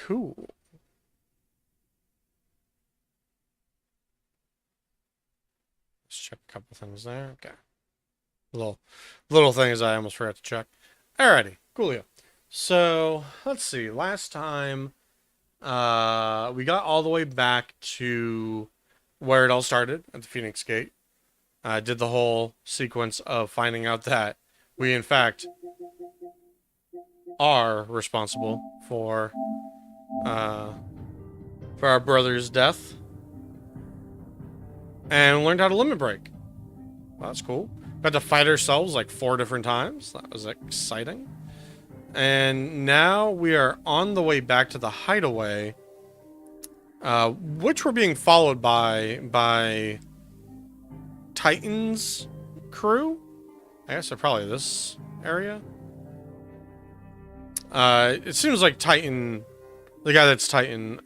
Cool. Let's check a couple things there. Okay. Little things I almost forgot to check. Alrighty, coolio. So let's see. Last time, we got all the way back to where it all started at the Phoenix Gate. I did the whole sequence of finding out that we, in fact, are responsible for our brother's death, and learned how to limit break. Well, that's cool. Got to fight ourselves like 4 different times. That was exciting. And now we are on the way back to the hideaway, which we're being followed by Titan's crew. I guess they're probably this area. It seems like Titan, the guy that's Titan,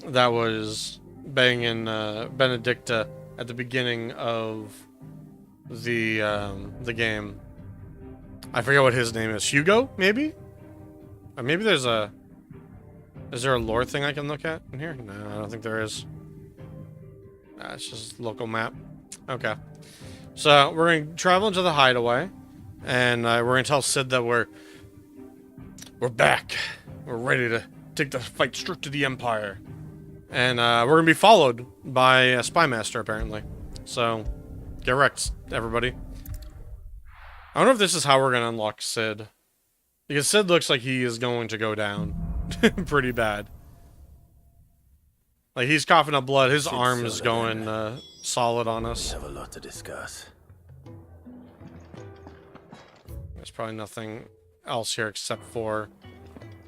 that was banging Benedicta at the beginning of the game. I forget what his name is. Hugo, maybe? Or maybe there's a... Is there a lore thing I can look at in here? No, I don't think there is. It's just local map. Okay. So, we're going to travel into the hideaway. And we're going to tell Sid that we're back. We're ready to take the fight straight to the Empire. And we're going to be followed by a spy master, apparently. So, get wrecked, everybody. I wonder if this is how we're going to unlock Sid. Because Sid looks like he is going to go down. Pretty bad. Like, he's coughing up blood. His arm is going solid on us. We have a lot to discuss. There's probably nothing else here except for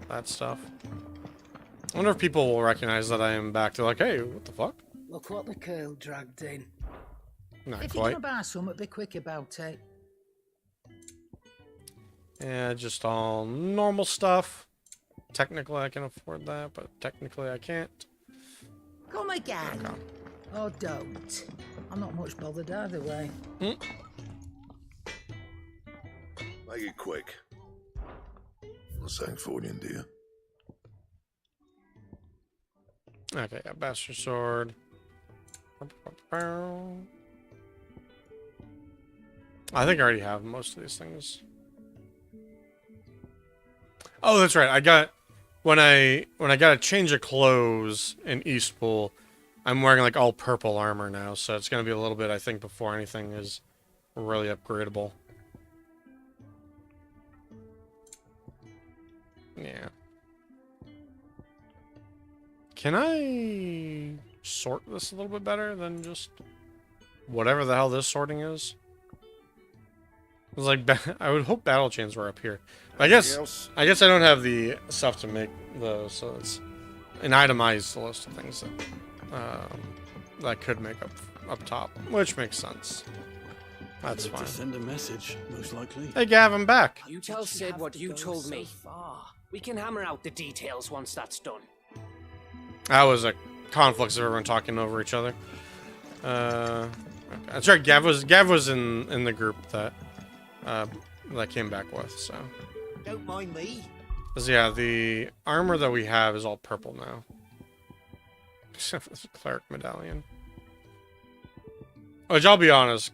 that stuff. I wonder if people will recognize that I am back. They're like, hey, what the fuck? Look what the girl dragged in. Not if quite. you're gonna buy something, be quick about it. Yeah, just all normal stuff. Technically, I can afford that, but technically, I can't. Come again. Okay. Or don't. I'm not much bothered either way. Make it quick. Not saying Fordian, do you? Okay, got Bastard Sword. I think I already have most of these things. Oh, that's right. I got when I got a change of clothes in Eastpool, I'm wearing like all purple armor now, so it's gonna be a little bit, I think, before anything is really upgradable. Yeah. Can I sort this a little bit better than just whatever the hell this sorting is? It was like, I would hope battle chains were up here. But I guess I don't have the stuff to make those, so it's an itemized list of things that I could make up top, which makes sense. That's fine. To send a message, most likely. Hey, Gav, I'm back. You tell Sid what you told me. We can hammer out the details once that's done. That was a conflict of everyone talking over each other. Okay. That's right. Gav was in the group that I came back with. So. Don't mind me. Cause yeah, the armor that we have is all purple now. Except for this cleric medallion. Which I'll be honest,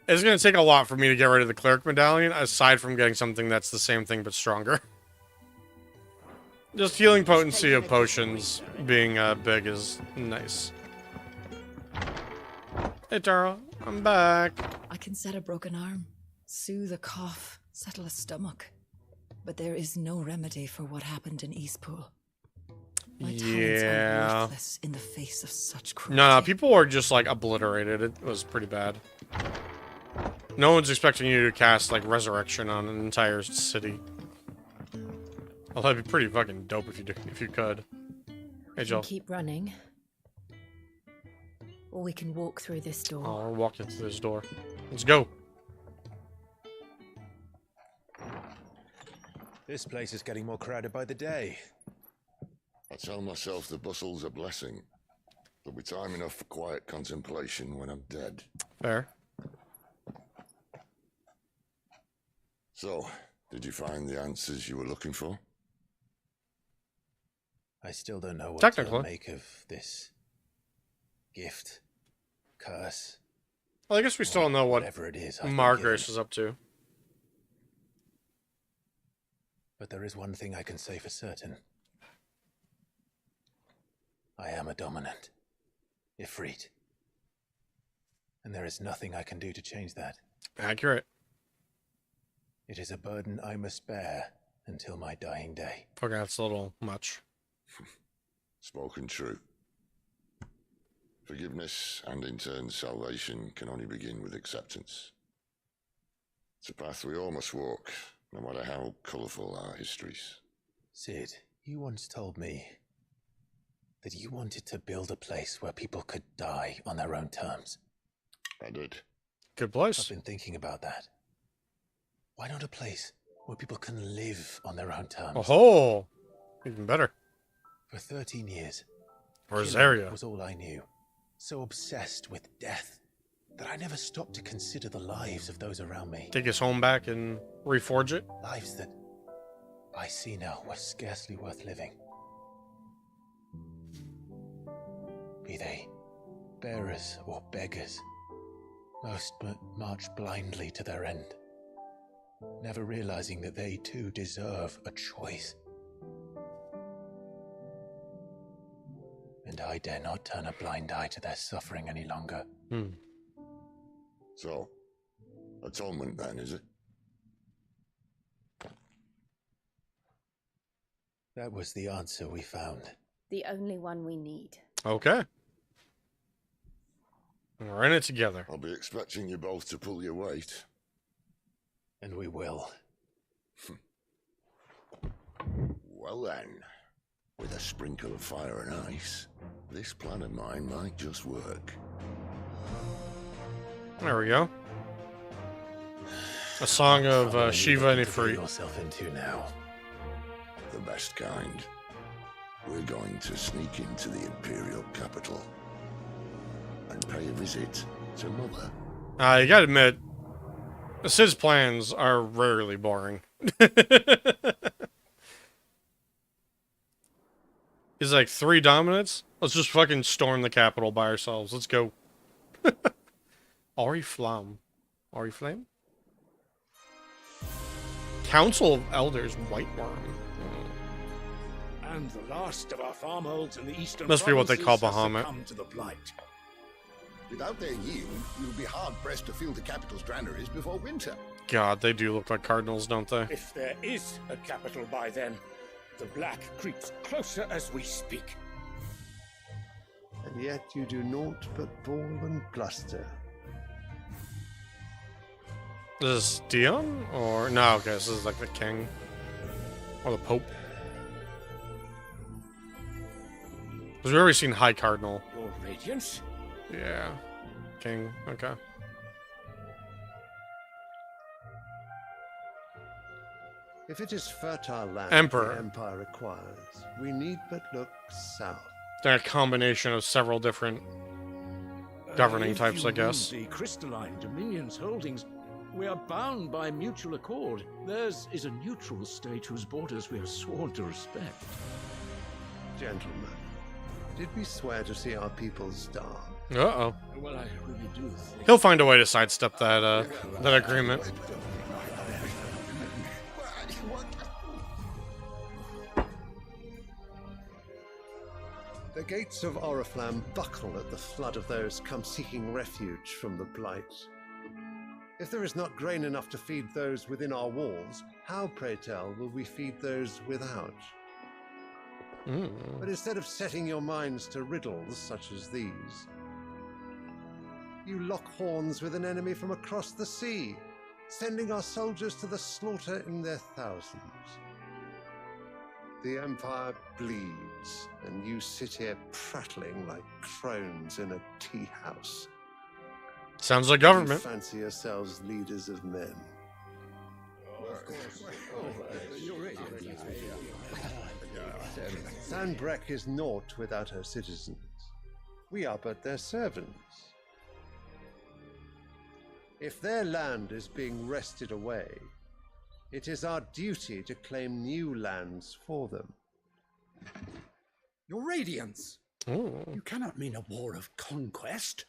it's gonna take a lot for me to get rid of the cleric medallion, aside from getting something that's the same thing but stronger. Just healing potency of potions being big is nice. Hey Tara, I'm back. I can set a broken arm, soothe a cough, settle a stomach. But there is no remedy for what happened in Eastpool. My talents are worthless in the face of such cruelty. No, people were just like obliterated. It was pretty bad. No one's expecting you to cast like resurrection on an entire city. Well, that'd be pretty fucking dope if you could. Hey, Joel. Keep running. Or we can walk through this door. Oh, we're walking through this door. Let's go. This place is getting more crowded by the day. I tell myself the bustle's a blessing. There'll be time enough for quiet contemplation when I'm dead. Fair. So, did you find the answers you were looking for? I still don't know what Technically. to make of this gift, curse, Well, I guess we still don't know what whatever it is I've been Margrace given. is up to. But there is one thing I can say for certain. I am a dominant, Ifrit. And there is nothing I can do to change that. Accurate. It is a burden I must bear until my dying day. Okay, that's a little much. Spoken true. Forgiveness and in turn salvation can only begin with acceptance. It's a path we all must walk, no matter how colourful our histories. Sid, you once told me that you wanted to build a place where people could die on their own terms. I did. Good I've place. been thinking about that. Why not a place where people can live on their own terms? Oh, even better. For 13 years, Rosaria. killing was all I knew. So obsessed with death that I never stopped to consider the lives of those around me. Take his home back and reforge it. Lives that I see now were scarcely worth living. Be they bearers or beggars, most but march blindly to their end, never realizing that they too deserve a choice. And I dare not turn a blind eye to their suffering any longer. So, atonement then, is it? That was the answer we found. The only one we need. Okay. We're in it together. I'll be expecting you both to pull your weight. And we will. Well then, with a sprinkle of fire and ice, this plan of mine might just work. There we go. A song of Shiva and What are you Ifrit. getting yourself into now? The best kind. We're going to sneak into the Imperial capital and pay a visit to Mother. You gotta admit, Sid's plans are rarely boring. He's like 3 dominants? Let's just fucking storm the capital by ourselves. Let's go. Oriflamme. Oriflame? Council of Elders, White Worm. And the last of our farmholds in the eastern Must be what they call provinces has Bahamut. succumbed to the blight. Without their yield, we will be hard-pressed to fill the capital's granaries before winter. God, they do look like cardinals, don't they? If there is a capital by then, the black creeps closer as we speak. And yet you do naught but bawl and bluster. Is this Dion? Or no, okay, this is like the king. Or the Pope. Because we've already seen High Cardinal. Your Radiance? Yeah. King, okay. If it is fertile land Emperor. the Empire requires, we need but look south. They're a combination of several different governing If types, you I guess. lose the crystalline Dominion's holdings, we are bound by mutual accord. Theirs is a neutral state whose borders we are sworn to respect. Gentlemen, did we swear to see our people starve? Uh-oh. Well, I really do think... He'll find a way to sidestep that, that agreement. The gates of Oriflamme buckle at the flood of those come seeking refuge from the blight. If there is not grain enough to feed those within our walls, how, pray tell, will we feed those without? But instead of setting your minds to riddles such as these, you lock horns with an enemy from across the sea, sending our soldiers to the slaughter in their thousands. The Empire bleeds, and you sit here prattling like crones in a tea house. Sounds like government. You fancy yourselves leaders of men. Sandbreck is naught without her citizens. We are but their servants. If their land is being wrested away, it is our duty to claim new lands for them. Your radiance. Ooh. You cannot mean a war of conquest.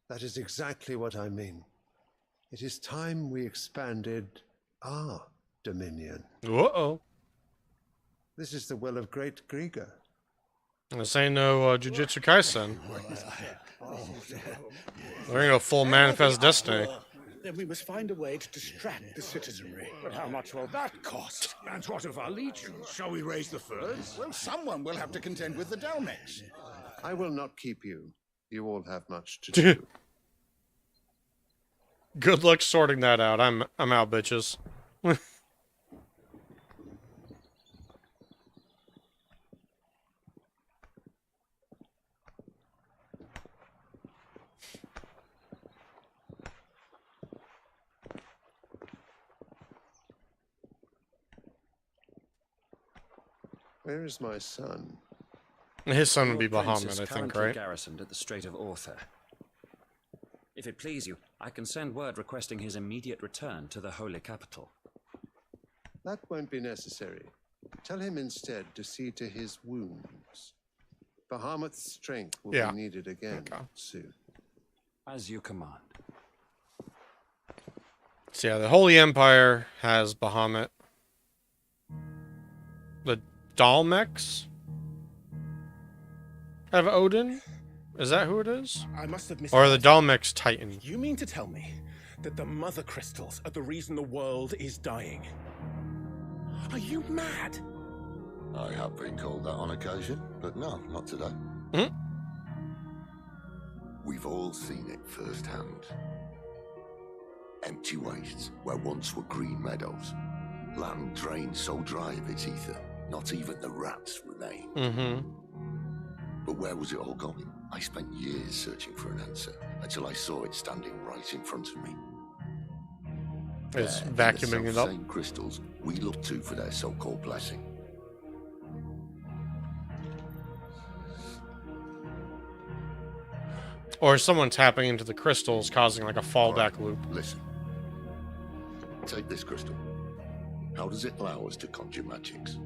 That is exactly what I mean. It is time we expanded our dominion. Uh-oh. This is the will of Great Grieger. This ain't no Jujutsu Kaisen. There ain't no full Manifest Destiny. Then we must find a way to distract the citizenry. But how much will that cost? And what of our legions? Shall we raise the furs? Well, someone will have to contend with the Dalmex. I will not keep you. You all have much to do. Good luck sorting that out. I'm out, bitches. Where is my son? His son would be Your prince Bahamut, is I think, currently right? garrisoned at the Strait of Orther. If it please you, I can send word requesting his immediate return to the holy capital. That won't be necessary. Tell him instead to see to his wounds. Bahamut's strength will be needed again soon. As you command. So yeah, the Holy Empire has Bahamut. The Dalmex have Odin? Is that who it is? I must have missed. Or the Dalmex Titan? You mean to tell me that the mother crystals are the reason the world is dying? Are you mad? I have been called that on occasion, but no, not today. Hmm? We've all seen it firsthand. Empty wastes where once were green meadows. Land drained so dry of its ether, not even the rats remain. Mm-hmm. But where was it all going? I spent years searching for an answer, until I saw it standing right in front of me. It's There, vacuuming the it up. same crystals we look to for their so-called blessing. Or is someone tapping into the crystals, causing like a fallback loop? Listen. Take this crystal. How does it allow us to conjure magics?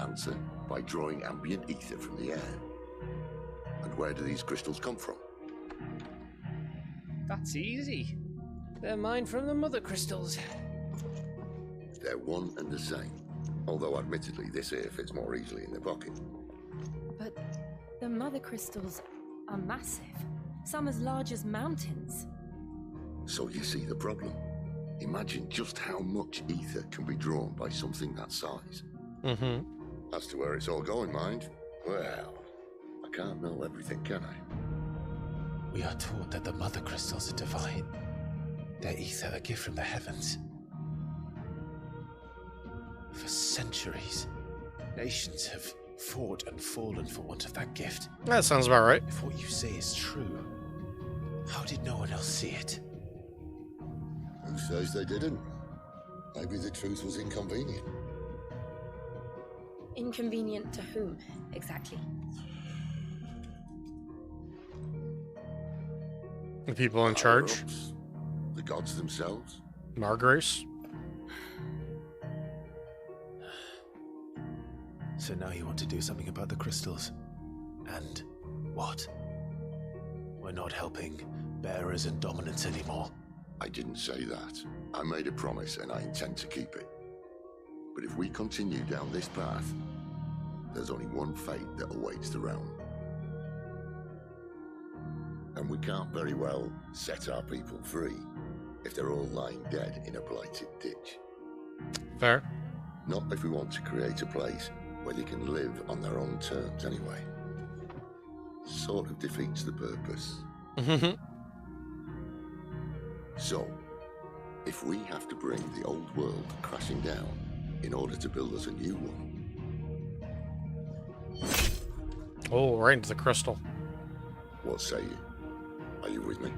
Answer, by drawing ambient ether from the air. And where do these crystals come from? That's easy. They're mine from the mother crystals. They're one and the same. Although admittedly this here fits more easily in the pocket. But the mother crystals are massive. Some as large as mountains. So you see the problem. Imagine just how much ether can be drawn by something that size. Mm-hmm. As to where it's all going, mind, well, I can't know everything, can I? We are taught that the mother crystals are divine. Their ether a gift from the heavens. For centuries, nations have fought and fallen for want of that gift. That sounds about right. If what you say is true, how did no one else see it? Who says they didn't? Maybe the truth was inconvenient. Inconvenient to whom, exactly? The people in charge? Higher-ups, the gods themselves? Margrace? So now you want to do something about the crystals? And what? We're not helping bearers and dominants anymore. I didn't say that. I made a promise and I intend to keep it. But if we continue down this path, there's only one fate that awaits the realm. And we can't very well set our people free if they're all lying dead in a blighted ditch. Fair. Not if we want to create a place where they can live on their own terms anyway. Sort of defeats the purpose. So, if we have to bring the old world crashing down in order to build us a new one. Oh, right into the crystal. What say you? Are you with me?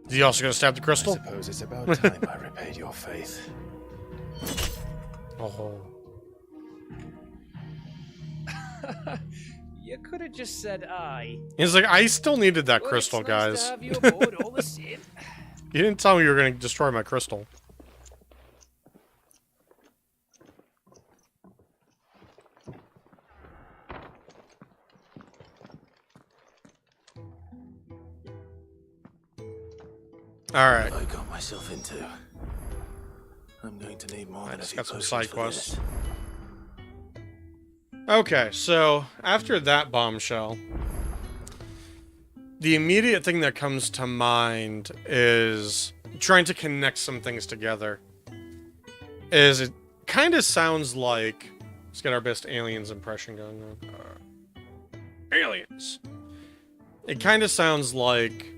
Is he also going to stab the crystal? I suppose it's about time I repaid your faith. Oh. You could have just said aye. He's like, I still needed that Well, crystal, it's nice guys. to have you aboard all the same. You didn't tell me you were going to destroy my crystal. Alright. I got myself into. I'm going to need more than a Just few got some potions side for quests. this. Okay, so after that bombshell, the immediate thing that comes to mind is trying to connect some things together. It kind of sounds like, let's get our best aliens impression going on. Aliens. It kind of sounds like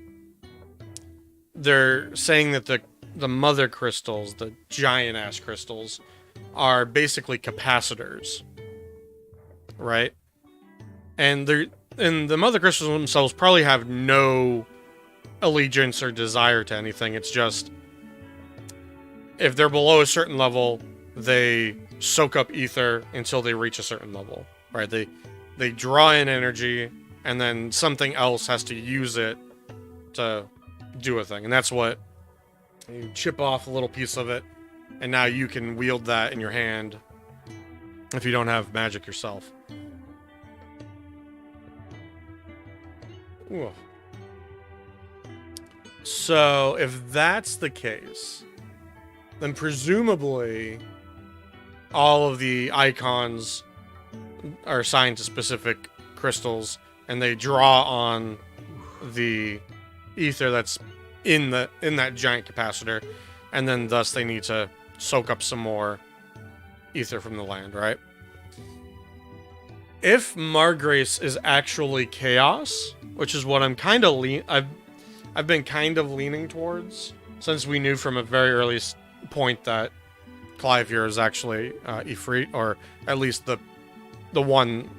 they're saying that the mother crystals, the giant ass crystals, are basically capacitors. Right? And the mother crystals themselves probably have no allegiance or desire to anything. It's just, if they're below a certain level, they soak up ether until they reach a certain level. Right? They draw in energy, and then something else has to use it to do a thing. And that's what, you chip off a little piece of it, and now you can wield that in your hand if you don't have magic yourself. Ooh. So, if that's the case, then presumably all of the icons are assigned to specific crystals, and they draw on the ether that's in that giant capacitor, and then thus they need to soak up some more ether from the land, right? If Margrace is actually chaos, which is what I'm kind of I've been kind of leaning towards, since we knew from a very early point that Clive here is actually Ifrit, or at least the one,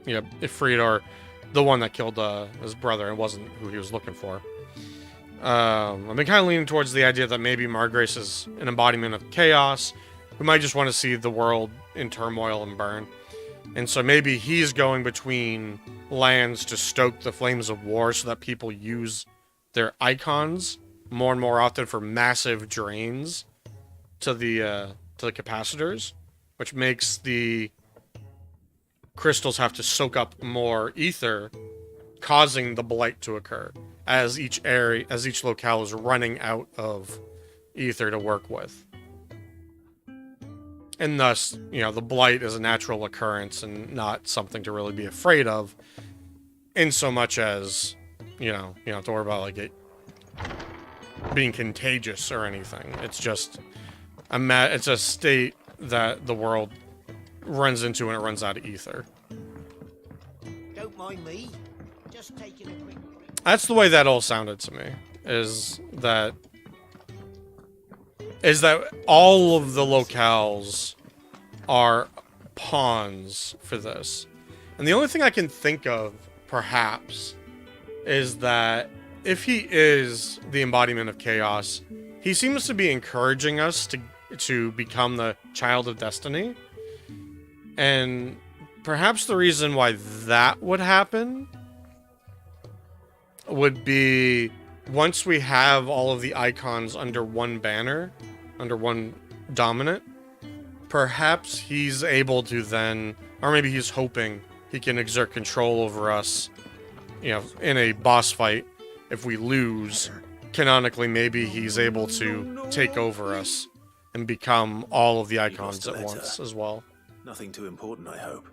Ifrit, or the one that killed his brother and wasn't who he was looking for. I've been kind of leaning towards the idea that maybe Margrace is an embodiment of chaos, who might just want to see the world in turmoil and burn. And so maybe he's going between lands to stoke the flames of war so that people use their icons more and more often for massive drains to the capacitors, which makes the crystals have to soak up more ether, causing the blight to occur as each locale is running out of ether to work with. And thus, the blight is a natural occurrence and not something to really be afraid of, in so much as, you don't have to worry about like it being contagious or anything. It's just it's a state that the world runs into when it runs out of ether. Don't mind me. Just taking a quick break. That's the way that all sounded to me. Is that all of the locales are pawns for this. And the only thing I can think of, perhaps, is that if he is the embodiment of chaos, he seems to be encouraging us to become the child of destiny. And perhaps the reason why that would happen would be once we have all of the icons under one banner, under one dominant, perhaps he's able to then, or maybe he's hoping he can exert control over us, in a boss fight. If we lose, canonically, maybe he's able to take over us and become all of the icons at once as well. Nothing too important, I hope.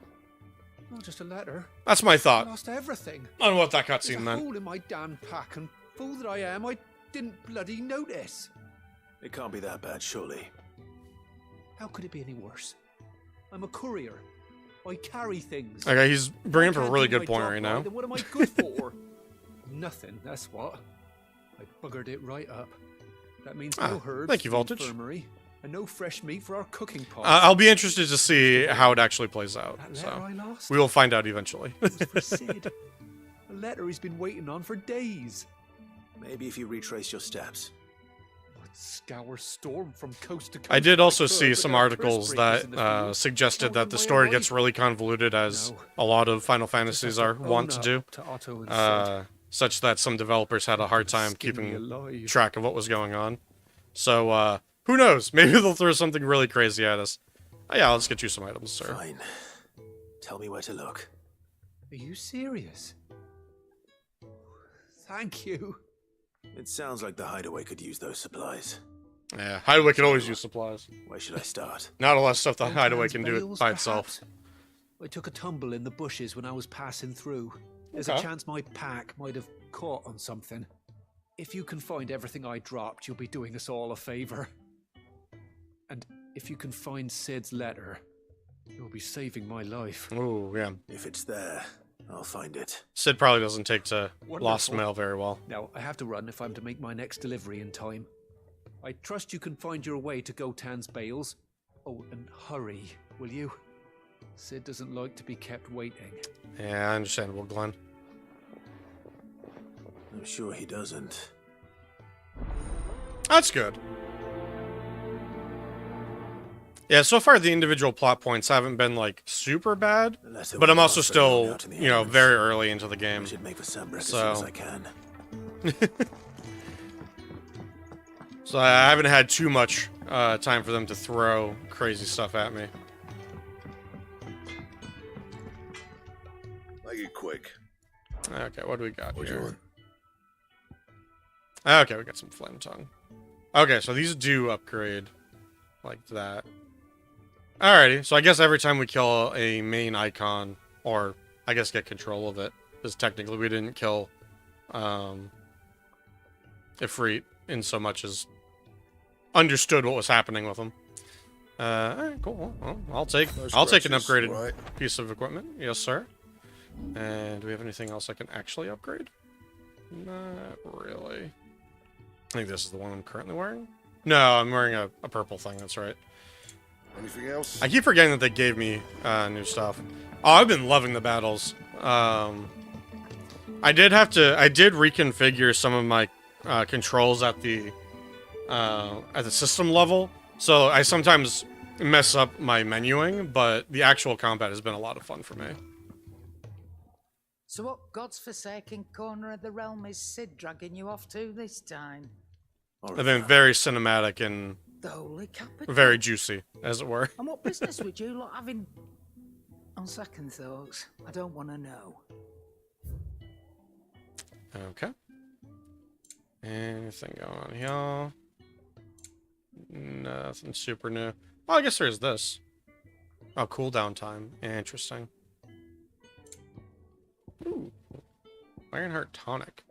Not just a letter. That's my thought. I lost everything. On what that cutscene meant. There's a hole in my damn pack, and fool that I am, I didn't bloody notice. It can't be that bad, surely. How could it be any worse? I'm a courier. I carry things. Okay, he's bringing up a really good point right now. Then what am I good for? Nothing, that's what. I buggered it right up. That means no herbs thank you, for the Voltage. infirmary, and no fresh meat for our cooking pot. I'll be interested to see how it actually plays out. That So letter I lost? we will find out eventually. It was for Sid. A letter he's been waiting on for days. Maybe if you retrace your steps. What scour storm from coast to coast. I did if also could, see but some there are articles curse breakers in the that field. suggested Tell that them the why story avoid gets really convoluted, as No. a lot of Final Just have Fantasies to are own wont to up do. to Otto and Sid. Such that some developers had a hard time Skin me keeping alive. track of what was going on. So, who knows? Maybe they'll throw something really crazy at us. Oh, yeah, let's get you some items, sir. Fine. Tell me where to look. Are you serious? Thank you. It sounds like the hideaway could use those supplies. Yeah, Hideaway could always use supplies. Where should I start? Not a lot of stuff the Old Hideaway man's can do it bales, by itself. perhaps? I took a tumble in the bushes when I was passing through. There's Okay. a chance my pack might have caught on something. If you can find everything I dropped, you'll be doing us all a favor. And if you can find Sid's letter, you'll be saving my life. Ooh, yeah. If it's there, I'll find it. Sid probably doesn't take to lost Wonderful. mail very well. Now, I have to run if I'm to make my next delivery in time. I trust you can find your way to Gotan's bales. Oh, and hurry, will you? Sid doesn't like to be kept waiting. Yeah, understandable, Glenn. I'm sure he doesn't. That's good. Yeah, so far the individual plot points haven't been, like, super bad, but I'm also still, you know, very early into the game. I should make for Sunbreak as So, soon as I can. so I haven't had too much time for them to throw crazy stuff at me. Make it quick. Okay, what do we got What do you here? want? Okay, we got some flame tongue. Okay, so these do upgrade like that. Alrighty, so I guess every time we kill a main icon, or I guess get control of it, because technically we didn't kill Ifrit in so much as understood what was happening with him. Alright, cool. Well, I'll take an upgraded piece of equipment. Yes, sir. And do we have anything else I can actually upgrade? Not really. I think this is the one I'm currently wearing. No, I'm wearing a purple thing, that's right. Anything else? I keep forgetting that they gave me new stuff. Oh, I've been loving the battles. I did reconfigure some of my controls at the system level, so I sometimes mess up my menuing, but the actual combat has been a lot of fun for me. So what God's forsaken corner of the realm is Sid dragging you off to this time? I've been very cinematic and The Holy Capital? very juicy, as it were. And what business would you lot have in... On second thoughts, I don't want to know. Okay. Anything going on here? Nothing super new. Well, I guess there's this. Oh, cooldown time. Interesting. Ooh. Ironheart tonic.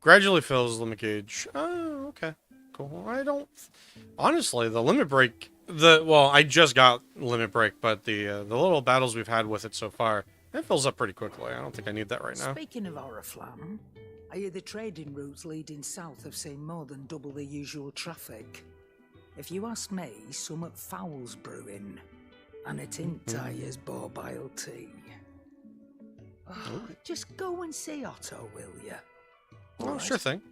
Gradually fills limit gauge. Oh, okay. Cool. I don't... Honestly, the limit break... Well, I just got limit break, but the little battles we've had with it so far, it fills up pretty quickly. I don't think I need that right now. Speaking of Oriflamme, I hear the trading routes leading south have seen more than double the usual traffic. If you ask me, summat foul's brewing, and it ain't Tyre's borbile tea. Oh, just go and see Otto, will you? Oh, sure thing.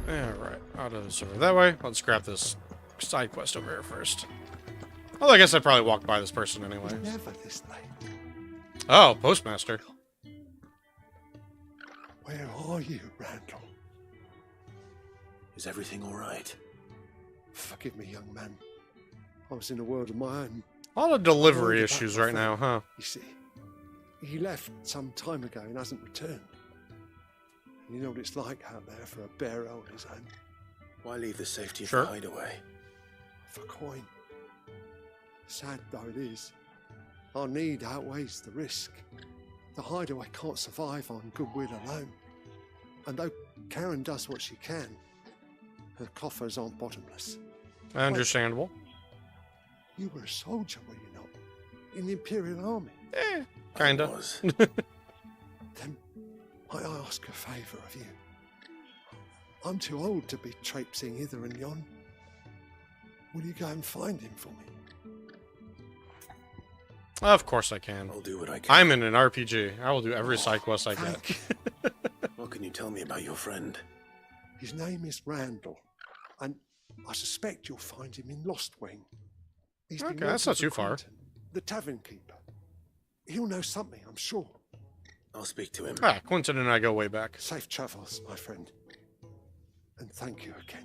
Alright, Otto's over that way. Let's grab this side quest over here first. Well, I guess I probably walked by this person anyway. Never this late. Oh, Postmaster. Where are you, Randall? Is everything all right? Forgive me, young man. I was in a world of my own. A lot of delivery issues right now, huh? You see, he left some time ago and hasn't returned. You know what it's like out there for a bear on his own. Why leave the safety of Sure. the hideaway? For coin. Sad though it is, our need outweighs the risk. The hideaway can't survive on goodwill alone. And though Karen does what she can, her coffers aren't bottomless. Understandable. You were a soldier, were you not? In the Imperial Army? Kinda. Then might I ask a favour of you? I'm too old to be traipsing hither and yon. Will you go and find him for me? Of course I can. I'll do what I can. I'm in an RPG. I will do every side quest I get. What can you tell me about your friend? His name is Randall, and I suspect you'll find him in Lost Wing. He's been Okay, that's working not for too far. Quentin, the tavern keeper. He'll know something, I'm sure. I'll speak to him. Ah, Quentin and I go way back. Safe travels, my friend. And thank you again.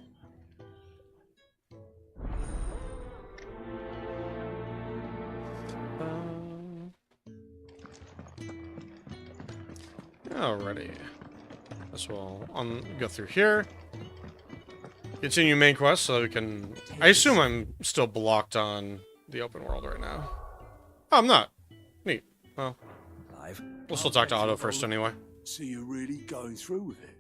Alrighty. This will go through here. Continue main quest so we can... I assume I'm still blocked on the open world right now. Oh, I'm not. Neat. Well, we'll still talk to Otto first anyway. So you're really going through with it?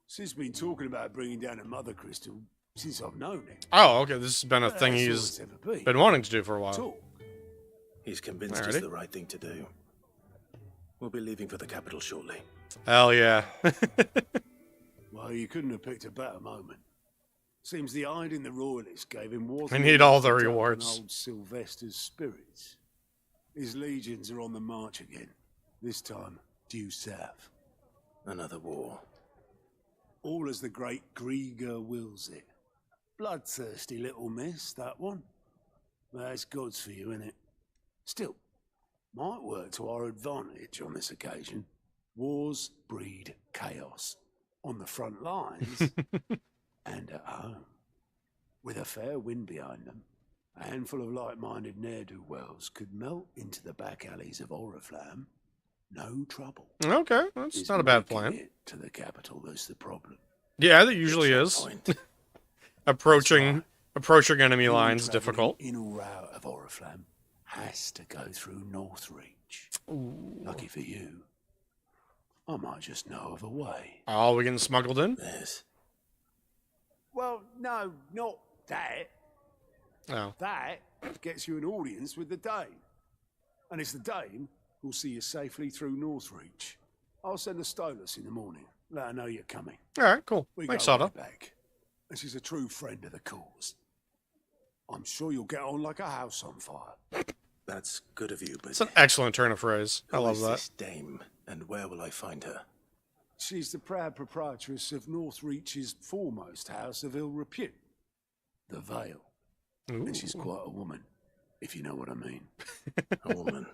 Sis been talking about bringing down a mother crystal since I've known it. Oh, okay. This has been a thing That's all he's it's ever been. been wanting to do for a while. Talk. He's convinced it's the right thing to do. We'll be leaving for the capital shortly. Hell yeah. Well, you couldn't have picked a better moment. Seems the hiding the royalists gave him wasn't I need all enough the to dampen rewards. Old Sylvester's spirits. His legions are on the march again. This time, due south. Another war. All as the great Grieger wills it. Bloodthirsty little miss, that one. That's God's for you, innit? Still, might work to our advantage on this occasion. Wars breed chaos. On the front lines and at home. With a fair wind behind them, a handful of like-minded ne'er-do-wells could melt into the back alleys of Oriflamme. No trouble. Okay, that's not a bad plan. It to the capital that's the problem. Yeah, that usually is. approaching enemy lines difficult. In or out of Oriflamme has to go through Northreach. Lucky for you, I might just know of a way. Oh, we getting smuggled in? Yes. Well, no, not that. Oh. That gets you an audience with the Dame. And it's the Dame who'll see you safely through Northreach. I'll send a Stolas in the morning. Let her know you're coming. Alright, cool. We Thanks, go Otto. way back. And she's a true friend of the cause. I'm sure you'll get on like a house on fire. That's good of you, but... It's an excellent turn of phrase. I who love is that. this dame, and where will I find her? She's the proud proprietress of Northreach's foremost house of ill repute, the Vale. And she's quite a woman, if you know what I mean. A woman.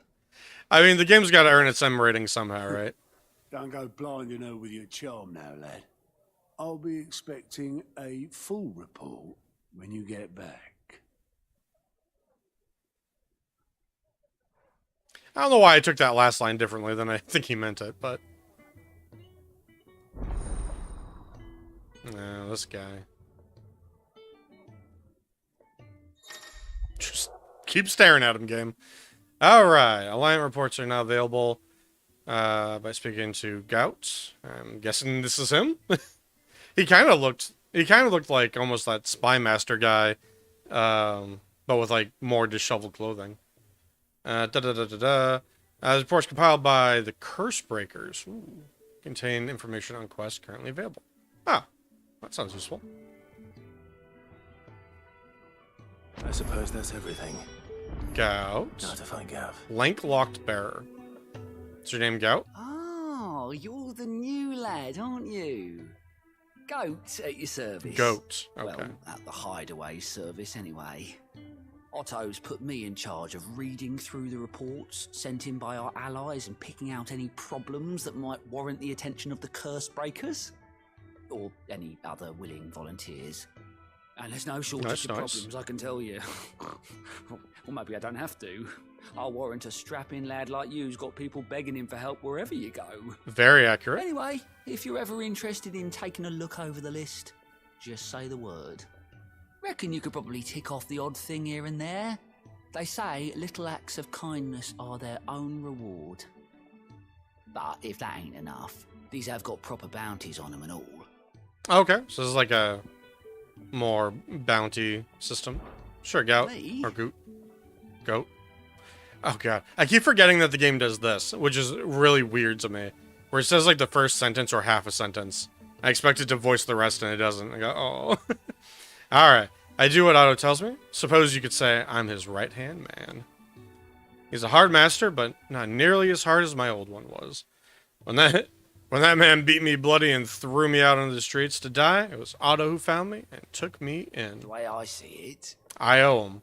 I mean, the game's got to earn its M rating somehow, right? Don't go blinding her with your charm now, lad. I'll be expecting a full report when you get back. I don't know why I took that last line differently than I think he meant it, but... No, this guy. Just keep staring at him, game. Alright, Alliant reports are now available by speaking to Gout. I'm guessing this is him? He kind of looked like almost that Spy Master guy, but with like more disheveled clothing. The reports compiled by the Curse Breakers. Ooh. Contain information on quests currently available. Ah, that sounds useful. I suppose that's everything. Gout. Now to find Gav. Lank Locked Bearer. Is your name Gout? Oh, you're the new lad, aren't you? Goat at your service. Goat. Okay. Well, at the hideaway service, anyway. Otto's put me in charge of reading through the reports sent in by our allies and picking out any problems that might warrant the attention of the Curse Breakers. Or any other willing volunteers. And there's no shortage of problems, I can tell you. Well, maybe I don't have to. I'll warrant a strapping lad like you's got people begging him for help wherever you go. Very accurate. Anyway, if you're ever interested in taking a look over the list, just say the word. Reckon you could probably tick off the odd thing here and there. They say little acts of kindness are their own reward. But if that ain't enough, these have got proper bounties on them and all. Okay, so this is like a more bounty system. Sure, Gout. Or Goot. Goat. Oh god. I keep forgetting that the game does this, which is really weird to me. Where it says like the first sentence or half a sentence. I expect it to voice the rest and it doesn't. I go, oh. Alright. I do what Otto tells me. Suppose you could say I'm his right-hand man. He's a hard master, but not nearly as hard as my old one was. When When that man beat me bloody and threw me out on the streets to die, it was Otto who found me and took me in. The way I see it. I owe him.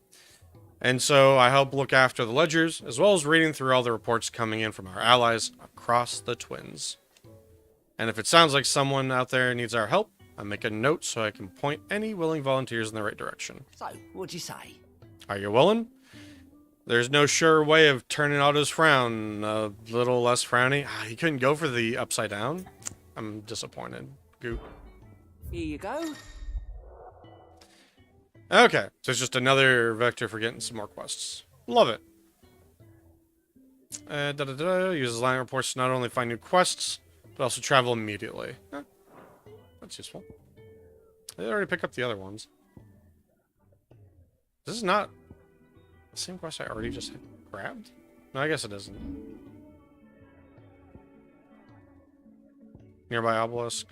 And so I help look after the ledgers, as well as reading through all the reports coming in from our allies across the Twins. And if it sounds like someone out there needs our help, I make a note so I can point any willing volunteers in the right direction. So, what'd you say? Are you willing? There's no sure way of turning Otto's frown a little less frowny. He couldn't go for the upside down. I'm disappointed. Goop. Here you go. Okay, so it's just another vector for getting some more quests. Love it. Uses line reports to not only find new quests, but also travel immediately. That's useful. I already picked up the other ones. This is not the same quest I already just grabbed? No, I guess it isn't. Nearby obelisk.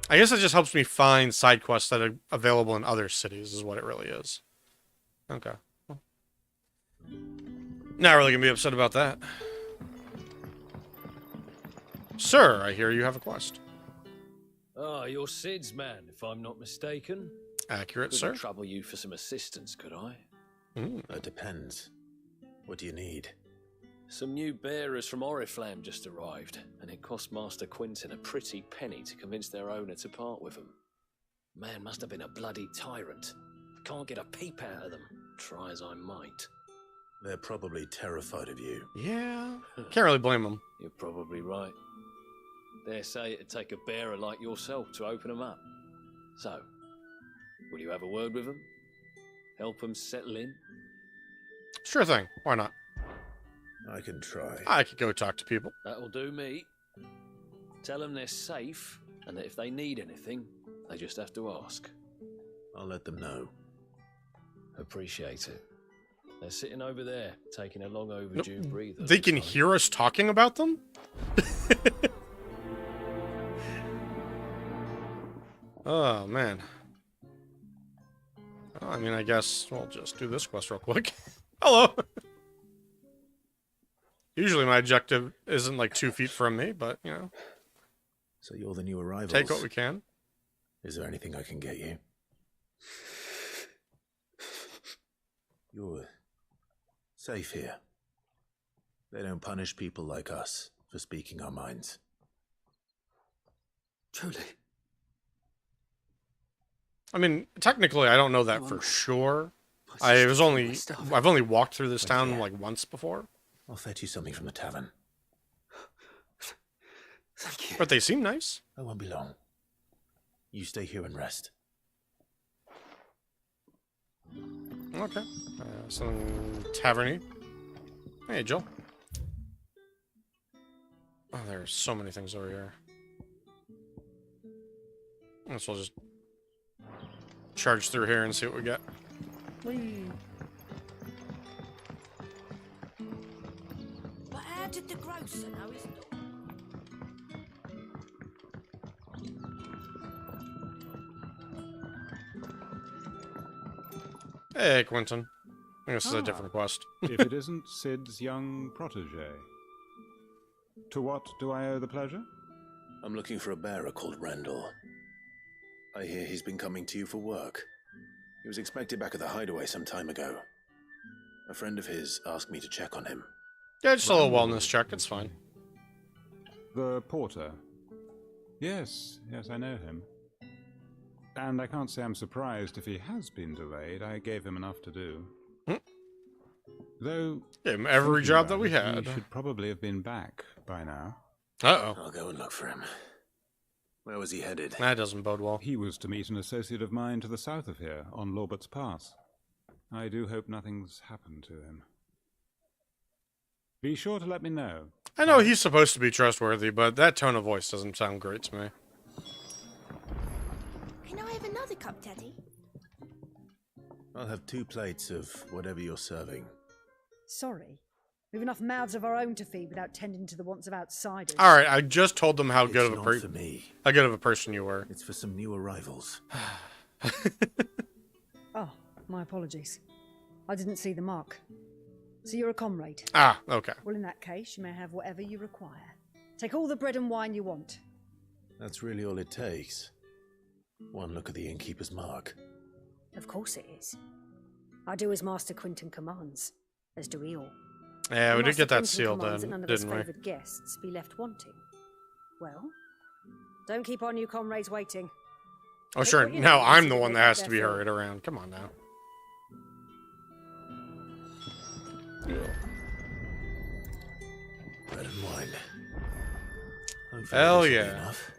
I guess it just helps me find side quests that are available in other cities, is what it really is. Okay. Not really gonna be upset about that. Sir, I hear you have a quest. Ah, you're Sid's man, if I'm not mistaken. Accurate, Couldn't sir. trouble you for some assistance, could I? It depends. What do you need? Some new bearers from Oriflamme just arrived, and it cost Master Quinton a pretty penny to convince their owner to part with them. Man must have been a bloody tyrant. Can't get a peep out of them, try as I might. They're probably terrified of you. Yeah. Can't really blame them. You're probably right. Dare say it'd take a bearer like yourself to open them up. So, will you have a word with them? Help them settle in? Sure thing. Why not? I can try. I could go talk to people. That'll do me. Tell them they're safe, and that if they need anything, they just have to ask. I'll let them know. Appreciate it. They're sitting over there, taking a long overdue breather. They can hear us talking about them? Oh, man. Well, I mean, I guess we'll just do this quest real quick. Hello! Usually my objective isn't like 2 feet from me, but, you know. So you're the new arrivals. Take what we can. Is there anything I can get you? You're safe here. They don't punish people like us for speaking our minds. Truly. I mean, technically, I don't know that for sure. I've only walked through this town like once before. I'll fetch you something from the tavern. Thank you. But they seem nice. I won't be long. You stay here and rest. Okay. Something taverny. Hey, Joel. Oh, there are so many things over here. I guess we'll just charge through here and see what we get. Whee. But how did the grocer know his dog? Hey, Quentin. I think this is a different quest. If it isn't Sid's young protege. To what do I owe the pleasure? I'm looking for a bearer called Randall. I hear he's been coming to you for work. He was expected back at the hideaway some time ago. A friend of his asked me to check on him. Yeah, just a little wellness check. It's fine. The porter. Yes, I know him. And I can't say I'm surprised if he has been delayed. I gave him enough to do. Though... Gave him every job that we had. He should probably have been back by now. Uh-oh. I'll go and look for him. Where was he headed? That doesn't bode well. He was to meet an associate of mine to the south of here, on Lorbert's Pass. I do hope nothing's happened to him. Be sure to let me know. I know he's supposed to be trustworthy, but that tone of voice doesn't sound great to me. Can I have another cup, Daddy? I'll have 2 plates of whatever you're serving. Sorry. We've enough mouths of our own to feed without tending to the wants of outsiders. All right, I just told them how good of a for me. how good of a person you were. It's for some new arrivals. Oh, my apologies. I didn't see the mark. So you're a comrade? Ah, okay. Well, in that case, you may have whatever you require. Take all the bread and wine you want. That's really all it takes. One look at the innkeeper's mark. Of course it is. I do as Master Quinton commands, as do we all. Yeah, we did get that Quinton sealed commands in, that none of his didn't we? favoured guests be left wanting. Well, don't keep our new comrades waiting. Oh, Take sure. what you Now need I'm so the that one they that can has get to be their hurried around. Come on now. Bread and wine. Hopefully Hell this will be yeah. enough.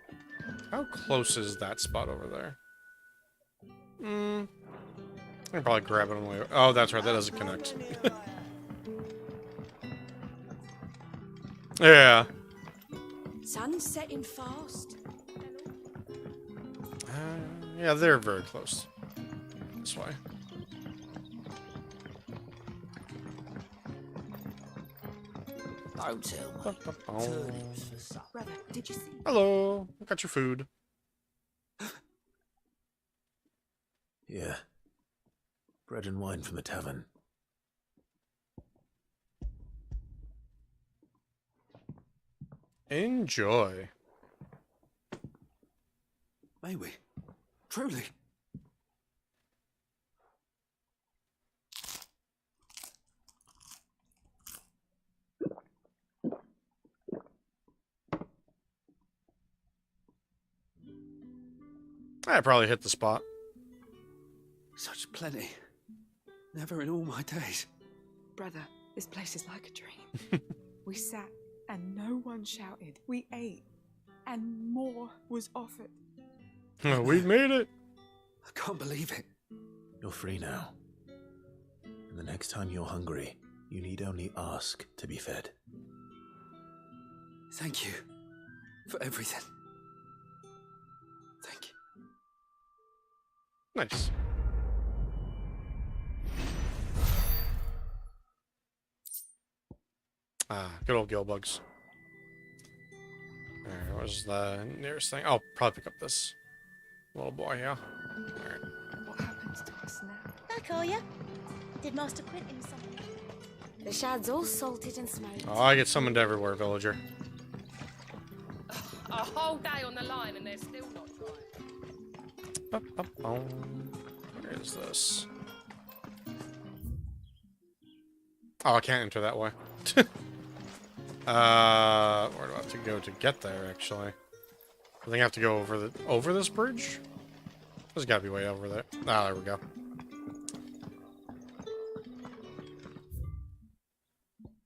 How close is that spot over there? I can probably grab it on the way. Oh, that's right. That doesn't connect. Yeah. Sun's setting fast. Yeah, they're very close. This way. Don't tell me. Turnips for supper. Brother, did you see? Hello. I got your food. Yeah. Bread and wine from the tavern. Enjoy. May we? Truly? I probably hit the spot. Such plenty. Never in all my days. Brother, this place is like a dream. We sat and no one shouted. We ate and more was offered. We made it. I can't believe it. You're free now. And the next time you're hungry, you need only ask to be fed. Thank you for everything. Thank you. Nice. Good old gill bugs. Alright, what's the nearest thing? I'll probably pick up this little boy here. Alright. What happens to us now? Back are you? Did Master Quinton something? The shad's all salted and smoked. Oh, I get summoned everywhere, villager. A whole day on the line and they're still not dry. Where is this? Oh, I can't enter that way. Where do I have to go to get there, actually? I think I have to go over this bridge? There's gotta be way over there. Ah, there we go.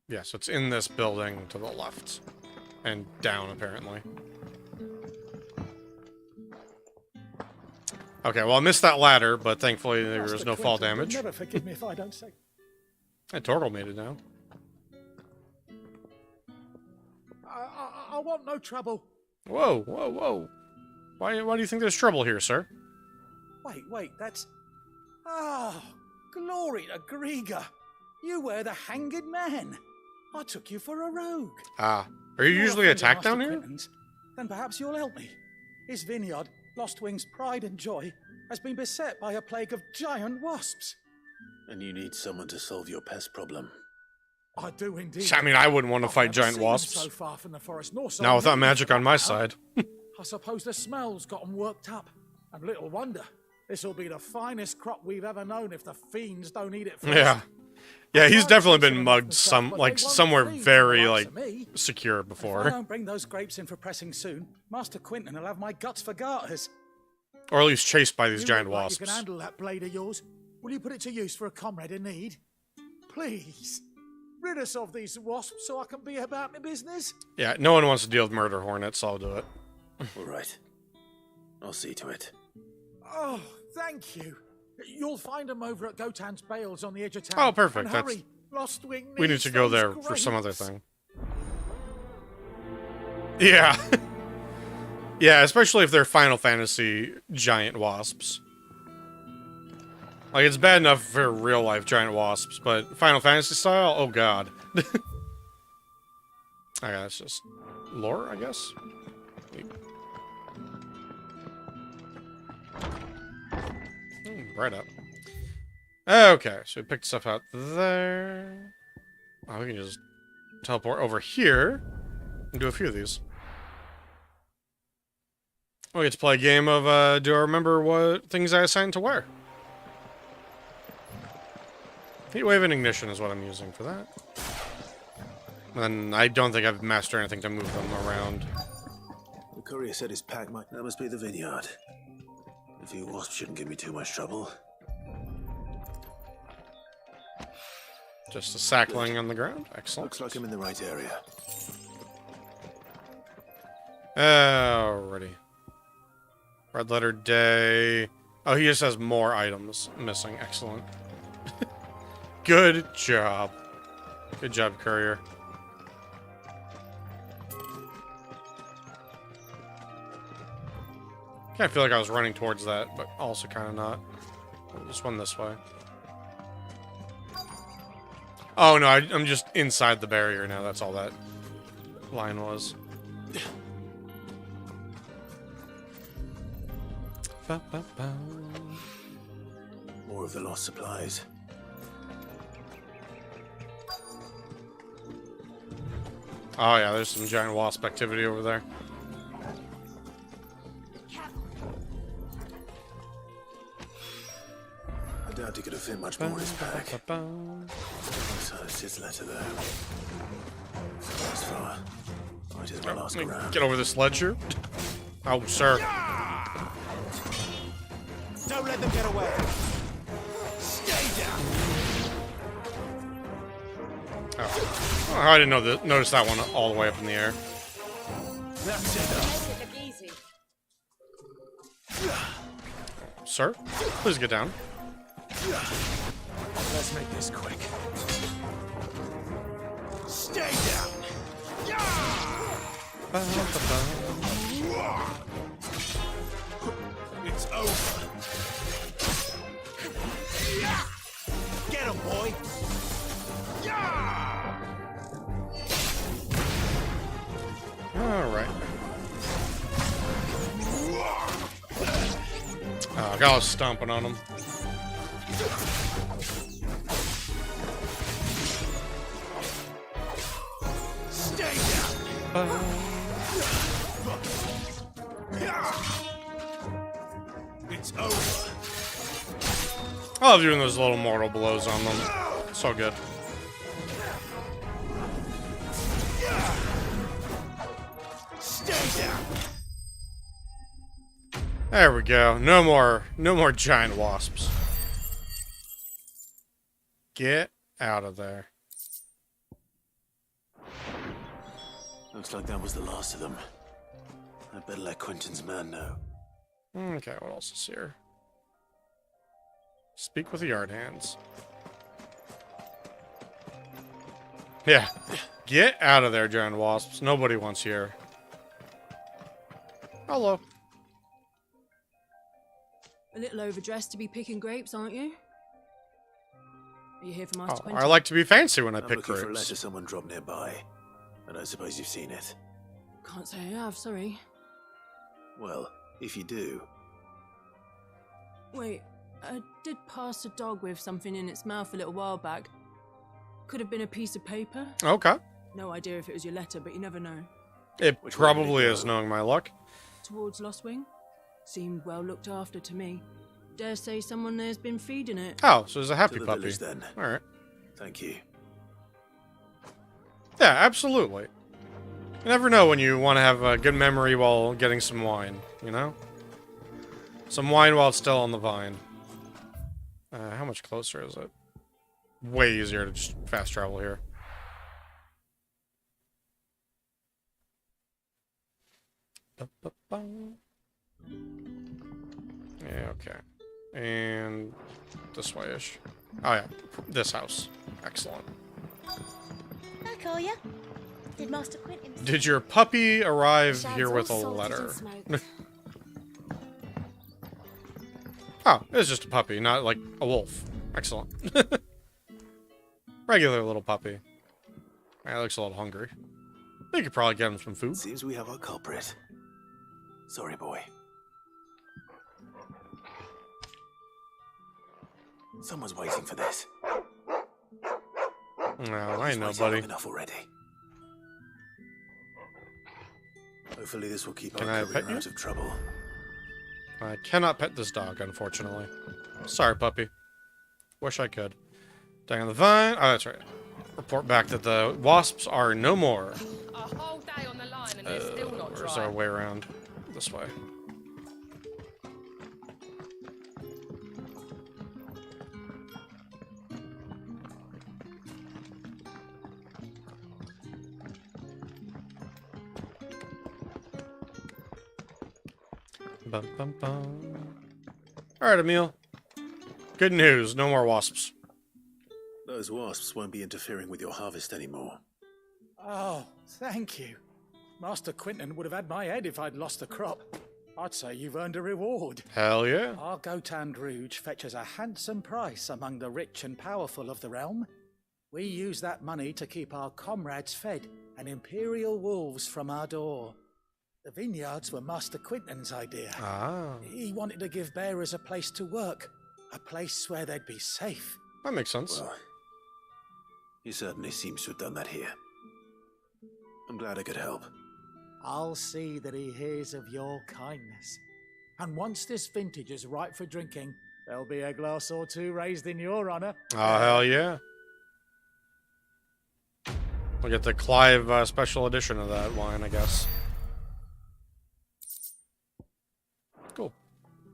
Yeah, so it's in this building to the left. And down, apparently. Okay, well, I missed that ladder, but thankfully there was no fall damage. Never forgive me if I don't say. Hey, Torgal made it now. I want no trouble. Whoa, whoa, whoa. Why do you think there's trouble here, sir? Wait, that's... Ah, glory to Griga. You were the hanged man. I took you for a rogue. Ah, are you usually attacked down here? Then perhaps you'll help me. His vineyard, Lostwing's pride and joy, has been beset by a plague of giant wasps. And you need someone to solve your pest problem. I do indeed. I mean, I wouldn't want to I've fight never giant seen them wasps. so far from the forest, nor so Now, without near, magic for on that my matter. side. I suppose the smell's got 'em worked up. And little wonder. This'll be the finest crop we've ever known if the fiends don't eat it first. Yeah. Yeah, he's definitely been mugged somewhere very, secure If I before. don't bring those grapes in for pressing soon, Master Quinton will have my guts for garters. Or at least chased by these You giant look like You wasps. can handle that blade of yours. Will you put it to use for a comrade in need? Please. Rid us of these wasps so I can be about my business. Yeah, no one wants to deal with murder hornets, so I'll do it. All right. I'll see to it. Oh, thank you. You'll find them over at Gotan's Bales on the edge of town. Oh, perfect. And That's... hurry. Lostwing We need needs to go those there for some other grapes. thing. Yeah. Yeah, especially if they're Final Fantasy giant wasps. Like, it's bad enough for real-life giant wasps, but Final Fantasy style? Oh, God. Okay, that's just lore, I guess? Right up. Okay, so we picked stuff out there. Oh, we can just teleport over here and do a few of these. We get to play a game of, do I remember what things I assigned to wear? Heatwave and Ignition is what I'm using for that. And I don't think I've mastered anything to move them around. The courier said his pack might... That must be the vineyard. A few wasps shouldn't give me too much trouble. Just a sackling on the ground. Excellent. Looks like I'm in the right area. Alrighty. Red letter day. Oh, he just has more items missing. Excellent. Good job. Good job, courier. I feel like I was running towards that, but also kind of not. Just one this way. Oh, no, I'm just inside the barrier now. That's all that line was. More of the lost supplies. Oh, yeah, there's some giant wasp activity over there. I doubt he could have fit much more in his pack. Besides his letter, though. So as far, might as well ask around. Get over this ledge here. Oh, sir. Don't let them get away. Stay down. Oh, I didn't know notice that one all the way up in the air. That's it. Make it look easy. Sir, please get down. Let's make this quick. Stay down. It's over. Get him, boy. All right. Oh, I got stomping on him. Stay down. It's over. I love doing those little mortal blows on them. So good. Stay down. There we go. No more giant wasps. Get out of there. Looks like that was the last of them. I better let Quentin's man know. Okay, what else is here? Speak with the yard hands. Yeah. Get out of there, giant wasps. Nobody wants here. Hello. A little overdressed to be picking grapes, aren't you? Are you here for Master Oh, Quentin? I like to be fancy when I I'm pick looking for a grapes. letter someone dropped nearby. I don't suppose you've seen it. Can't say I have, sorry. Well, if you do, Wait, I did pass a dog with something in its mouth a little while back. Could have been a piece of paper. Okay. No idea if it was your letter, but you never know. It probably is, knowing my luck. Towards Lost Wing? Seemed well looked after to me. Dare say someone there's been feeding it. Oh, so it's a happy to the puppy. village then. All right. Thank you. Yeah, absolutely. You never know when you want to have a good memory while getting some wine, you know? Some wine while it's still on the vine. How much closer is it? Way easier to just fast travel here. Yeah, okay. And this way-ish. Oh yeah, this house. Excellent. I call ya. Did Master Quentin... Did your puppy arrive The here shad's with a all salted letter? and smoked. Oh, it's just a puppy, not like a wolf. Excellent. Regular little puppy. Yeah, looks a little hungry. We could probably get him some food. Seems we have our culprit. Sorry, boy. Someone's waiting for this. No, I know, Waiting buddy. long enough already. Hopefully this will keep Can our I career pet you? out of trouble. I cannot pet this dog, unfortunately. Sorry, puppy. Wish I could. Dying on the vine. Oh, that's right. Report back that the wasps are no more. A whole day on the line and they're still not dry. Where's our way around? This way. Bum, bum, bum. Alright, Emil. Good news, no more wasps. Those wasps won't be interfering with your harvest anymore. Oh, thank you. Master Quinton would have had my head if I'd lost the crop. I'd say you've earned a reward. Hell yeah. Our Gotand Rouge fetches a handsome price among the rich and powerful of the realm. We use that money to keep our comrades fed and imperial wolves from our door. The vineyards were Master Quinton's idea. Ah. He wanted to give bearers a place to work, a place where they'd be safe. That makes sense. Well, he certainly seems to have done that here. I'm glad I could help. I'll see that he hears of your kindness. And once this vintage is ripe for drinking, there'll be a glass or two raised in your honor. Oh, hell yeah. We'll get the Clive special edition of that wine, I guess. Cool.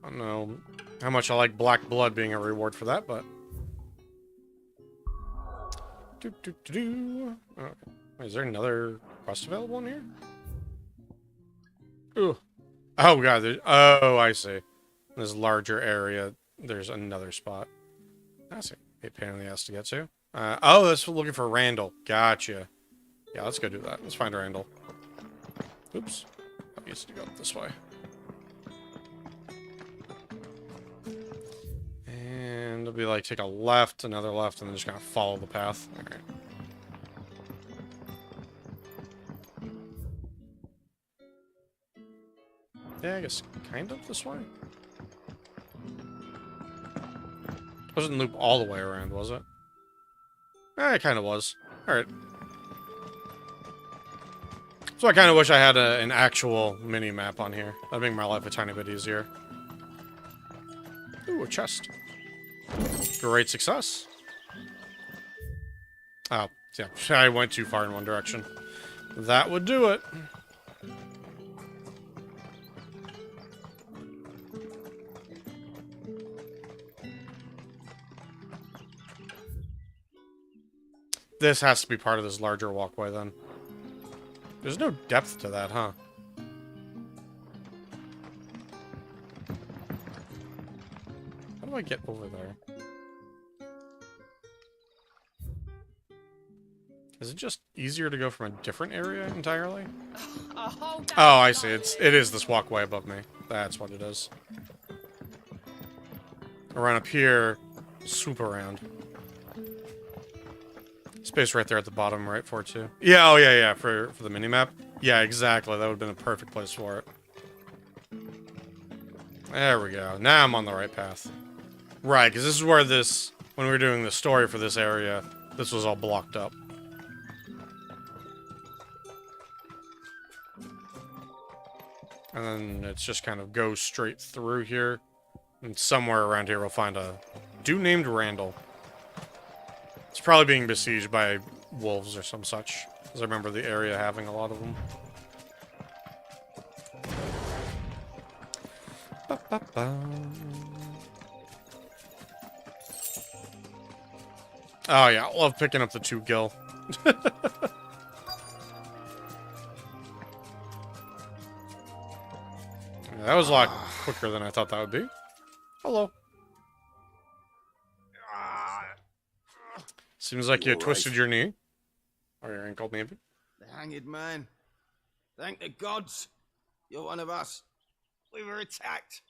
I don't know how much I like black blood being a reward for that, but... Okay. Is there another quest available in here? Ooh. Oh, God. Oh, I see. In this larger area, there's another spot. That's a pain in the ass to get to. Oh, that's looking for Randall. Gotcha. Yeah, let's go do that. Let's find Randall. Oops. I used to go this way. And it'll be like take a left, another left, and then just kind of follow the path. Alright. Yeah, I guess kind of this way. Wasn't loop all the way around, was it? It kind of was. Alright. So I kind of wish I had an actual mini-map on here. That'd make my life a tiny bit easier. Ooh, a chest. Great success. Oh, yeah. I went too far in one direction. That would do it. This has to be part of this larger walkway, then. There's no depth to that, huh? How do I get over there? Is it just easier to go from a different area entirely? Oh, I see. It is this walkway above me. That's what it is. Around up here, swoop around. Space right there at the bottom, right, for it too. Yeah, oh yeah, for the mini-map. Yeah, exactly. That would have been a perfect place for it. There we go. Now I'm on the right path. Right, because this is where when we were doing the story for this area, this was all blocked up. And then it's just kind of goes straight through here. And somewhere around here we'll find a dude named Randall. It's probably being besieged by wolves or some such, because I remember the area having a lot of them. Oh yeah, I love picking up the 2 gil. That was a lot quicker than I thought that would be. Hello. Seems like you twisted your knee. Or your ankle, maybe. The hanged man. Thank the gods. You're one of us. We were attacked.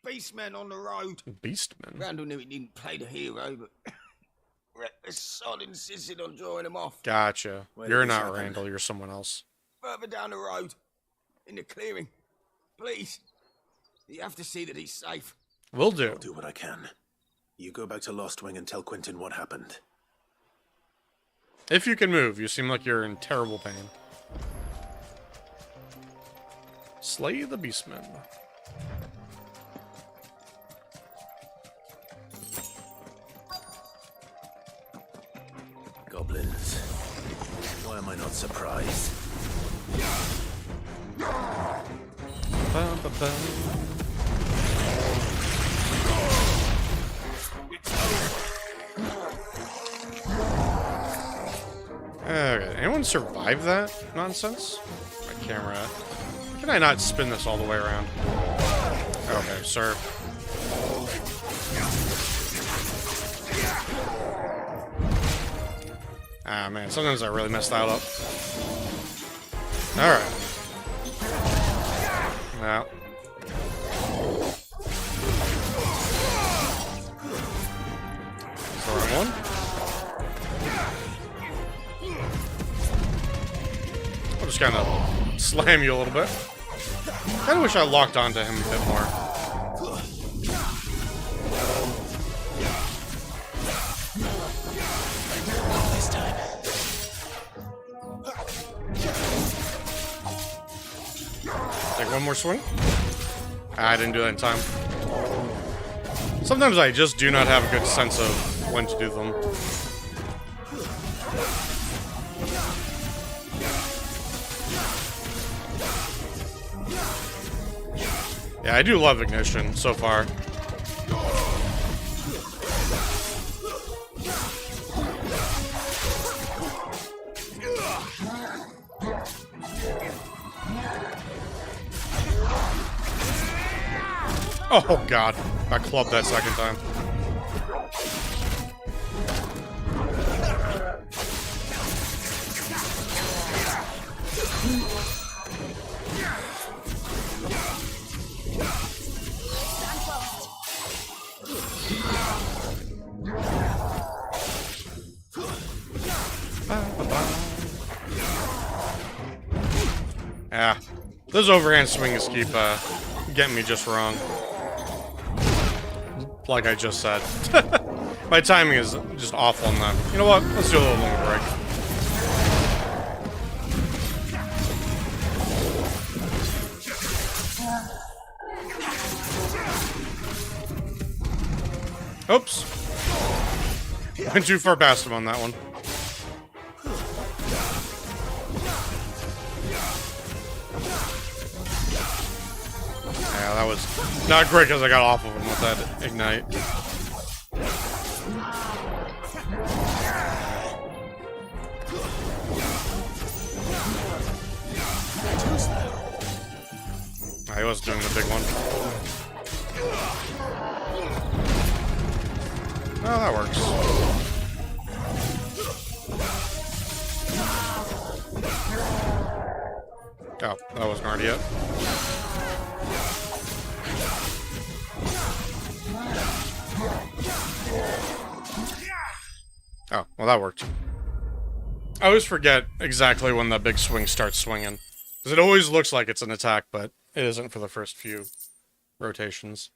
Beastmen on the road. Beastmen? Randall knew he didn't play the hero, but reckless sod insisted on drawing him off. Gotcha. You're not Randall, you're someone else. Further down the road. In the clearing. Please. You have to see that he's safe. Will do. I'll do what I can. You go back to Lost Wing and tell Quinton what happened. If you can move, you seem like you're in terrible pain. Slay the Beastmen. goblins. Why am I not surprised? Okay, anyone survive that nonsense? My camera. Can I not spin this all the way around? Okay, sir. Ah, man, sometimes I really mess that up. Alright. Now. So round one. I'll just kind of slam you a little bit. Kind of wish I locked onto him a bit more. This time. Take one more swing. I didn't do that in time. Sometimes I just do not have a good sense of when to do them. Yeah, I do love Ignition so far. Oh god, I clubbed that second time. Yeah, those overhand swings keep getting me just wrong. Like I just said. My timing is just awful on that. You know what? Let's do a little longer break. Oops. Went too far past him on that one. Yeah, that was not great because I got off of him with that ignite. He was doing the big one. Oh, that works. Oh, that wasn't hard yet. Oh, well that worked. I always forget exactly when that big swing starts swinging. Because it always looks like it's an attack, but it isn't for the first few rotations.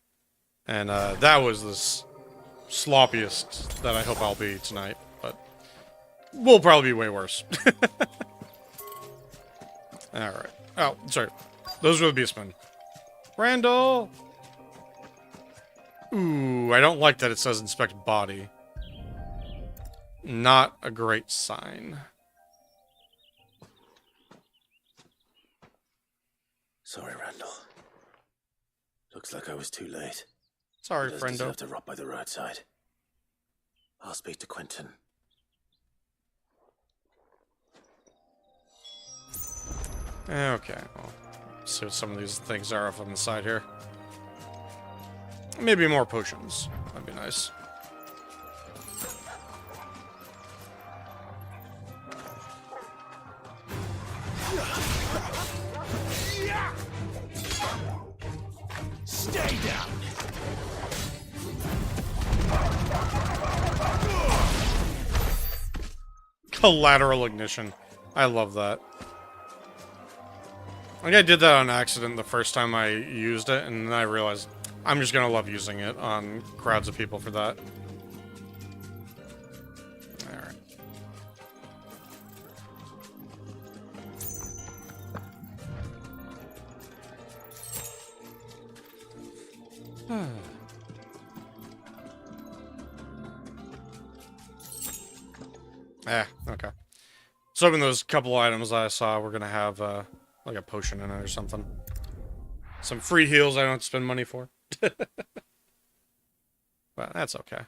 And that was the sloppiest that I hope I'll be tonight. But we'll probably be way worse. Alright. Oh, sorry. Those were the Beastmen. Randall! Ooh, I don't like that it says inspect body. Not a great sign. Sorry, Randall. Looks like I was too late. Sorry, He does friendo. deserve to rot by the roadside. I'll speak to Quentin. Okay, well, see what some of these things are up on the side here. Maybe more potions. That'd be nice. Stay down. Collateral ignition. I love that. I think I did that on accident the first time I used it, and then I realized I'm just gonna love using it on crowds of people for that. Alright. Ah, So in those couple items I saw, we're gonna have like a potion in it or something. Some free heals I don't have to spend money for. But that's okay.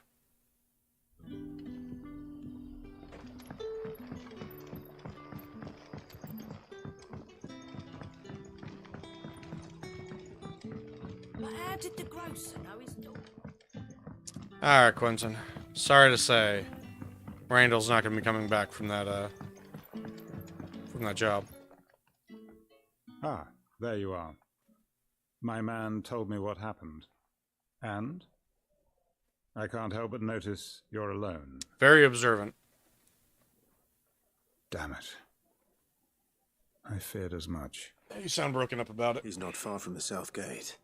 But how did the grocer know his door? Alright, Quentin. Sorry to say, Randall's not gonna be coming back from that job. Ah, there you are. My man told me what happened. And? I can't help but notice you're alone. Very observant. Damn it. I feared as much. You sound broken up about it. He's not far from the south gate.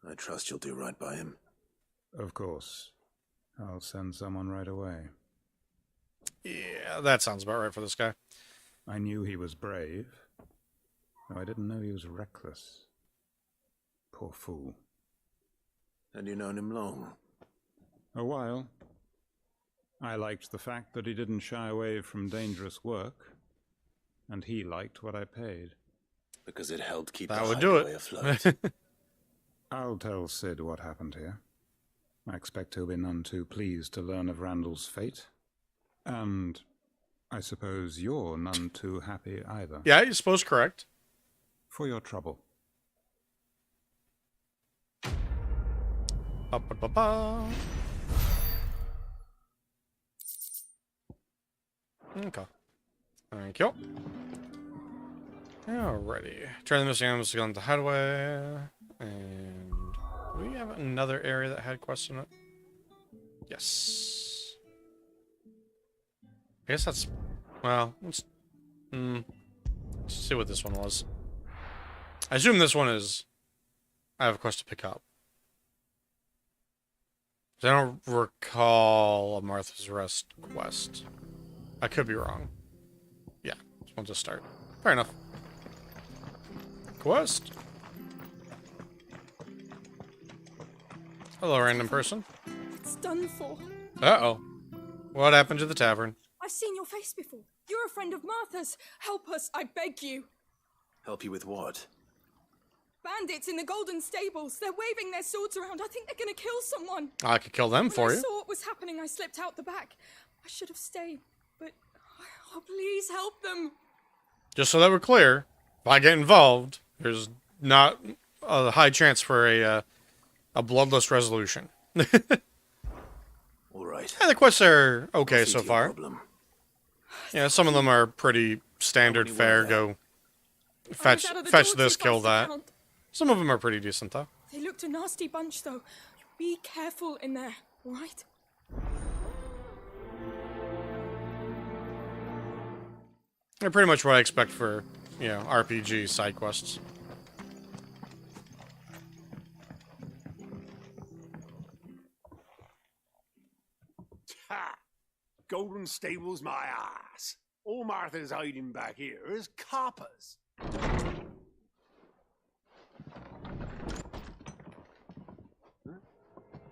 I trust you'll do right by him. Of course. I'll send someone right away. Yeah, that sounds about right for this guy. I knew he was brave, though I didn't know he was reckless. Poor fool. And you known him long? A while. I liked the fact that he didn't shy away from dangerous work, and he liked what I paid. Because it helped keep that the would do hideaway it. afloat. I'll tell Sid what happened here. I expect he'll be none too pleased to learn of Randall's fate. And I suppose you're none too happy either. Yeah, you suppose correct. For your trouble. Ba-ba-ba-ba. Okay. Thank you. Alrighty. Turn the missing animals to go into the hideaway. And do we have another area that had quests in it? Yes. I guess that's... Well, let's see what this one was. I assume this one is... I have a quest to pick up. I don't recall a Martha's Rest quest. I could be wrong. Yeah, this one's a start. Fair enough. Quest. Hello, random person. It's done for. Uh-oh. What happened to the tavern? I've seen your face before. You're a friend of Martha's. Help us, I beg you. Help you with what? Bandits in the Golden Stables. They're waving their swords around. I think they're going to kill someone. I could kill them for When I you. saw what was happening, I slipped out the back. I should have stayed, but... Oh, please help them. Just so that we're clear, if I get involved, there's not a high chance for a bloodless resolution. All right. Yeah, the quests are okay so your far. problem. Yeah, some of them are pretty standard fare. Go fetch out of the fetch door this, too kill fast to that. count. Some of them are pretty decent though. They looked a nasty bunch, though. Be careful in there, all right? They're pretty much what I expect for, you know, RPG side quests. Ha! Golden Stables, my ass. All Martha's hiding back here is coppers.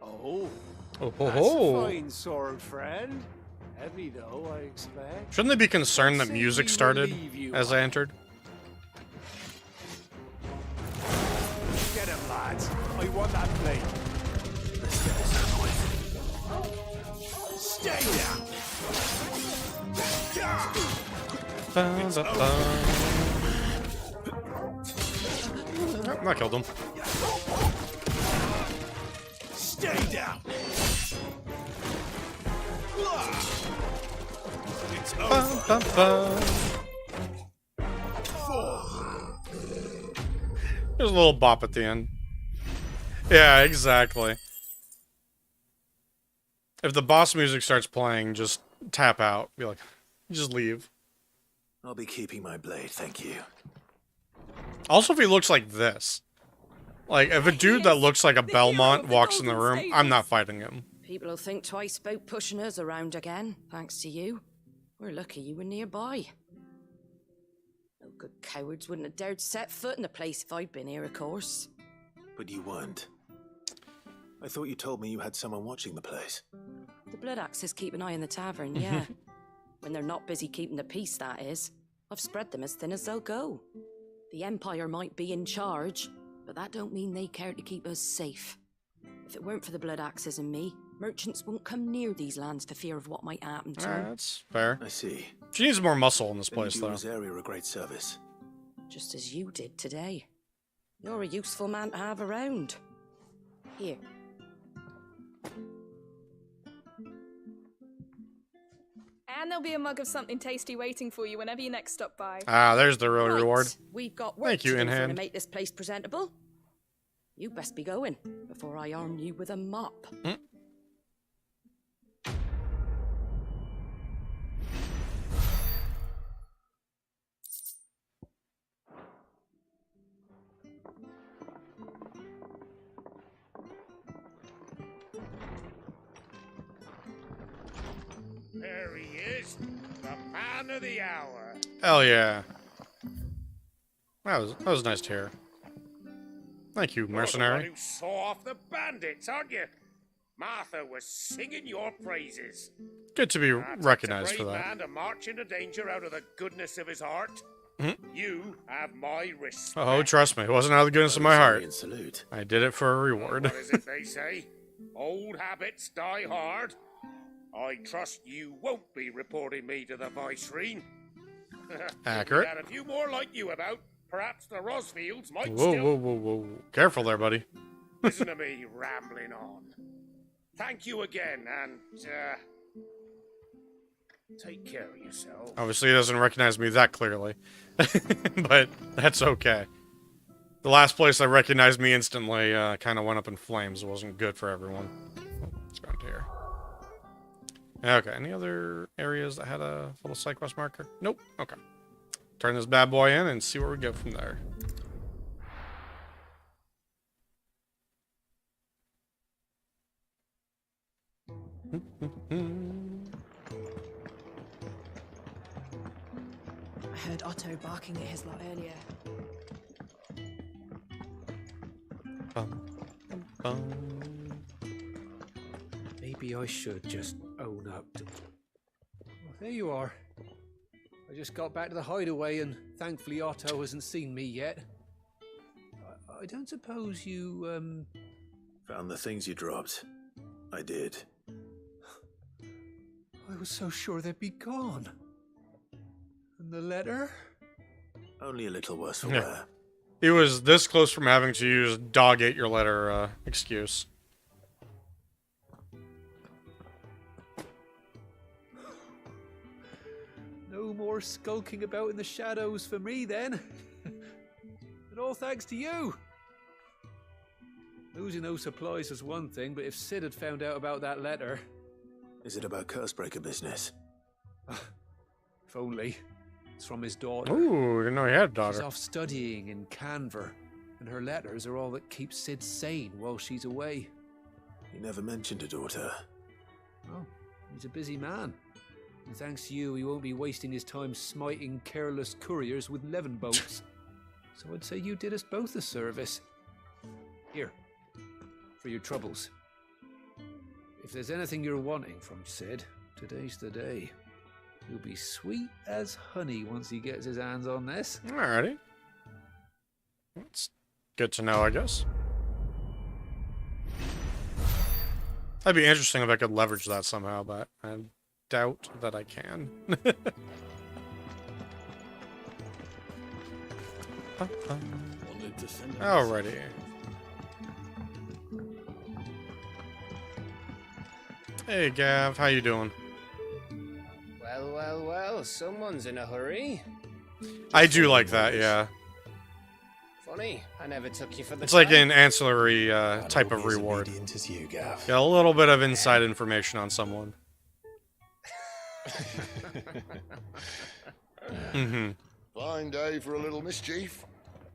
Oh, Oh, that's ho. a fine sword, friend. Heavy though, I expect. Shouldn't they be concerned that Say music we started relieve you as I entered? Get him, lads. I want that plate. Let's get this over with. Stay down. Oh, I killed him. Stay down. It's over. There's a little bop at the end. Yeah, exactly. If the boss music starts playing, just tap out. Be like, just leave. I'll be keeping my blade, thank you. Also, if he looks like this. Like, if a dude that looks like a Belmont walks in the room, I'm not fighting him. People will think twice about pushing us around again, thanks to you. We're lucky you were nearby. No good cowards wouldn't have dared set foot in the place if I'd been here, of course. But you weren't. I thought you told me you had someone watching the place. The Blood Axes keep an eye on the tavern, yeah. When they're not busy keeping the peace, that is. I've spread them as thin as they'll go. The Empire might be in charge, but that don't mean they care to keep us safe. If it weren't for the blood axes and me, merchants won't come near these lands for fear of what might happen to them. That's fair. I see. She needs more muscle in this place, You though. do this area a great service. Just as you did today. You're a useful man to have around. Here. And there'll be a mug of something tasty waiting for you whenever you next stop by. Ah, there's the real reward. We've got work Thank you, to do in for to hand. make this place presentable. You best be going before I arm you with a mop. There he is, the man of the hour. Hell yeah. That was nice to hear. Thank you, You're the one mercenary. who saw off the bandits, aren't you? Martha was singing your praises. Good to be That's recognized a for brave that. man to march into danger out of the goodness of his heart. Mhm. You have my respect. Oh, trust me, it wasn't out of the goodness of my heart. Salute. I did it for a reward. What is it they say? Old habits die hard. I trust you won't be reporting me to the Viceroy. Accurate. If we had a few more like you about, perhaps the Rosfields might Whoa, still whoa, whoa, whoa. Careful there, buddy. listen to me rambling on. Thank you again, and take care of yourself. Obviously, he doesn't recognize me that clearly. But that's okay. The last place I recognized me instantly kind of went up in flames. It wasn't good for everyone. Oh, let's go into here. Okay, any other areas that had a little side quest marker? Nope. Okay. Turn this bad boy in and see where we go from there. I heard Otto barking at his lot earlier. Maybe I should just own up to... Well, there you are. I just got back to the hideaway and thankfully Otto hasn't seen me yet. I don't suppose you, Found the things you dropped. I did. I was so sure they'd be gone. And the letter? Only a little worse for Yeah. wear. He was this close from having to use dog ate your letter excuse. No more skulking about in the shadows for me then. And all thanks to you. Losing those supplies was one thing, but if Sid had found out about that letter... Is it about Cursebreaker business? If only. It's from his daughter. Ooh, didn't know he had a She's daughter. off studying in Canver, and her letters are all that keeps Sid sane while she's away. He never mentioned a daughter. Oh, he's a busy man. And thanks to you, he won't be wasting his time smiting careless couriers with levin boats. So I'd say you did us both a service. Here, for your troubles. If there's anything you're wanting from Sid, today's the day. He'll be sweet as honey once he gets his hands on this. Alrighty. That's good to know, I guess. That'd be interesting if I could leverage that somehow, but I doubt that I can. Alrighty. Hey Gav, how you doing? Well, well, well, someone's in a hurry. I do like that, yeah. Funny, I never took you for the It's like time. an ancillary type of reward. As you, Gav. Get a little bit of inside information on someone. Mm-hmm. Fine day for a little mischief,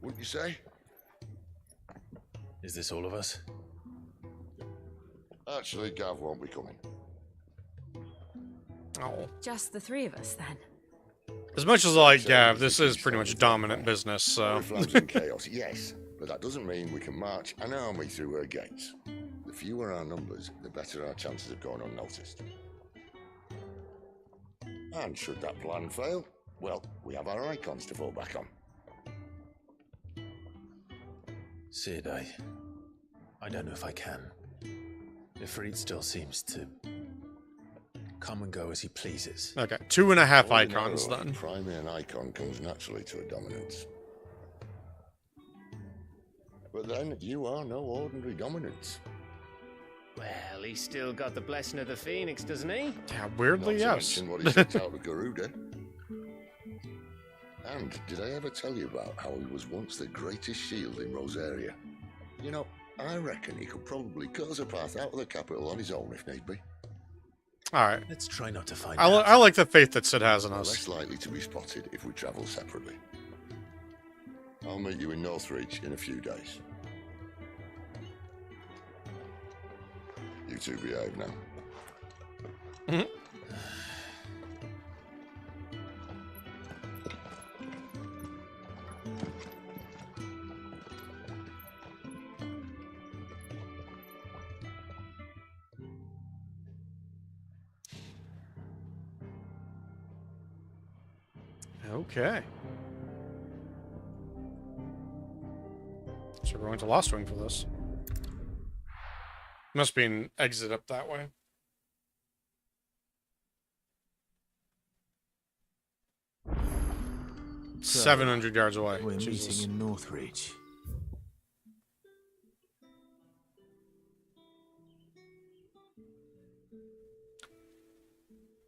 wouldn't you say? Is this all of us? Actually, Gav won't be coming. Oh. Just the three of us, then. As much as I like Gav, this is pretty much dominant business, so... Flames and chaos, yes, but that doesn't mean we can march an army through her gates. The fewer our numbers, the better our chances of going unnoticed. And should that plan fail, well, we have our icons to fall back on. Sid, I don't know if I can. Ifrit still seems to come and go as he pleases. Okay, 2.5 Ordinarily, icons then. Priming an icon comes naturally to a dominance. But then you are no ordinary dominance. Well, he's still got the blessing of the Phoenix, doesn't he? Yeah, weirdly, Not to yes. mention what he sent out with Garuda. And did I ever tell you about how he was once the greatest shield in Rosaria? You know, I reckon he could probably cut us a path out of the capital on his own if need be. Alright. Let's try not to find I like the faith that Sid has in us. Less likely to be spotted if we travel separately. I'll meet you in Northreach in a few days. You two behave now. Mm-hmm. Okay. So we're going to Lost Wing for this. Must be an exit up that way. So, 700 yards away. We're Jesus. meeting in Northreach.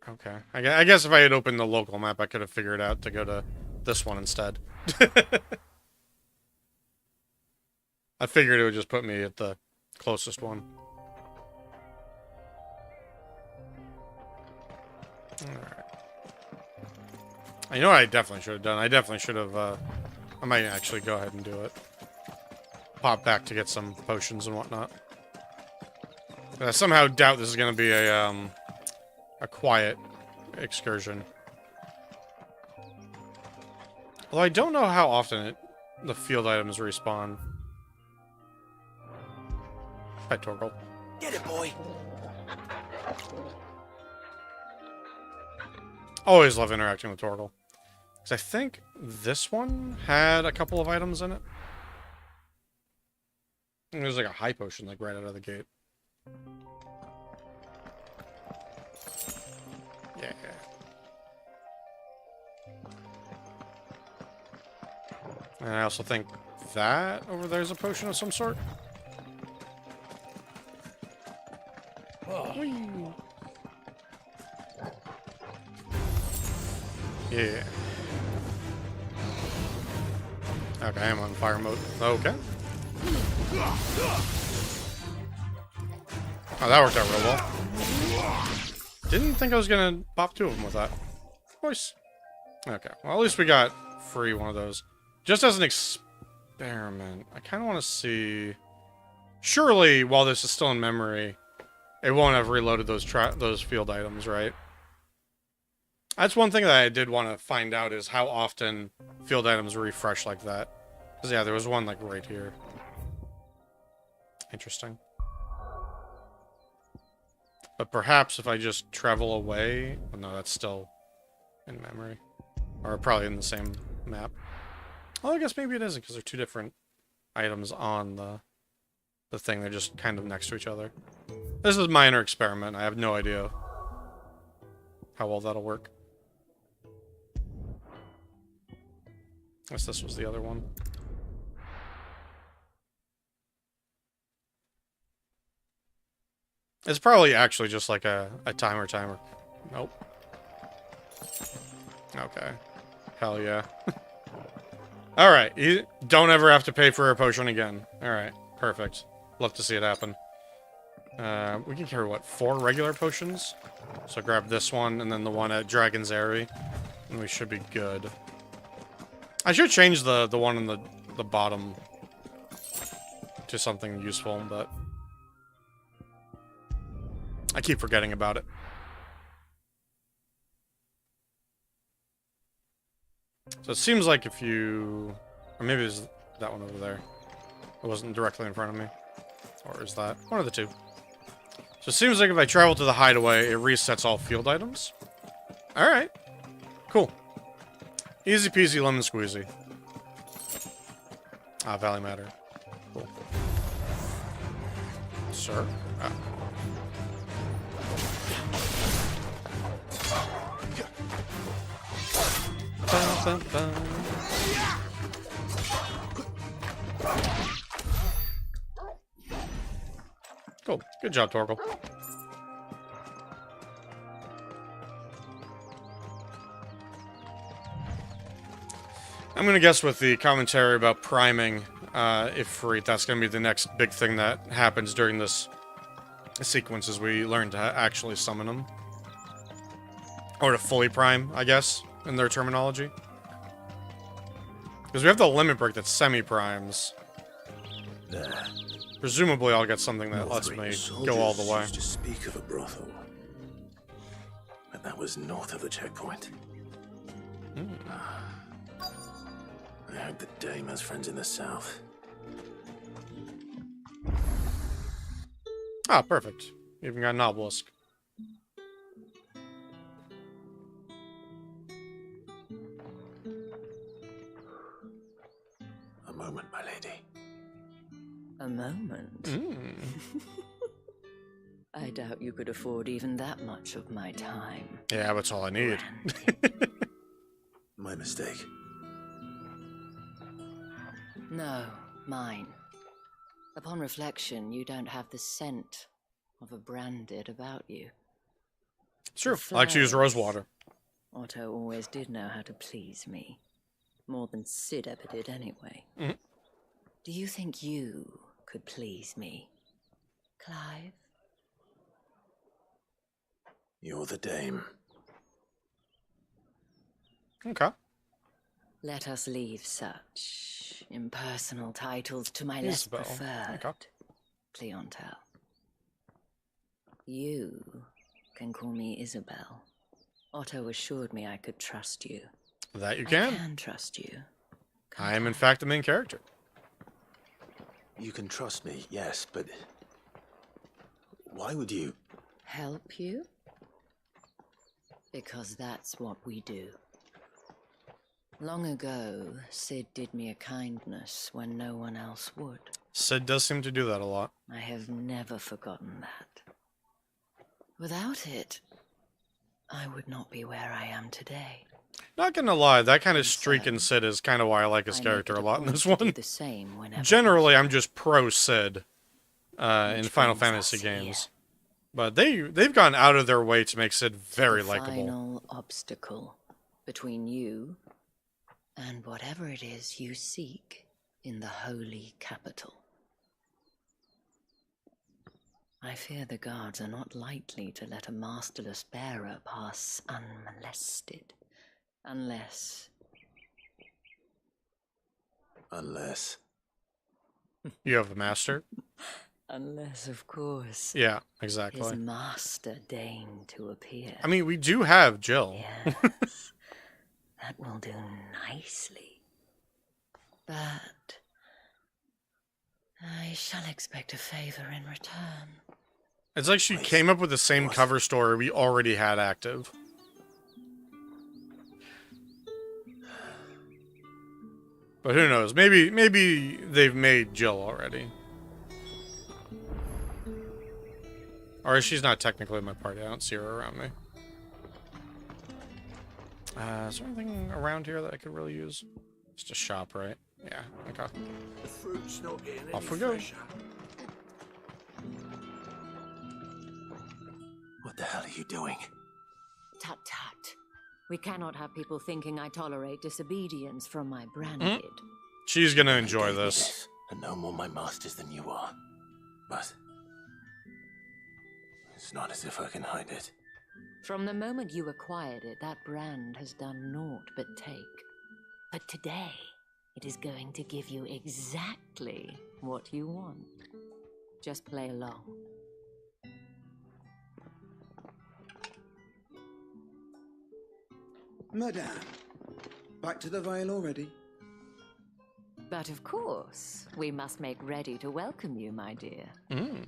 Okay. I guess if I had opened the local map, I could have figured out to go to this one instead. I figured it would just put me at the closest one. Alright. You know what I definitely should have done? I definitely should have, I might actually go ahead and do it. Pop back to get some potions and whatnot. I somehow doubt this is going to be a quiet excursion. Although I don't know how often the field items respawn. Hi, Torgal. Get it, boy! Always love interacting with Torgal. Because I think this one had a couple of items in it. And there's like a high potion like right out of the gate. Yeah. And I also think that over there is a potion of some sort. Whee. Yeah. Okay, I'm on fire mode. Okay. Oh, that worked out real well. Didn't think I was gonna pop two of them with that. Of course. Okay, well at least we got free one of those. Just as an experiment, I kind of want to see... Surely, while this is still in memory, it won't have reloaded those field items, right? That's one thing that I did want to find out is how often field items refresh like that. Because, yeah, there was one, like, right here. Interesting. But perhaps if I just travel away... Oh, no, that's still in memory. Or probably in the same map. Well, I guess maybe it isn't, because they're two different items on the thing. They're just kind of next to each other. This is a minor experiment. I have no idea how well that'll work. I guess this was the other one. It's probably actually just like a timer. Nope. Okay. Hell yeah. Alright, you don't ever have to pay for a potion again. Alright, perfect. Love to see it happen. We can carry, what, 4 regular potions? So grab this one, and then the one at Dragon's Eyrie, and we should be good. I should change the one in the bottom to something useful, but I keep forgetting about it. So it seems like if you... Or maybe it's that one over there. It wasn't directly in front of me. Or is that? One of the two. So it seems like if I travel to the hideaway, it resets all field items. Alright. Cool. Easy peasy lemon squeezy. Ah, Valley Matter. Cool. Sir? Ah. Bum, bum, bum. Cool. Good job, Torgal. I'm going to guess with the commentary about priming, if free, that's going to be the next big thing that happens during this sequence as we learn to actually summon them. Or to fully prime, I guess, in their terminology. Because we have the limit break that semi-primes. Presumably I'll get something that lets me go all the way. Used to speak of a brothel, but that was north of the checkpoint. I heard the dame has friends in the south. Ah, perfect. Even got an obelisk. A moment, my lady. A moment? Mm. I doubt you could afford even that much of my time. Yeah, that's all I need. My mistake. No, mine. Upon reflection, you don't have the scent of a branded about you. It's true. I like to use rose water. Otto always did know how to please me. More than Sid ever did anyway. Mm. Do you think you could please me, Clive? You're the dame. Okay. Let us leave such impersonal titles to my Isabel. less preferred clientele. You can call me Isabel. Otto assured me I could trust you. That you I can. can trust you. I am, in fact, the main character. You can trust me, yes, but why would you? Help you? Because that's what we do. Long ago, Sid did me a kindness when no one else would. Sid does seem to do that a lot. I have never forgotten that. Without it, I would not be where I am today. Not gonna lie, that kind of streak in Sid is kind of why I like his character a lot in this one. Generally, I'm just pro Sid in Final Fantasy games. But they've gone out of their way to make Sid very likable. Final obstacle between you and whatever it is you seek in the holy capital. I fear the guards are not likely to let a masterless bearer pass unmolested. Unless... You have a master? Unless, of course. Yeah, exactly. His master deigned to appear. I mean, we do have Jill. Yes, that will do nicely. But I shall expect a favor in return. It's like she came up with the same cover story we already had active. But who knows? Maybe they've made Jill already. Or she's not technically in my party. I don't see her around me. Is there anything around here that I could really use? Just a shop, right? Yeah, okay. The fruit's not getting Off we go. fresher. What the hell are you doing? Tut tut. We cannot have people thinking I tolerate disobedience from my branded. She's gonna enjoy this. And no more my masters than you are. But it's not as if I can hide it. From the moment you acquired it, that brand has done naught but take. But today, it is going to give you exactly what you want. Just play along. Madame, back to the Vale already? But of course, we must make ready to welcome you, my dear. And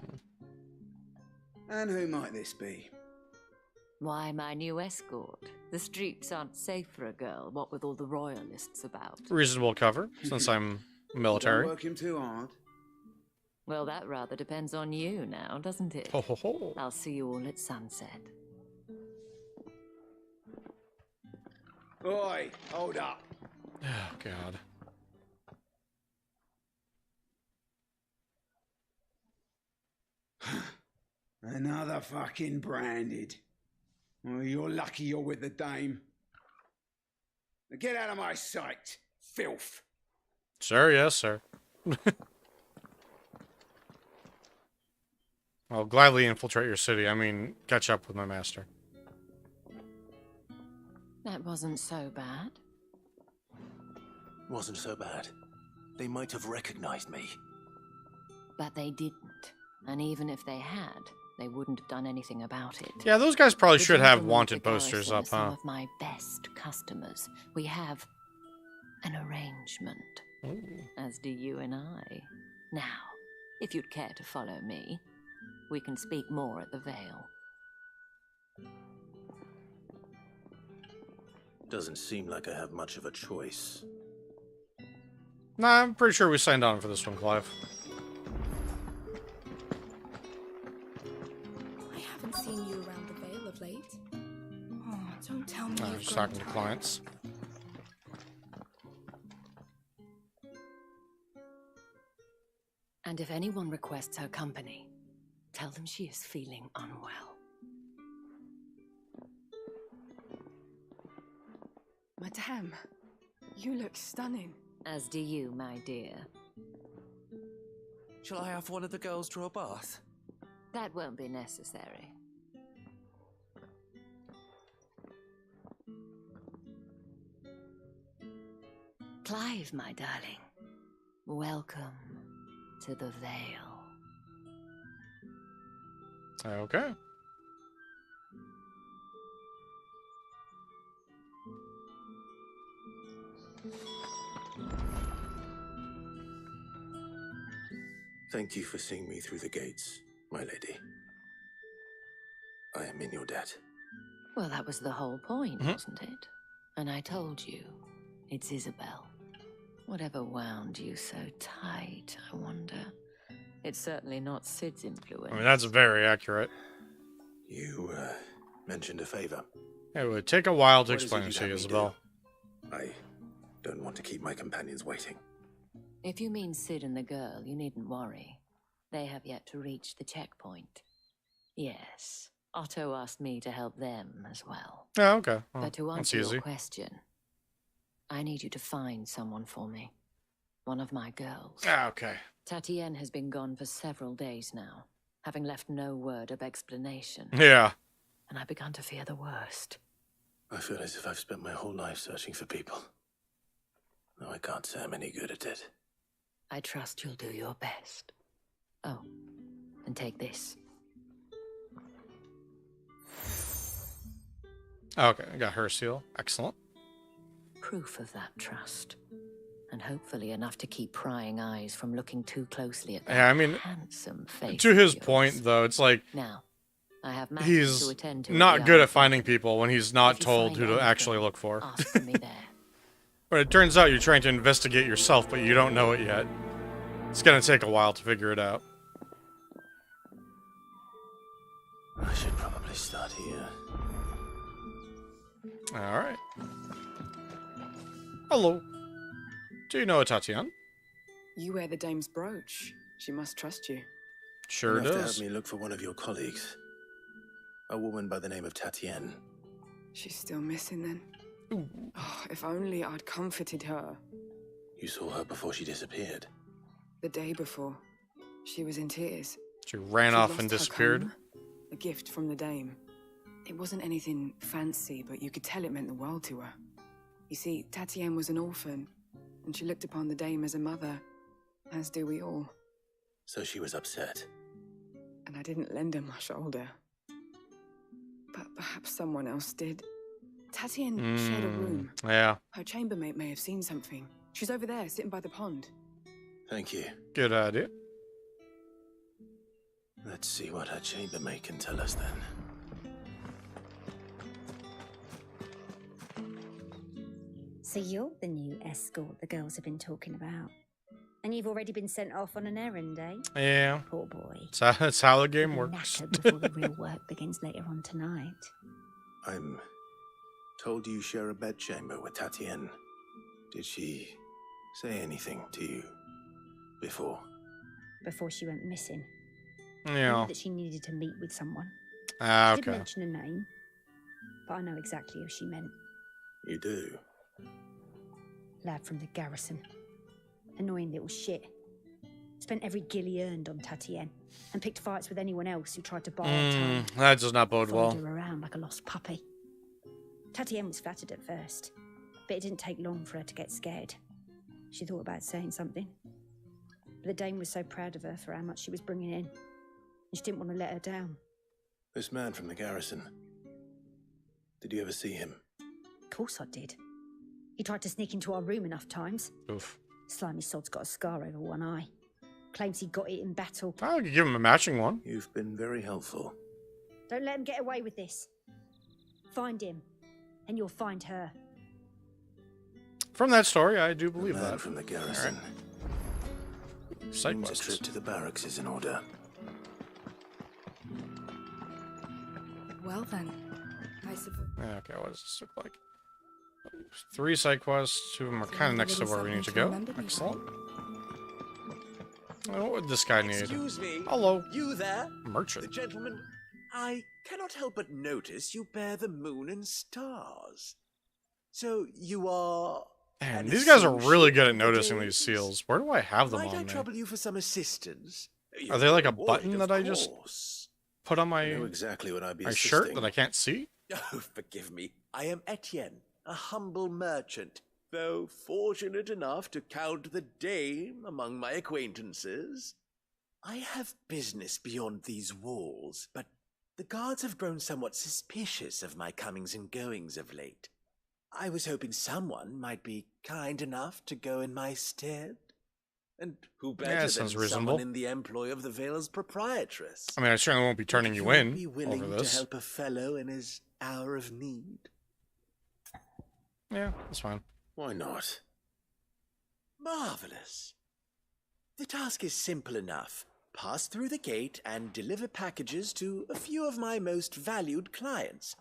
who might this be? Why my new escort? The streets aren't safe for a girl, what with all the royalists about. Reasonable cover, since I'm military. Don't work him too hard. Well, that rather depends on you now, doesn't it? Ho, ho, ho. I'll see you all at sunset. Oi, hold up. Oh, God. Another fucking branded. Well, you're lucky you're with the dame. Now get out of my sight, filth. Sir, yes, sir. I'll gladly infiltrate your city. I mean, catch up with my master. That wasn't so bad. Wasn't so bad. They might have recognized me. But they didn't. And even if they had, they wouldn't have done anything about it. Yeah, those guys probably The should have gentlemen wanted at the posters garrison are up, some huh? of my best customers. We have an arrangement. Ooh. As do you and I. Now, if you'd care to follow me, we can speak more at the Vale. Doesn't seem like I have much of a choice. Nah, I'm pretty sure we signed on for this one, Clive. I haven't seen you around the Vale of late. Oh, don't tell me I'm you've just grown talking to tired. clients. And if anyone requests her company, tell them she is feeling unwell. Madame, you look stunning. As do you, my dear. Shall I have one of the girls draw a bath? That won't be necessary. Clive, my darling. Welcome to the Vale. Okay. Thank you for seeing me through the gates, my lady. I am in your debt. Well, that was the whole point, Mhm. wasn't it? And I told you, it's Isabel. Whatever wound you so tight, I wonder. It's certainly not Sid's influence. I mean, that's very accurate. You, mentioned a favor. It would take a while to What is explain it it you'd to you, have me Isabel. do? I don't want to keep my companions waiting. If you mean Sid and the girl, you needn't worry. They have yet to reach the checkpoint. Yes, Otto asked me to help them as well. Yeah, okay. Well, But to that's answer easy. your question, I need you to find someone for me. One of my girls. Ah, okay. Tatienne has been gone for several days now, having left no word of explanation. Yeah. And I've begun to fear the worst. I feel as if I've spent my whole life searching for people. Though I can't say I'm any good at it. I trust you'll do your best. Oh, and take this. Okay, I got her seal. Excellent. Proof of that trust. And hopefully enough to keep prying eyes from looking too closely at that Yeah, I mean, handsome face. to his of yours. point, though, it's like Now, I have matters he's to attend to not at the good Iron at finding people when he's not If you told find who to anything, actually look for. Ask for me there. But it turns out you're trying to investigate yourself, but you don't know it yet. It's gonna take a while to figure it out. I should probably start here. Alright. Hello. Do you know a Tatienne? You wear the dame's brooch. She must trust you. Sure Enough to does. have me look for one of your colleagues. A woman by the name of Tatienne. She's still missing then. Oh, if only I'd comforted her. You saw her before she disappeared. The day before, she was in tears. She ran She'd off lost and her disappeared. comb, a gift from the dame. It wasn't anything fancy, but you could tell it meant the world to her. You see, Tatienne was an orphan, and she looked upon the dame as a mother, as do we all. So she was upset. And I didn't lend her my shoulder. But perhaps someone else did. Tatienne shared a room. Yeah. Her chambermaid may have seen something. She's over there, sitting by the pond. Thank you. Good idea. Let's see what her chambermaid can tell us then. So you're the new escort the girls have been talking about. And you've already been sent off on an errand, eh? Yeah. Poor boy. That's how the game You'll be works. knackered before the real work begins later on tonight. I'm told you share a bedchamber with Tatienne. Did she say anything to you before? Before she went missing. I Yeah. knew that she needed to meet with someone. Ah, She didn't okay. mention a name, but I know exactly who she meant. You do? Lad from the garrison. Annoying little shit. Spent every guil he earned on Tatienne, and picked fights with anyone else who tried to buy her time. That does not bode well. Followed her around like a lost puppy. Tatienne was flattered at first, but it didn't take long for her to get scared. She thought about saying something. But the dame was so proud of her for how much she was bringing in, and she didn't want to let her down. This man from the garrison. Did you ever see him? Of course I did. He tried to sneak into our room enough times. Oof. Slimy sod's got a scar over one eye. Claims he got it in battle. I could give him a matching one. You've been very helpful. Don't let him get away with this. Find him, and you'll find her. From that story, I do believe The man that. from the garrison. Right. Side Seems quests. a trip to the barracks is in order. Well then, I suppose. Yeah, okay, what does this look like? 3 side quests. 2 of them are kind of next to where we need to go. Excellent. What would this guy need? Excuse me. Hello. You there? Merchant. The gentleman. I cannot help but notice you bear the moon and stars. So you are. Man, these guys are really good at noticing these seals. Where do I have them Might I on me? trouble you for some assistance? Are they like a Rewarded, button of that I just course. put on my, I know exactly what I'd be my assisting. shirt that I can't see? Oh, forgive me. I am Etienne, a humble merchant, though fortunate enough to count the dame among my acquaintances. I have business beyond these walls, but the guards have grown somewhat suspicious of my comings and goings of late. I was hoping someone might be kind enough to go in my stead. And who better Yeah, than sounds someone reasonable. in the employ of the Vale's proprietress? I mean, I certainly won't be turning you Would in be willing over to this. help a fellow in his hour of need. Yeah, that's fine. Why not? Marvelous. The task is simple enough. Pass through the gate and deliver packages to a few of my most valued clients.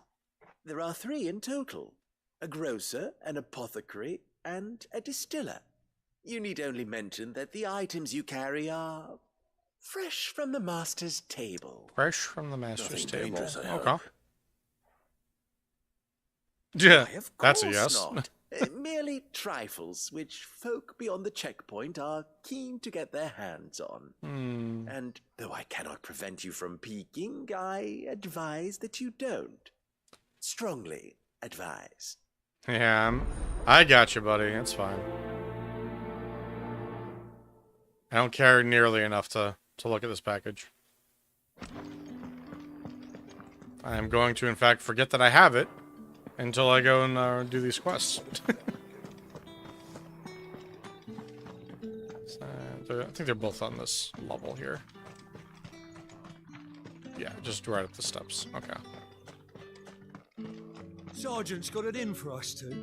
There are 3 in total. A grocer, an apothecary, and a distiller. You need only mention that the items you carry are fresh from the master's table. Fresh from the master's Nothing table. dangerous, I Okay. hope. Yeah, Why, of that's a course yes. not. Merely trifles which folk beyond the checkpoint are keen to get their hands on. Hmm. And though I cannot prevent you from peeking, I advise that you don't. Strongly advise. Yeah, I got you, buddy. It's fine. I don't care nearly enough to look at this package. I am going to, in fact, forget that I have it until I go and do these quests. I think they're both on this level here. Yeah, just right up the steps. Okay. Sergeant's got it in for us two.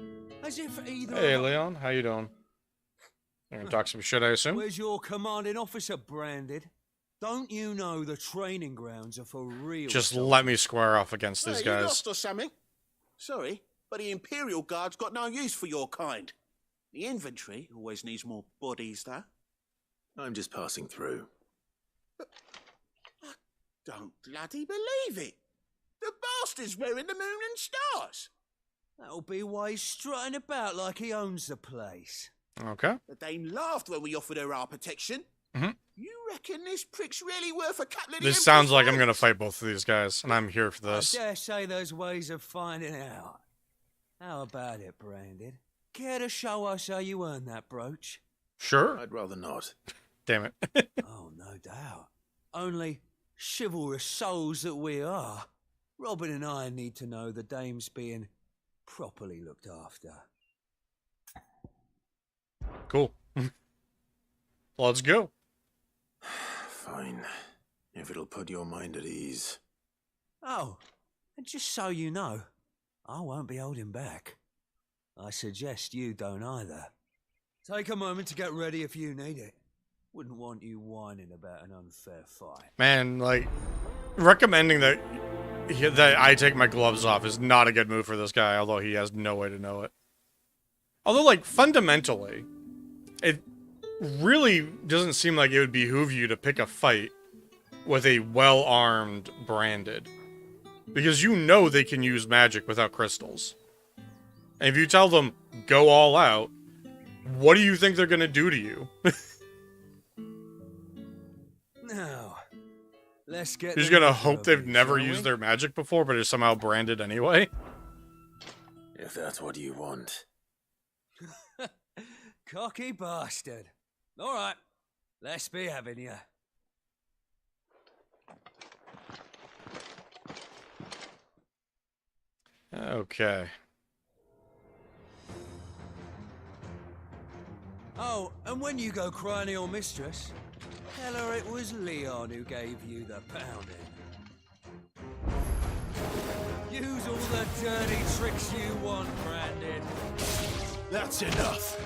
As if either. Hey, Leon. How you doing? You're gonna talk some shit, I assume? Where's your commanding officer branded? Don't you know the training grounds are for real? Just let me square off against these You guys. lost or something? Sorry, but the Imperial Guard's got no use for your kind. The infantry always needs more bodies, though. I'm just passing through. Don't bloody believe it. The bastard's wearing the moon and stars. That'll be why he's strutting about like he owns the place. Okay. The dame laughed when we offered her our protection. Mhm. You reckon this prick's really worth a couple of the This Emperor's sounds like I'm robes? gonna fight both of these guys, and I'm here for this. I dare say there's ways of finding out. How about it, Branded? Care to show us how you earned that brooch? Sure. I'd rather not. Damn it. Oh, no doubt. Only chivalrous souls that we are. Robin and I need to know the dame's being properly looked after. Cool. Let's go. Fine. If it'll put your mind at ease. Oh, and just so you know, I won't be holding back. I suggest you don't either. Take a moment to get ready if you need it. Wouldn't want you whining about an unfair fight. Man, like, recommending that I take my gloves off is not a good move for this guy, although he has no way to know it. Although, like, fundamentally, it really doesn't seem like it would behoove you to pick a fight with a well-armed Branded. Because you know they can use magic without crystals. And if you tell them, go all out, what do you think they're gonna do to you? Now, let's get... You're just gonna hope they've never used their magic before, but are somehow branded anyway? If that's what you want. Cocky bastard. Alright, let's be having you. Okay. Oh, and when you go crying to your mistress, tell her it was Leon who gave you the pounding. Use all the dirty tricks you want, Branded. That's enough.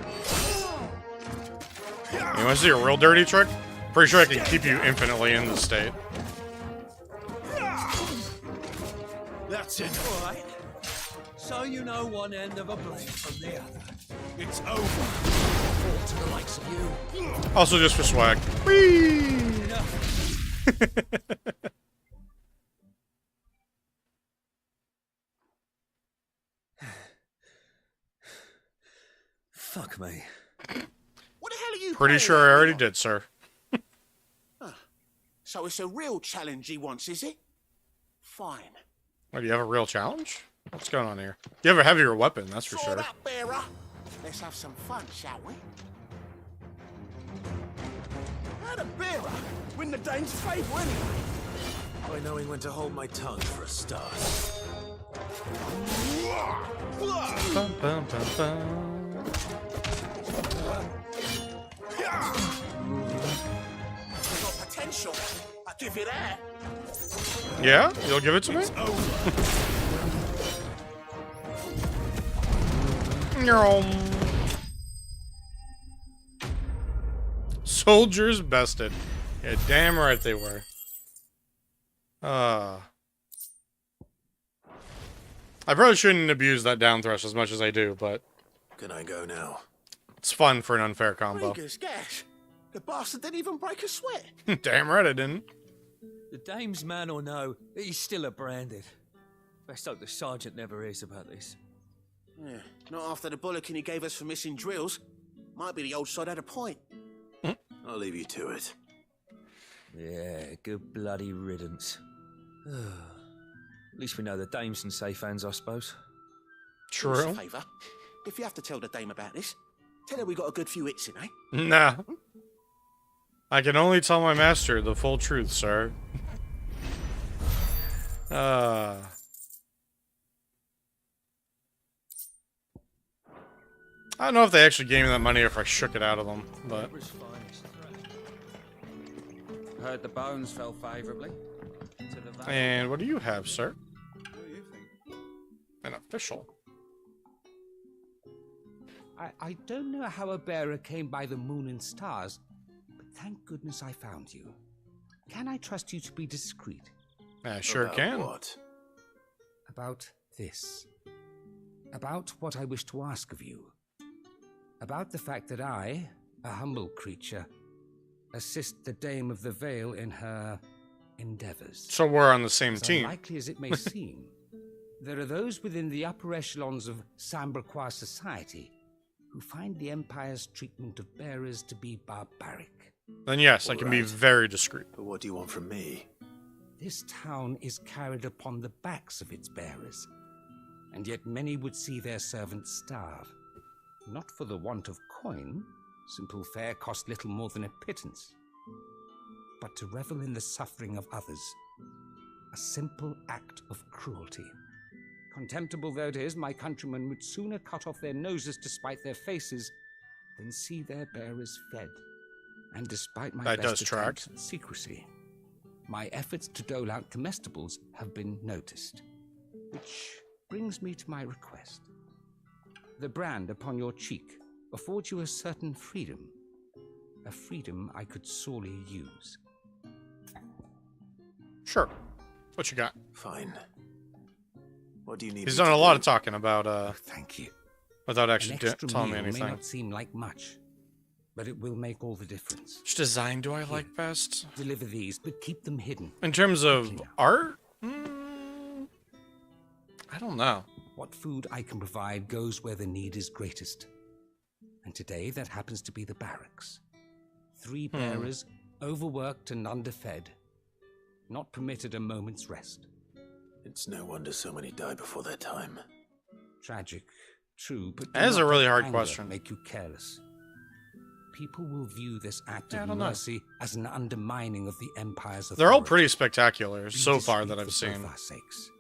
You want to see a real dirty trick? Pretty sure I can keep you infinitely in this state. That's it. All right. So you know one end of a blade from the other. It's over. Fall to the likes of you. Also just for swag. Whee! Fuck me. What the hell are you Pretty playing sure at, I already Leon? did, sir. So it's a real challenge he wants, is it? Fine. What, do you have a real challenge? What's going on here? You have a heavier weapon, that's for Sword sure. up, bearer. Let's have some fun, shall we? How the bearer win the Dane's favour anyway? By knowing when to hold my tongue for a start. Bum, bum, bum, bum. We've got potential. I'll give you that. Yeah? You'll give it to me? No. Soldiers bested. Yeah, damn right they were. I probably shouldn't abuse that down thrust as much as I do, but Can I go now? it's fun for an unfair combo. Rieger's gas. The bastard didn't even break a sweat. Damn right I didn't. The dame's man or no, he's still a Branded. Best hope the sergeant never hears about this. Yeah, not after the bollocking he gave us for missing drills. Might be the old sod had a point. I'll leave you to it. Yeah, good bloody riddance. At least we know the dame's in safe hands, I suppose. Do us a favour. If you have to tell the dame about this, tell her we got a good few hits in, eh? Nah. I can only tell my master the full truth, sir. I don't know if they actually gave me that money or if I shook it out of them, but... Heard the bones fell favourably. To the valley. And what do you have, sir? What do you think? An official. I don't know how a bearer came by the moon and stars, but thank goodness I found you. Can I trust you to be discreet? I sure About can. What? About this. About what I wish to ask of you. About the fact that I, a humble creature, assist the Dame of the Vale in her endeavors. So we're on the same As team. unlikely as it may seem, there are those within the upper echelons of Samberquois society who find the Empire's treatment of bearers to be barbaric. Then yes, I can be very discreet. But what do you want from me? This town is carried upon the backs of its bearers, and yet many would see their servants starve. Not for the want of coin, simple fare cost little more than a pittance, but to revel in the suffering of others, a simple act of cruelty. Contemptible though it is, my countrymen would sooner cut off their noses to spite their faces than see their bearers fed. And despite my That best does track. attempts at secrecy, my efforts to dole out comestibles have been noticed. Which brings me to my request. The brand upon your cheek affords you a certain freedom. A freedom I could sorely use. Sure. What you got? Fine. What do you need? He's done a lot of talking about, thank you. Without An actually extra telling me meal anything. may not seem like much, but it will make all the difference. Which design do I like best? Deliver these, but keep them hidden. In terms of art? I don't know. What food I can provide goes where the need is greatest. And today that happens to be the barracks. 3 bearers, overworked and underfed, not permitted a moment's rest. It's no wonder so many die before their time. Tragic, true, but that is a really hard anger question. Make you careless. People will view this act I of don't know. mercy as an undermining of the empire's authority. They're all pretty spectacular Be so far discreet that I've for seen. both our sakes.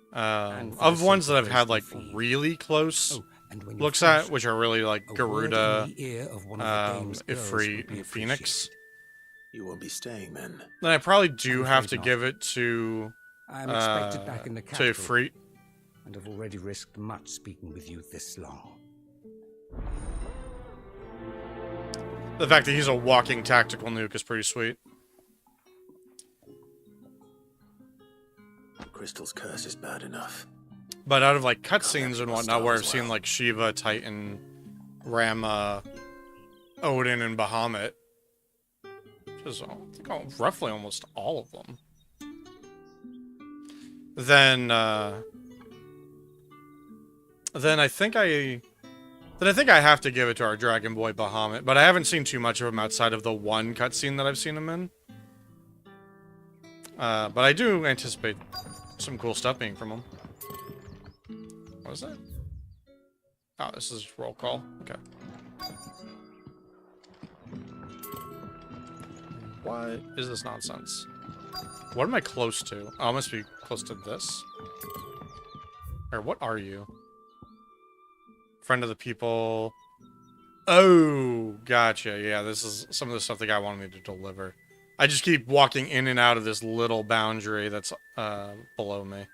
Of the ones sake that of I've those had we like feed. really close and when you looks finish, at, which are really like a word in Garuda, the ear of one of the dame's girls would Ifrit, be and Phoenix. You won't be staying then. Then I probably do I'm have afraid to not. give it to I'm expected back in the to capital, Ifrit. and have already risked much speaking with you this long. The fact that he's a walking tactical nuke is pretty sweet. The crystal's curse is bad enough. But out of like cutscenes and whatnot, where I've seen like Shiva, Titan, Rama, Odin, and Bahamut, which is I think roughly almost all of them, then I think I have to give it to our Dragon Boy Bahamut. But I haven't seen too much of him outside of the one cutscene that I've seen him in. But I do anticipate some cool stuff being from him. What is that? Oh, this is roll call. Okay. What is this nonsense? What am I close to? Oh, I must be close to this. Or what are you? Friend of the people. Oh, gotcha. Yeah, this is some of the stuff the guy wanted me to deliver. I just keep walking in and out of this little boundary that's below me.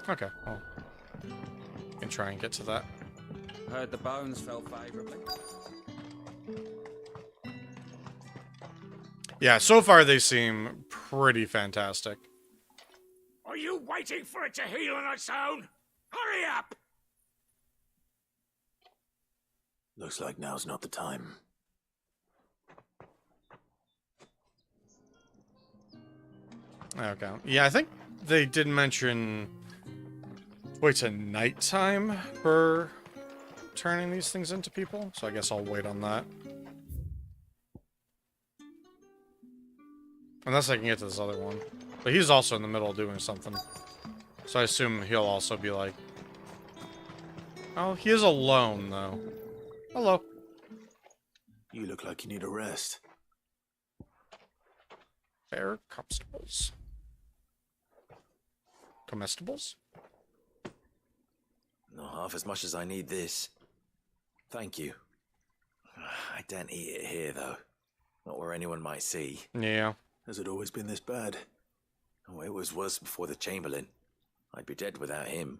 Okay, well, I can try and get to that. Heard the bones fell favorably. Yeah, so far they seem pretty fantastic. Are you waiting for it to heal on its own? Hurry up! Looks like now's not the time. Okay. Yeah, I think they did mention... Wait till nighttime for turning these things into people, so I guess I'll wait on that. Unless I can get to this other one. But he's also in the middle of doing something. So I assume he'll also be like... Oh, he is alone, though. Hello. You look like you need a rest. Fair comestibles. Comestibles? Not half as much as I need this. Thank you. I don't eat it here, though. Not where anyone might see. Yeah. Has it always been this bad? Oh, it was worse before the Chamberlain. I'd be dead without him.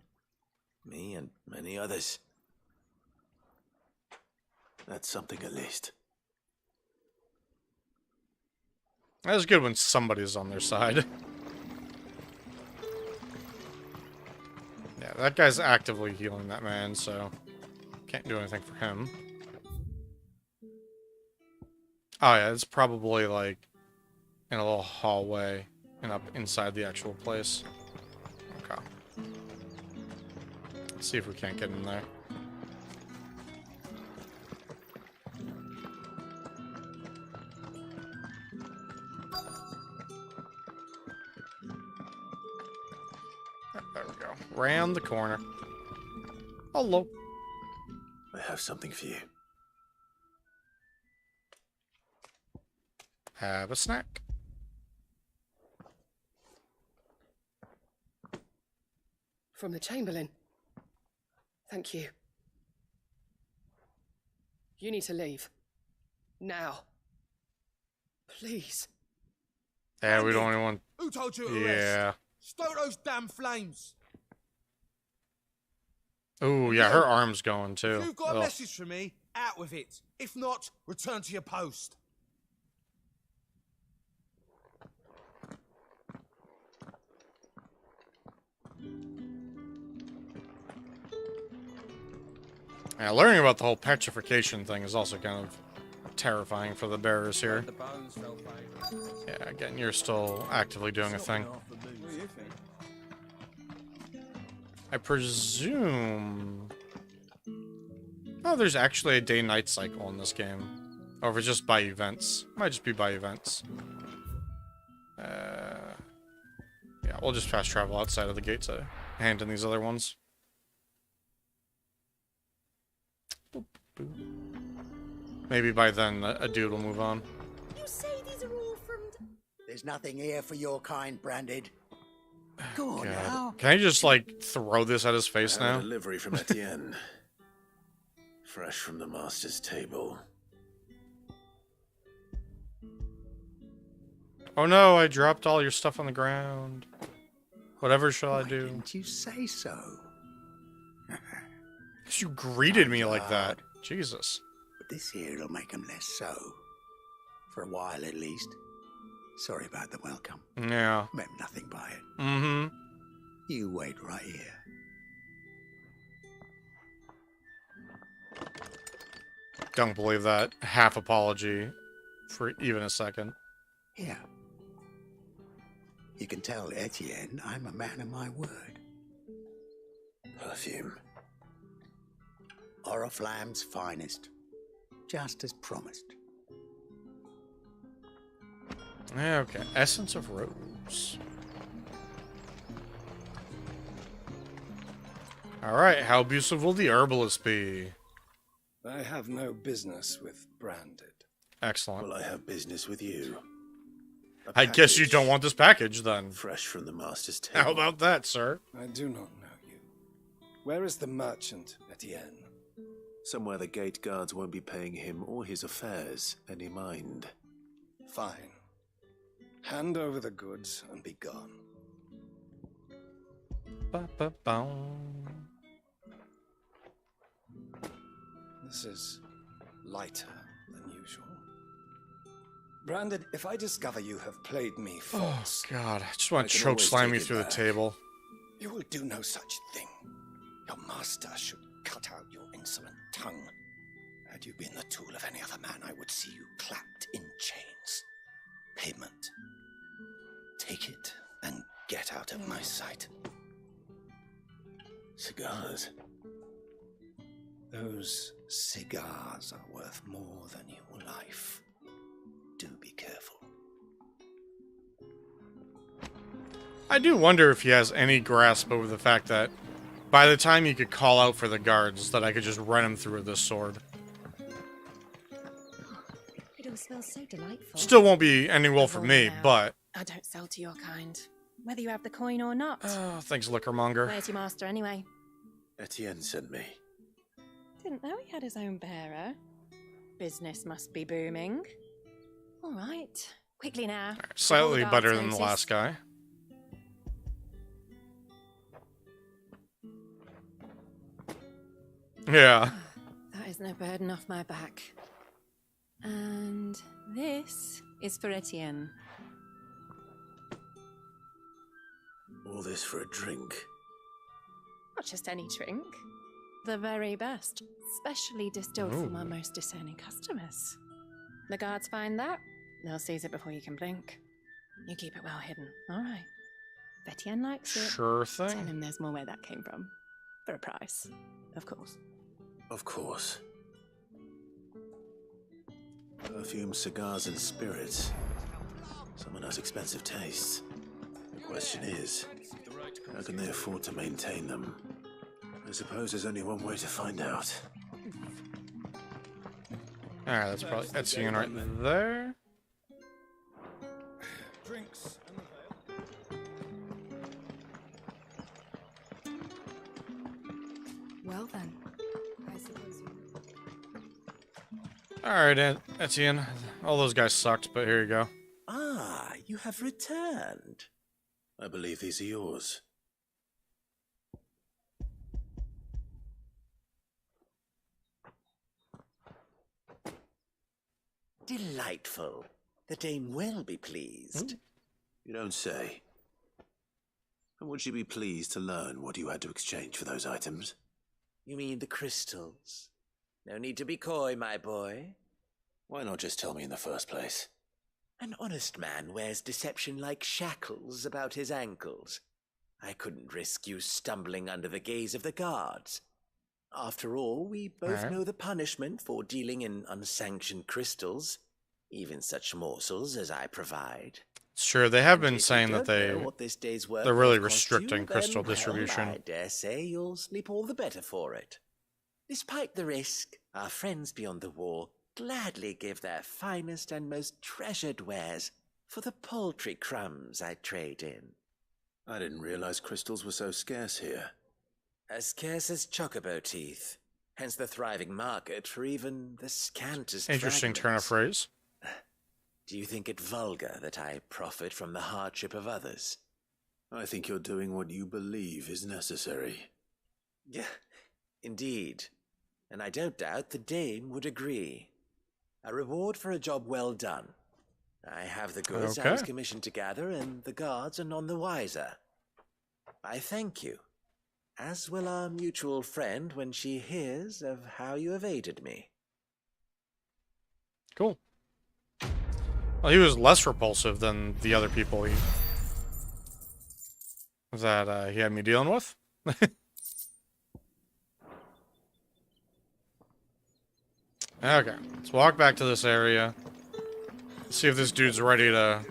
Me and many others. That's something at least. That's good when somebody's on their side. Yeah, that guy's actively healing that man, so can't do anything for him. Oh yeah, it's probably like in a little hallway and up inside the actual place. Okay. Let's see if we can't get in there. There we go. Round the corner. Hello. I have something for you. Have a snack. From the Chamberlain. Thank you. You need to leave. Now. Please. Yeah, we don't even want... Who told you to Yeah. rest? Stoke those damn flames. Oh, yeah, her arm's going, too. If you've got a Ugh. message for me, out with it. If not, return to your post. Yeah, learning about the whole petrification thing is also kind of terrifying for the bearers here. Yeah, again, you're still actively doing a thing. I presume... Oh, there's actually a day-night cycle in this game. Or if it's just by events. Might just be by events. Yeah, we'll just fast travel outside of the gate to hand in these other ones. Boop, boop. Maybe by then a dude will move on. You say these are all from... There's nothing here for your kind, Branded. Go on God. now. Can I just, like, throw this at his face I have now? a delivery from Etienne. Fresh from the master's table. Oh no, I dropped all your stuff on the ground. Whatever shall I do? Didn't you say so? Because you greeted me like that. Jesus. But this here'll make 'em less so. For a while, at least. Sorry about the welcome. Yeah. Meant nothing by it. Mm-hmm. You wait right here. Don't believe that half apology for even a second. Here. You can tell Etienne I'm a man of my word. Perfume. Oriflamme's finest. Just as promised. Okay, essence of rose. Alright, how abusive will the herbalist be? I have no business with Branded. Excellent. Well, I have business with you. I guess you don't want this package, then. Fresh from the master's table. How about that, sir? I do not know you. Where is the merchant, Etienne? Somewhere the gate guards won't be paying him or his affairs any mind. Fine. Hand over the goods and be gone. This is lighter than usual. Branded, if I discover you have played me false... Oh, God. I just want to choke slam you through the table. You will do no such thing. Your master should cut out your insolent tongue. Had you been the tool of any other man, I would see you clapped in chains. Payment. Take it and get out of my sight. Cigars. Those cigars are worth more than your life. Do be careful. I do wonder if he has any grasp over the fact that by the time he could call out for the guards, that I could just run him through with this sword. It all smells so delightful. Still won't be ending well for me, but... I don't sell to your kind, whether you have the coin or not. Oh, thanks, Liquormonger. Where's your master, anyway? Etienne sent me. Didn't know he had his own bearer. Business must be booming. All right, quickly now. Slightly Before the better guards than the notice. last guy. Yeah. That is no burden off my back. And this is for Etienne. All this for a drink. Not just any drink. The very best. Specially distilled for my most discerning customers. The guards find that, they'll seize it before you can blink. You keep it well hidden, alright. If Etienne likes it, Sure thing. tell him there's more where that came from. For a price, of course. Of course. Perfume, cigars, and spirits. Someone has expensive tastes. The question is, how can they afford to maintain them? I suppose there's only one way to find out. Alright, that's probably Etienne right there. Drinks. Well then, I suppose Alright, Etienne. All those guys sucked, but here you go. Ah, you have returned. I believe these are yours. Delightful. The dame will be pleased. You don't say. And would she be pleased to learn what you had to exchange for those items? You mean the crystals? No need to be coy, my boy. Why not just tell me in the first place? An honest man wears deception like shackles about his ankles. I couldn't risk you stumbling under the gaze of the guards. After all, we both know the punishment for dealing in unsanctioned crystals, even such morsels as I provide. Sure, they have been saying that they're really restricting crystal distribution. I dare say you'll sleep all the better for it. Despite the risk, our friends beyond the wall gladly give their finest and most treasured wares for the paltry crumbs I trade in. I didn't realize crystals were so scarce here. As scarce as chocobo teeth, hence the thriving market for even the scantest Interesting turn of phrase. Do you think it vulgar that I profit from the hardship of others? I think you're doing what you believe is necessary. Yeah, indeed. And I don't doubt the dame would agree. A reward for a job well done. I have the goods I was commissioned to gather, and the guards are none the wiser. I thank you, as will our mutual friend when she hears of how you evaded me. Cool. Well, he was less repulsive than the other people that he had me dealing with. Okay, let's walk back to this area. See if this dude's ready to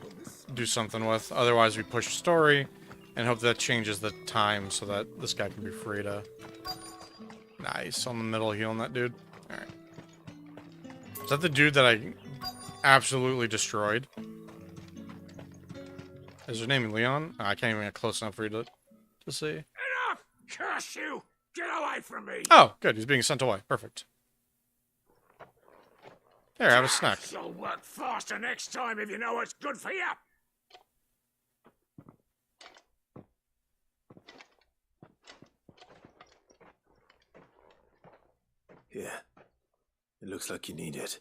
do something with. Otherwise, we push story and hope that changes the time so that this guy can be free to... Nice, on the middle healing that dude. Alright. Is that the dude that I absolutely destroyed? Is his name Leon? Oh, I can't even get close enough for you to see. Enough! Curse you! Get away from me! Oh, good. He's being sent away. Perfect. Here, have a snack. You'll work faster next time if you know what's good for you. Here. It looks like you need it.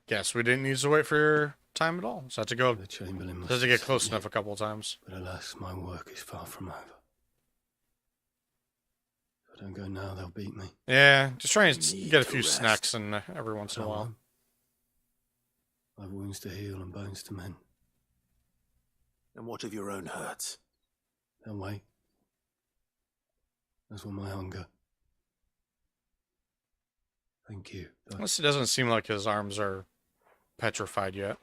Guess we didn't need to wait for your time at all. So I had to go. The Chamberlain must had to get close enough a couple of times. But alas, my work is far from over. If I don't go now, they'll beat me. Yeah, just try and get a few snacks in every once in a while. I've wounds to heal and bones to mend. And what of your own hurts? They'll wait. As will my hunger. Thank you. Unless it doesn't seem like his arms are petrified yet.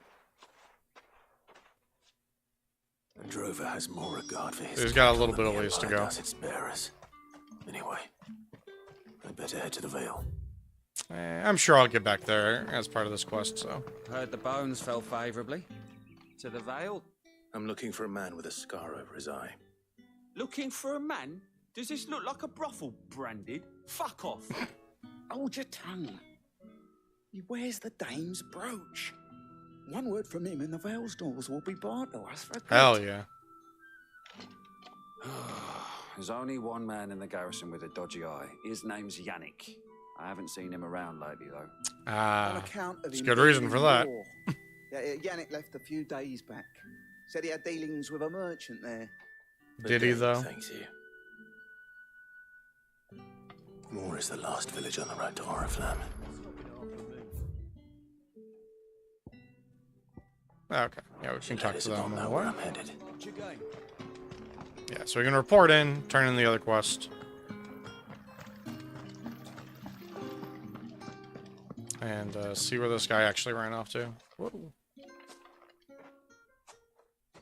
The drover has more regard for his. He's got a little bit of ways to go. Its bearers. Anyway, I'd better head to the Vale. I'm sure I'll get back there as part of this quest, so. Heard the bones fell favourably. To the Vale? I'm looking for a man with a scar over his eye. Looking for a man? Does this look like a brothel, Branded? Fuck off. Hold your tongue. He wears the dame's brooch. One word from him and the Vale's doors will be barred to us for good. Hell yeah. There's only one man in the garrison with a dodgy eye. His name's Yannick. I haven't seen him around lately, though. On account of it's him good reason for that. Yannick left a few days back. Said he had dealings with a merchant there. Did he, though? Thanks you. Moor is the last village on the road to Oriflamme. Okay, yeah, we can talk to them on the way. I'm headed. Yeah, so we can report in, turn in the other quest. And see where this guy actually ran off to. Whoa.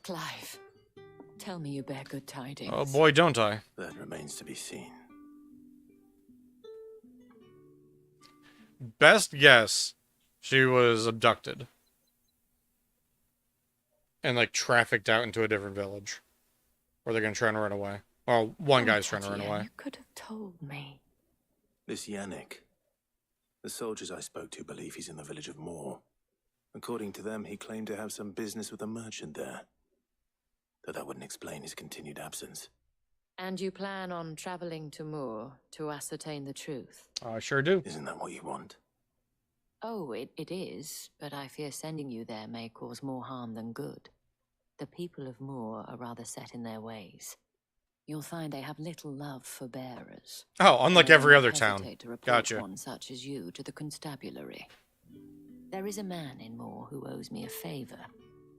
Clive, tell me you bear good tidings. Oh boy, don't I. That remains to be seen. Best guess, she was abducted. And, like, trafficked out into a different village. Or they're gonna try and run away. Well, one guy's trying to run away. You could have told me. This Yannick. The soldiers I spoke to believe he's in the village of Moor. According to them, he claimed to have some business with a merchant there. Though that wouldn't explain his continued absence. And you plan on traveling to Moor to ascertain the truth? I sure do. Isn't that what you want? Oh, it is, but I fear sending you there may cause more harm than good. The people of Moor are rather set in their ways. You'll find they have little love for bearers. Oh, unlike They will every not other town. hesitate to report Gotcha. one such as you to the constabulary. There is a man in Moor who owes me a favor.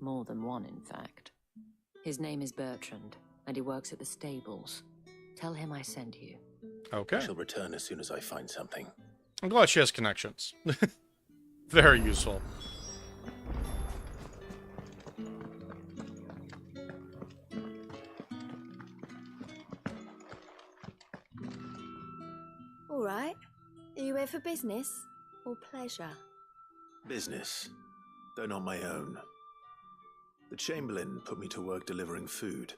More than one, in fact. His name is Bertrand, and he works at the stables. Tell him I sent you. Okay. I shall return as soon as I find something. I'm glad she has connections. Very useful. All right. Are you here for business or pleasure? Business, though not my own. The Chamberlain put me to work delivering food.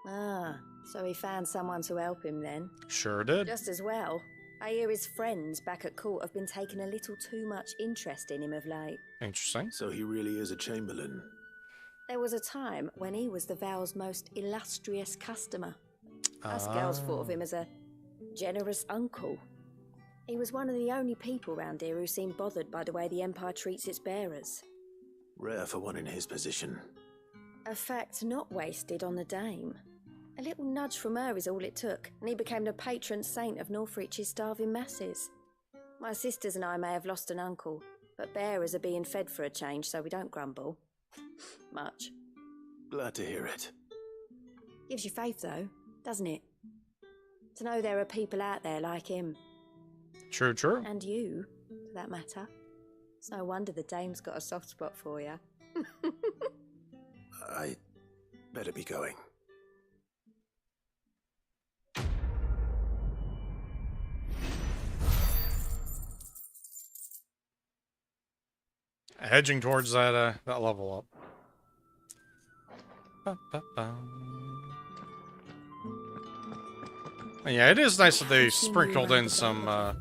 Ah, so he found someone to help him then. Sure did. Just as well. I hear his friends back at court have been taking a little too much interest in him of late. Interesting. So he really is a Chamberlain. There was a time when he was the Vale's most illustrious customer. Us girls thought of him as a generous uncle. He was one of the only people round here who seemed bothered by the way the Empire treats its bearers. Rare for one in his position. A fact not wasted on the dame. A little nudge from her is all it took, and he became the patron saint of Northreach's starving masses. My sisters and I may have lost an uncle, but bearers are being fed for a change, so we don't grumble. Much. Glad to hear it. Gives you faith, though, doesn't it? To know there are people out there like him. True, true. And you, for that matter. It's no wonder the dame's got a soft spot for you. I better be going. Hedging towards that that level up. And yeah, it is nice that they sprinkled in some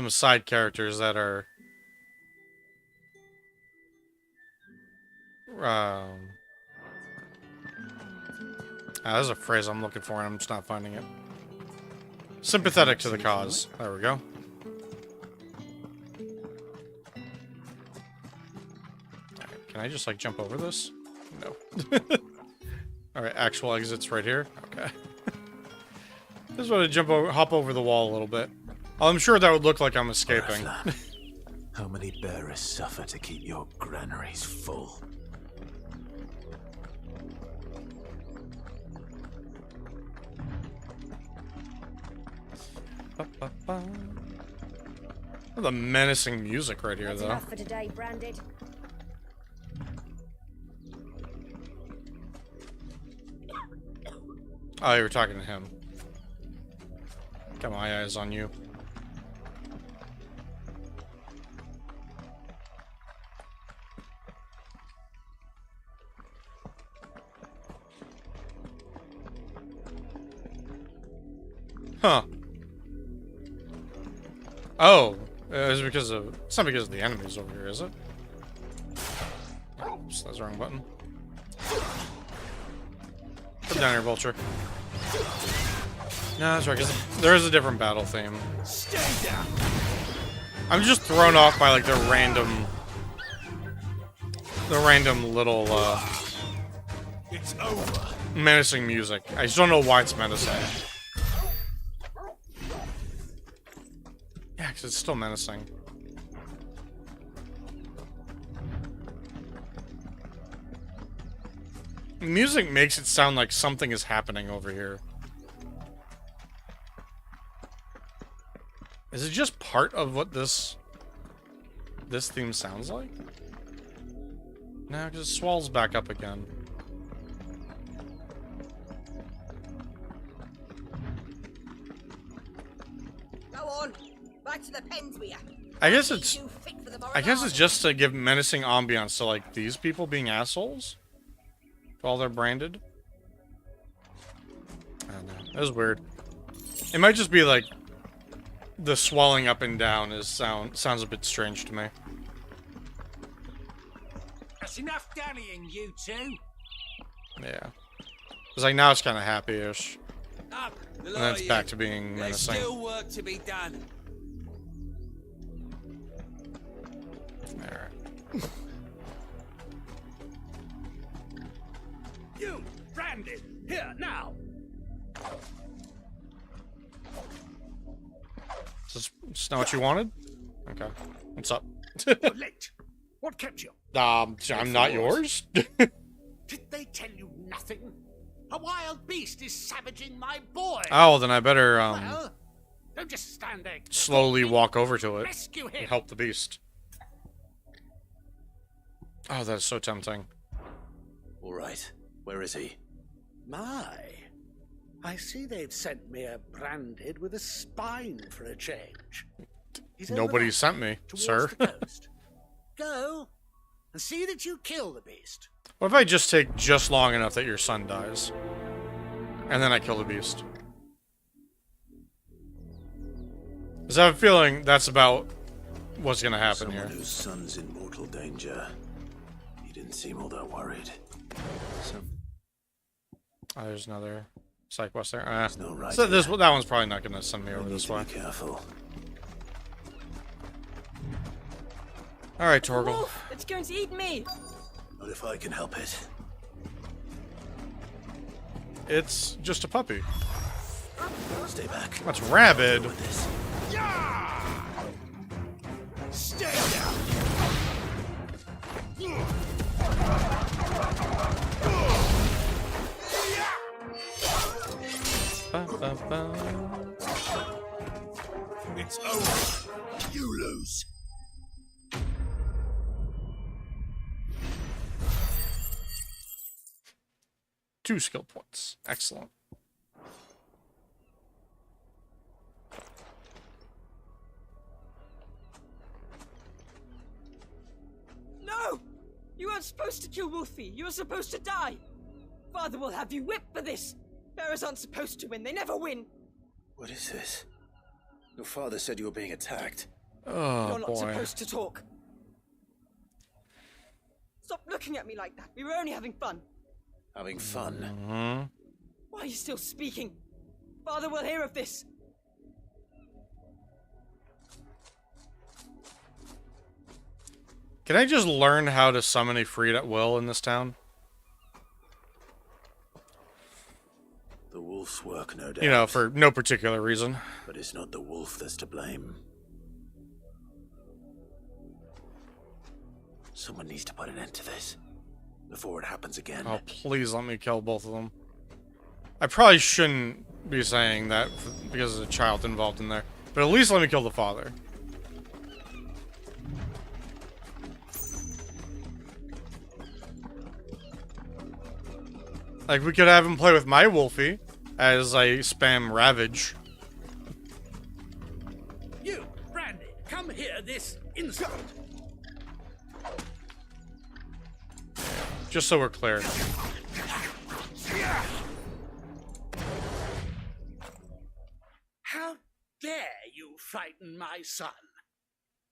side characters that are there's a phrase I'm looking for and I'm just not finding it. Sympathetic to the cause. There we go. Can I just, like, jump over this? No. Alright, actual exit's right here. Okay. Just want to hop over the wall a little bit. I'm sure that would look like I'm escaping. How many bearers suffer to keep your granaries full? The menacing music right here, That's though. enough for today, Branded. Oh, you were talking to him. Got my eyes on you. Huh. Oh, it's because of. It's not because of the enemies over here, is it? Oops, that's the wrong button. Come down here, Vulture. No, that's right, because there is a different battle theme. Stay down. I'm just thrown off by, like, the random little, It's over. menacing music. I just don't know why it's menacing. Yeah, because it's still menacing. The music makes it sound like something is happening over here. Is it just part of what this theme sounds like? No, because it swells back up again. Go on, back to the pens with you. I guess it's just to give menacing ambiance to, like, these people being assholes while they're branded. I don't know. That was weird. It might just be like the swelling up and down sounds a bit strange to me. That's enough dallying, you two. Yeah. It's like now it's kind of happy-ish. Up, the And lot then of it's you. back to being There's menacing. still work to be done. Alright. You, branded, here, now! Is this not what you wanted? Okay. What's up? You're late. What kept you? I'm not yours? Did they tell you nothing? A wild beast is savaging my boy! Oh, then I better, Well, don't just stand there. slowly walk over to it Rescue him. and help the beast. Oh, that is so tempting. All right. Where is he? My, I see they've sent me a branded with a spine for a change. He's over Nobody there, sent me, towards sir. the coast. Go and see that you kill the beast. What if I just take just long enough that your son dies? And then I kill the beast? Because I have a feeling that's about what's going to happen Someone here. whose son's in mortal danger. He didn't seem all that worried. Oh, there's another side quest there. no right So here. that one's probably not going to send me over this way. Be careful. Alright, Torgal. Wolf, it's going to eat me. Not if I can help it. It's just a puppy. Stay back. That's rabid. Stay down. It's over. You lose. Two skill points. Excellent. No! You weren't supposed to kill Wolfie. You were supposed to die. Father will have you whipped for this. Bearers aren't supposed to win. They never win. What is this? Your father said you were being attacked. Oh, You're not boy. supposed to talk. Stop looking at me like that. We were only having fun. Having fun? Mm-hmm. Why are you still speaking? Father will hear of this. Can I just learn how to summon a Freed at will in this town? The wolf's work, no doubt. You know, for no particular reason. But it's not the wolf that's to blame. Someone needs to put an end to this before it happens again. Oh, please let me kill both of them. I probably shouldn't be saying that because there's a child involved in there. But at least let me kill the father. Like, we could have him play with my Wolfie as I spam Ravage. You, Brandy, come here this instant. Just so we're clear. How dare you frighten my son?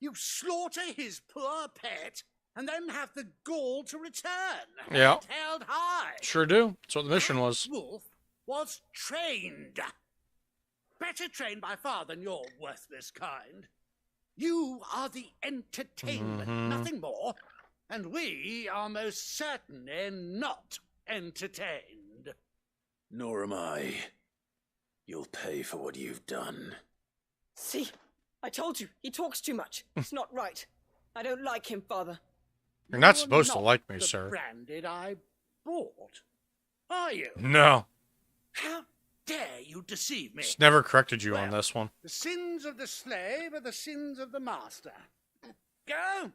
You slaughter his poor pet and then have the gall to return. Yeah. Head held high. Sure do. That's what the mission was. Wolf was trained. Better trained by far than your worthless kind. You are the entertainment, nothing more. And we are most certainly not entertained. Nor am I. You'll pay for what you've done. See? I told you. He talks too much. It's not right. I don't like him, Father. You're not supposed to Not like me, the sir. Branded I bought. Are you? No. How dare you deceive me? Just never corrected you on this one. The sins of the slave are the sins of the master. Go!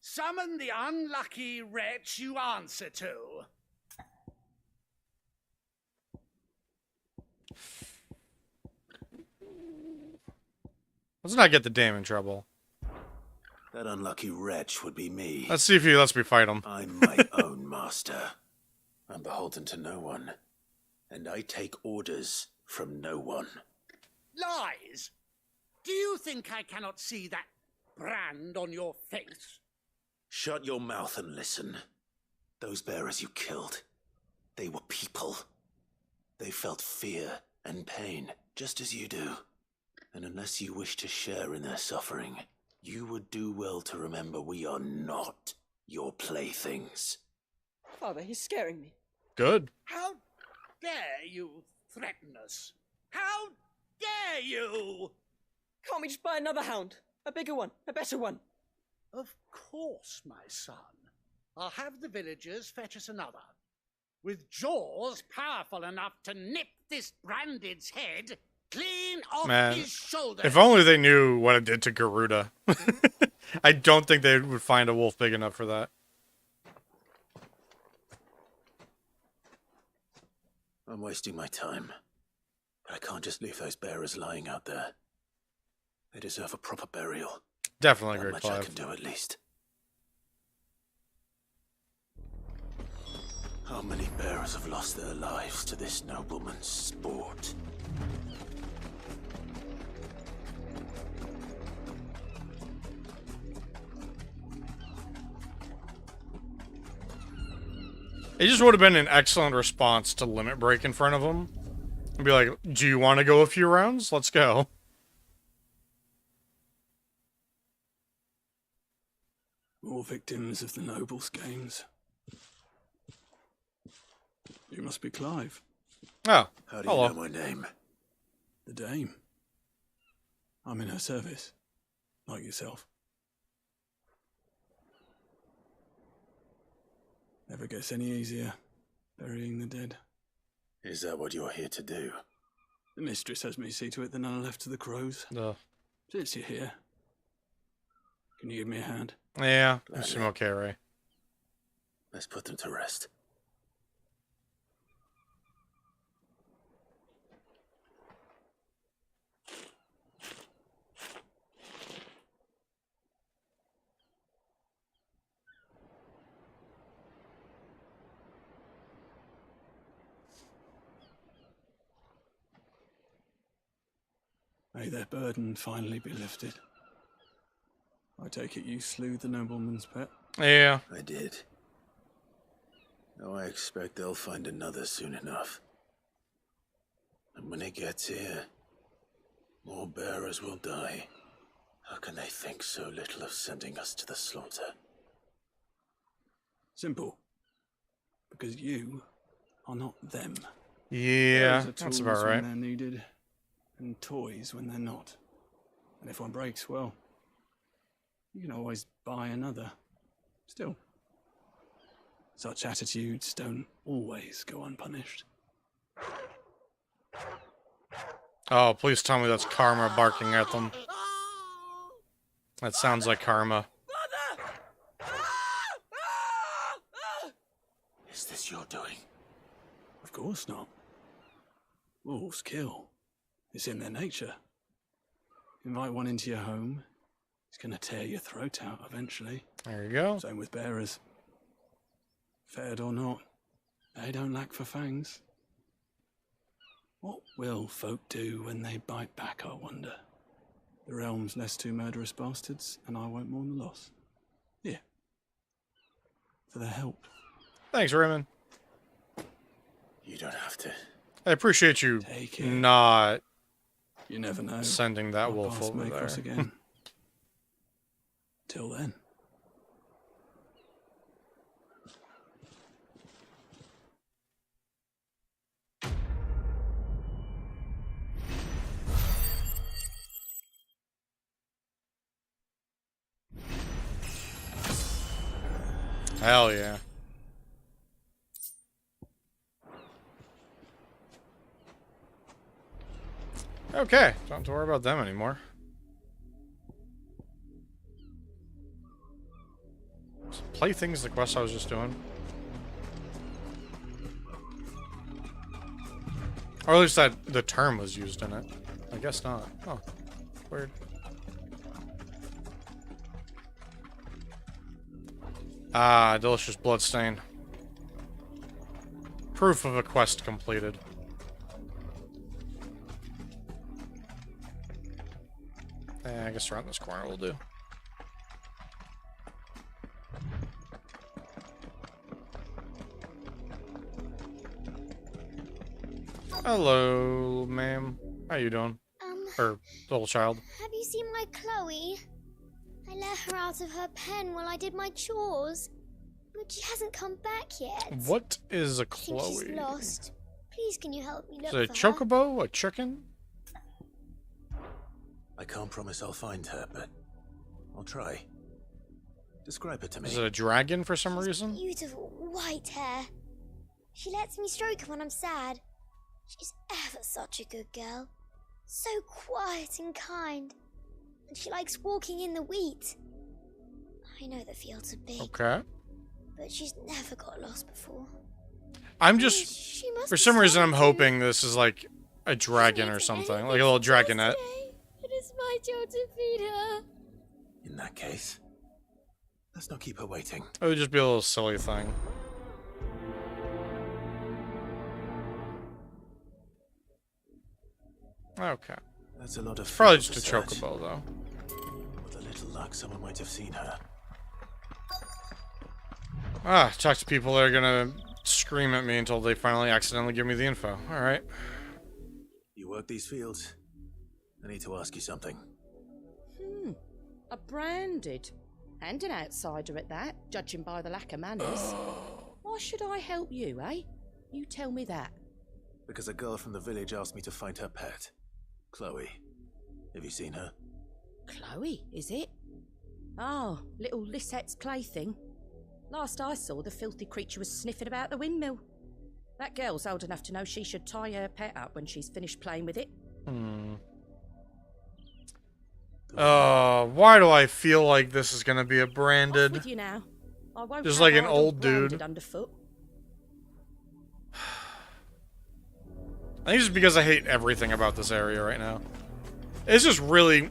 Summon the unlucky wretch you answer to. Let's not get the dame in trouble. That unlucky wretch would be me. Let's see if he lets me fight him. I'm my own master. I'm beholden to no one. And I take orders from no one. Lies! Do you think I cannot see that brand on your face? Shut your mouth and listen. Those bearers you killed, they were people. They felt fear and pain, just as you do. And unless you wish to share in their suffering, you would do well to remember we are not your playthings. Father, he's scaring me. Good. How dare you threaten us? How dare you? Can't we just buy another hound? A bigger one, a better one. Of course, my son. I'll have the villagers fetch us another. With jaws powerful enough to nip this Branded's head clean off Man, his shoulders. if only they knew what it did to Garuda. I don't think they would find a wolf big enough for that. I'm wasting my time. But I can't just leave those bearers lying out there. They deserve a proper burial. Definitely That grade much 5. I can do at least. How many bearers have lost their lives to this nobleman's sport? It just would have been an excellent response to limit break in front of him. And be like, do you want to go a few rounds? Let's go. More victims of the nobles' games. You must be Clive. Oh, how do you know my name? The Dame. I'm in her service, like yourself. Never gets any easier, burying the dead. Is that what you're here to do? The mistress has me see to it that none are left to the crows. No. Since you're here, can you give me a hand? Yeah, you seem okay, Ray. Let's put them to rest. May their burden finally be lifted. I take it you slew the nobleman's pet? Yeah. I did. Now I expect they'll find another soon enough. And when it gets here, more bearers will die. How can they think so little of sending us to the slaughter? Simple. Because you are not them. Yeah, Bearers are that's tools about right. when they're needed, and toys when they're not. And if one breaks, well, you can always buy another. Still, such attitudes don't always go unpunished. Oh, please tell me that's Karma barking at them. That sounds like Karma. Is this your doing? Of course not. Wolves kill. It's in their nature. Invite one into your home, it's gonna tear your throat out eventually. There you go. Same with bearers. Fed or not, they don't lack for fangs. What will folk do when they bite back, I wonder? The realm's less two murderous bastards, and I won't mourn the loss. Here. For their help. Thanks, Raymond. You don't have to. I appreciate you not You never know. sending that Our wolf paths over may cross there. again. Till then. Hell yeah. Okay, don't have to worry about them anymore. So playthings, the quest I was just doing. Or at least that the term was used in it. I guess not. Oh, weird. Ah, delicious bloodstain. Proof of a quest completed. I guess around this corner will do. Hello, ma'am. How you doing? Or little child. Have you seen my Chloe? I let her out of her pen while I did my chores, but she hasn't come back yet. What is a I think she's Chloe? lost. Please, can you help me look Is it a for her? chocobo? A chicken? I can't promise I'll find her, but I'll try. Describe her to me. Is it a dragon for some reason? Beautiful white hair. She lets me stroke her when I'm sad. She's ever such a good girl. So quiet and kind. And she likes walking in the wheat. I know the fields are big. Okay. But she's never got lost before. I'm just, for some reason, I'm hoping this is like a dragon or something, like a little dragonette. It is my job to feed her. In that case, let's not keep her waiting. It would just be a little silly thing. Okay. That's a lot of. It's probably food just a to search. chocobo, though. With a little luck, someone might have seen her. Ah, talk to people that are gonna scream at me until they finally accidentally give me the info. Alright. You work these fields? I need to ask you something. A branded. And an outsider at that, judging by the lack of manners. Why should I help you, eh? You tell me that. Because a girl from the village asked me to find her pet, Chloe. Have you seen her? Chloe, is it? Oh, little Lisette's plaything. Last I saw, the filthy creature was sniffing about the windmill. That girl's old enough to know she should tie her pet up when she's finished playing with it. Why do I feel like this is gonna be a branded? Off with you now. I won't Just have like an idle old branded dude. Underfoot. I think it's just because I hate everything about this area right now. It's just really...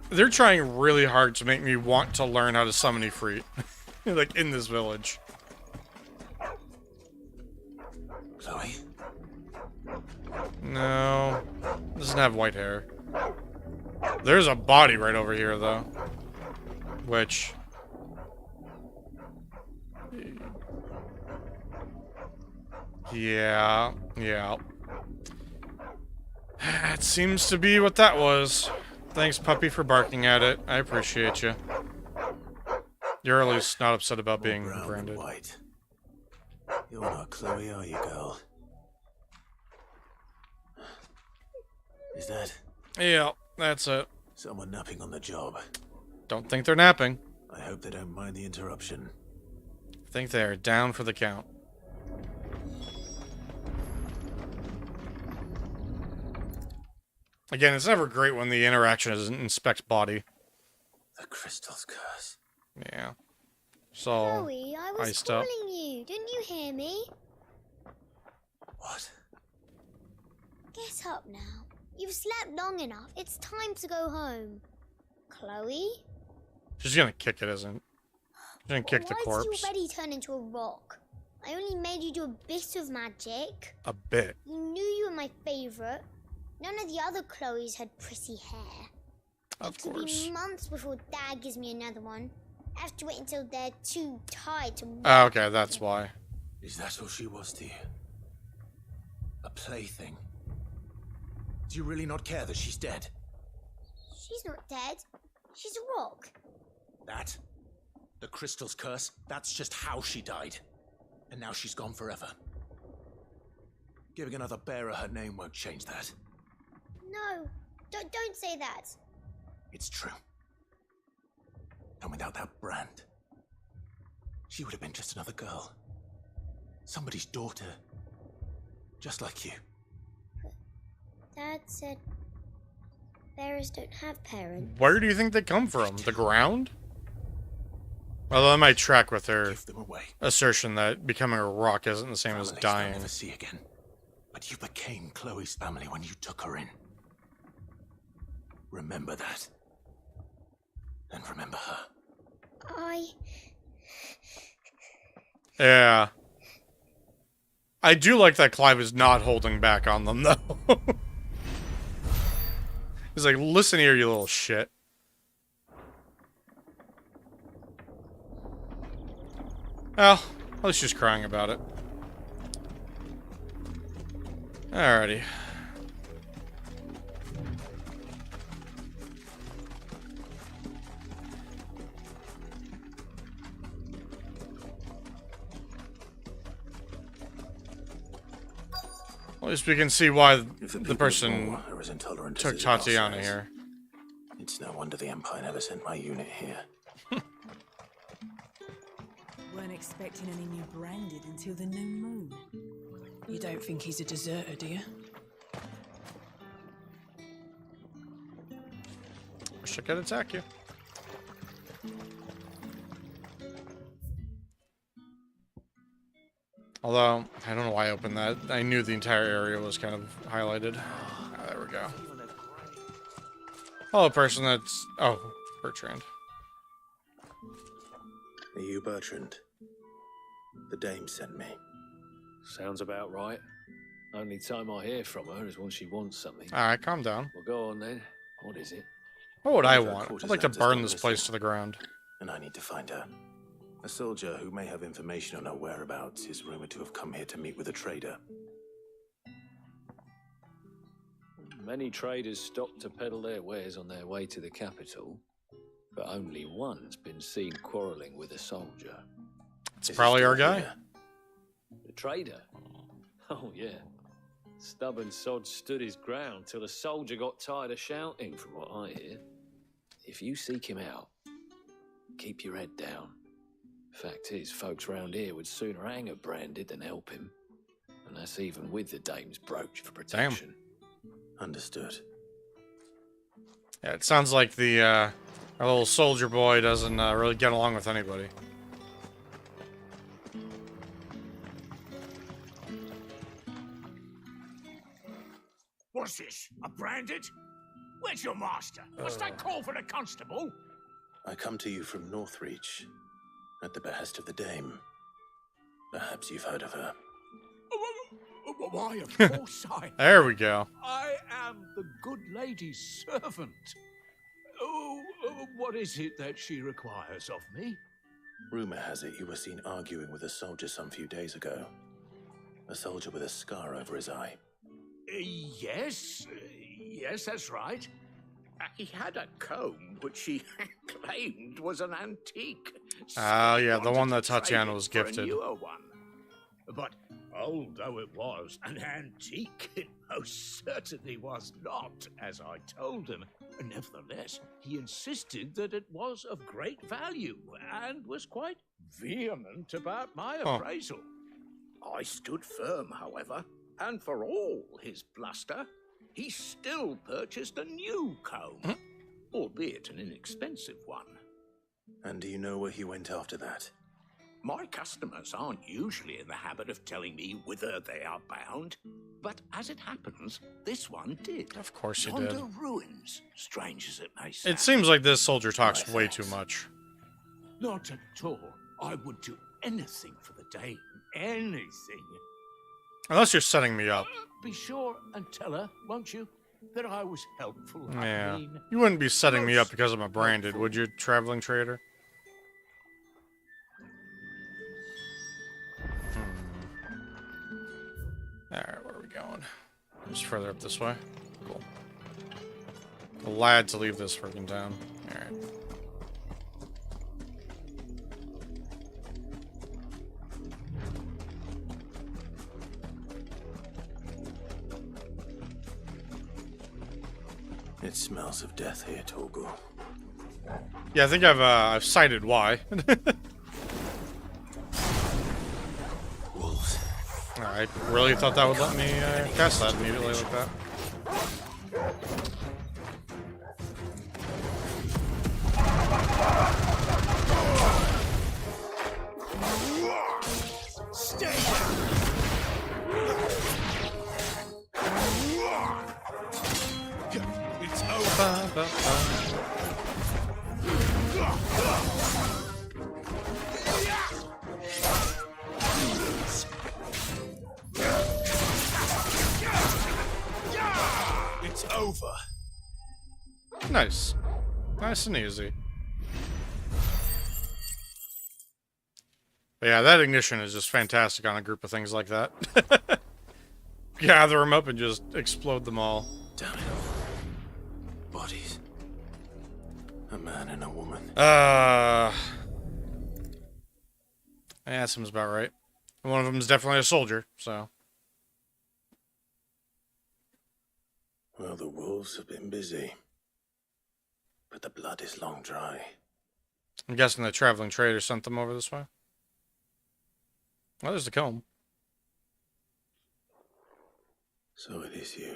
They're trying really hard to make me want to learn how to summon Ifrit. Like, in this village. Chloe? No. Doesn't have white hair. There's a body right over here, though. Which... Yeah. That seems to be what that was. Thanks, puppy, for barking at it. I appreciate you. You're at least not upset about being branded. White. You're not Chloe, are you, girl? Is that? Yeah, that's it. Someone napping on the job. Don't think they're napping. I hope they don't mind the interruption. Think they're down for the count. Again, it's never great when the interaction is inspect body. The crystal's curse. Yeah. So, Chloe, I was iced up. calling you. Didn't you hear me? What? Get up now. You've slept long enough. It's time to go home. Chloe? She's gonna kick it, isn't it? She's gonna kick the Why did corpse. you already turn into a rock? I only made you do a bit of magic. A bit. You knew you were my favourite. None of the other Chloes had pretty hair. Of It could course. be months before Dad gives me another one. I have to wait until they're too tired to walk. Oh, okay, that's why. Is that all she was to you? A plaything? Do you really not care that she's dead? She's not dead. She's a rock. That? The crystal's curse? That's just how she died. And now she's gone forever. Giving another bearer her name won't change that. No, don't say that. It's true. And without that brand, she would have been just another girl. Somebody's daughter. Just like you. Dad said bearers don't have parents. Where do you think they come from? The ground? Although that might track with her assertion that becoming a rock isn't the same as Families dying. They'll never see again. But you became Chloe's family when you took her in. Remember that. And remember her. Yeah. I do like that Clive is not holding back on them, though. He's like, listen here, you little shit. Well, at least she's crying about it. Alrighty. At least we can see why the person took Tatiana here. It's no wonder the Empire never sent my unit here. Weren't expecting any new branded until the new moon. You don't think he's a deserter, do you? Wish I could attack you. Although, I don't know why I opened that. I knew the entire area was kind of highlighted. Ah, there we go. Oh, a person that's... Oh, Bertrand. Are you Bertrand? The dame sent me. Sounds about right. Only time I hear from her is when she wants something. Alright, calm down. Well, go on then. What is it? What would I want? I'd like to burn this place to the ground. And I need to find her. A soldier who may have information on her whereabouts is rumored to have come here to meet with a trader. Many traders stop to peddle their wares on their way to the capital, but only one's been seen quarreling with a soldier. It's probably our guy. The trader? Oh, yeah. Stubborn sod stood his ground till the soldier got tired of shouting, from what I hear. If you seek him out, keep your head down. Fact is, folks round here would sooner hang a branded than help him. And that's even with the dame's brooch for protection. Damn. Understood. Yeah, it sounds like the, our little soldier boy doesn't really get along with anybody. What's this? A branded? Where's your master? What's that call for the constable? I come to you from Northreach, at the behest of the dame. Perhaps you've heard of her. Why, of course There we go. I am the good lady's servant. Oh, what is it that she requires of me? Rumor has it you were seen arguing with a soldier some few days ago. A soldier with a scar over his eye. Yes, that's right. He had a comb which he claimed was an antique. Oh, yeah, the one that Tatiana was gifted. A newer one. But old though it was, an antique it most certainly was not, as I told him. Nevertheless, he insisted that it was of great value and was quite vehement about my appraisal. I stood firm, however, and for all his bluster, he still purchased a new comb, albeit an inexpensive one. And do you know where he went after that? My customers aren't usually in the habit of telling me whither they are bound, but as it happens, this one did. Of course he did. Yonder ruins, strange as it may sound. It seems like this soldier talks way too much. Not at all. I would do anything for the dame. Anything. Unless you're setting me up. Be sure and tell her, won't you, that I was helpful. Yeah. I mean, You wouldn't be setting me up because I'm a branded, would you, traveling trader? Alright, where are we going? Just further up this way. Cool. Glad to leave this freaking town. Alright. It smells of death here, Torgal. Yeah, I think I've cited why. Wolves. I really thought that would let me cast that immediately like that. stay down. It's over. It's over. Nice. Nice and easy. But yeah, that ignition is just fantastic on a group of things like that. gather them up and just explode them all. Damn it. Bodies. A man and a woman. Yeah, that seems about right. One of them is definitely a soldier, so. Well, the wolves have been busy. But the blood is long dry. I'm guessing the traveling trader sent them over this way. Oh, there's the comb. So it is you.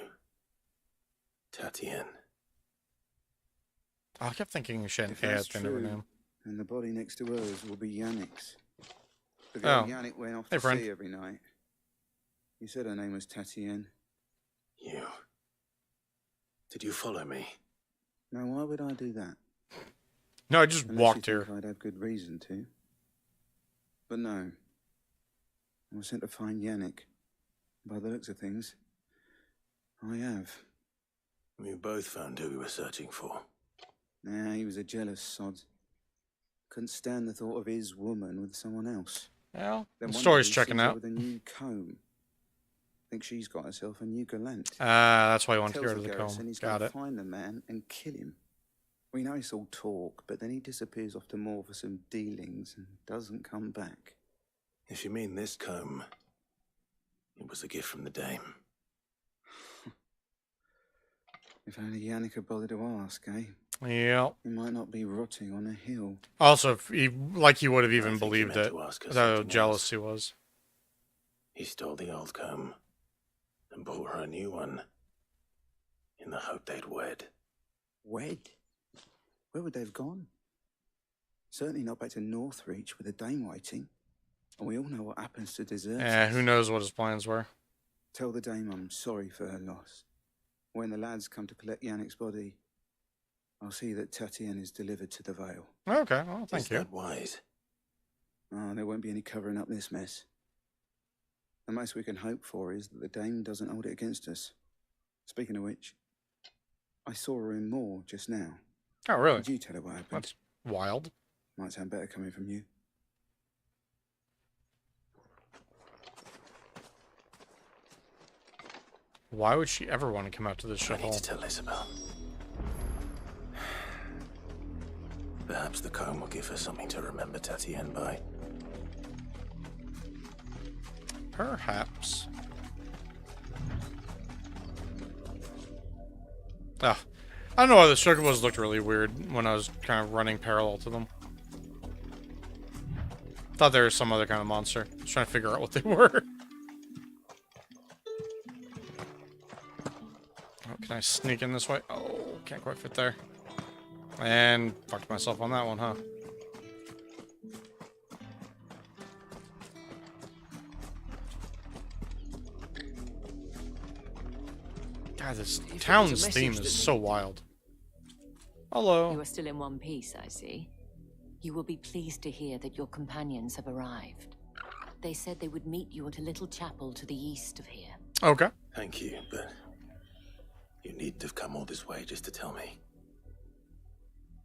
Tatienne. Oh, I kept thinking she had an If A that's at the end of her true, name. then the body next to hers will be Yannick's. The girl Oh. Yannick went off Hey, to friend. sea every night. You said her name was Tatienne. You. Did you follow me? Now, why would I do that? No, I just Unless walked you think here. I'd have good reason to. But no. I was sent to find Yannick. By the looks of things, I have. We both found who we were searching for. Nah, he was a jealous sod. Couldn't stand the thought of his woman with someone else. Well, Then the one story's day he checking sees her out. with a new comb. Think she's got herself a new gallant. Ah, that's why you want to Tells get rid of the garrison comb. he's Got gonna it. find the man and kill him. We know it's all talk, but then he disappears off to more for some dealings and doesn't come back. If you mean this comb, it was a gift from the dame. If only Yannick had bothered to ask, eh? Yeah. He might not be rotting on a hill. Also, if he, like he would have I even think he believed meant it. to ask her How something jealous else. he was. He stole the old comb and bought her a new one in the hope they'd wed. Wed? Where would they have gone? Certainly not back to Northreach with a dame waiting. And we all know what happens to deserters. Who knows what his plans were. Tell the dame I'm sorry for her loss. When the lads come to collect Yannick's body, I'll see that Tatienne is delivered to the Vale. Okay, well, thank Is you. that wise? Oh, there won't be any covering up this mess. The most we can hope for is that the dame doesn't hold it against us. Speaking of which, I saw her in Moor just now. Oh, really? Did you tell her what happened? That's wild. Might sound better coming from you. Why would she ever want to come out to this I need shithole? to tell Isabel. Perhaps the comb will give her something to remember Tatienne by. Perhaps. Ah, I don't know why the chocobos looked really weird when I was kind of running parallel to them. Thought they were some other kind of monster. Just trying to figure out what they were. Oh, can I sneak in this way? Oh, can't quite fit there. And fucked myself on that one, huh? God, this town's theme is so wild. Hello. You are still in one piece, I see. You will be pleased to hear that your companions have arrived. They said they would meet you at a little chapel to the east of here. Okay. Thank you, but you needn't have come all this way just to tell me.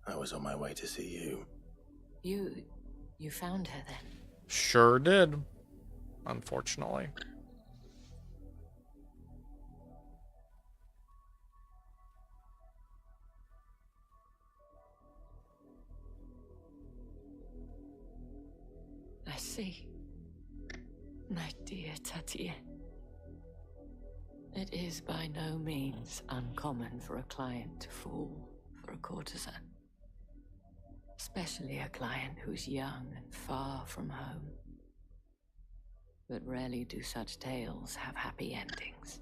I was on my way to see you. You found her then? Sure did. Unfortunately. I see. My dear Tatienne. It is by no means uncommon for a client to fall for a courtesan. Especially a client who's young and far from home. But rarely do such tales have happy endings.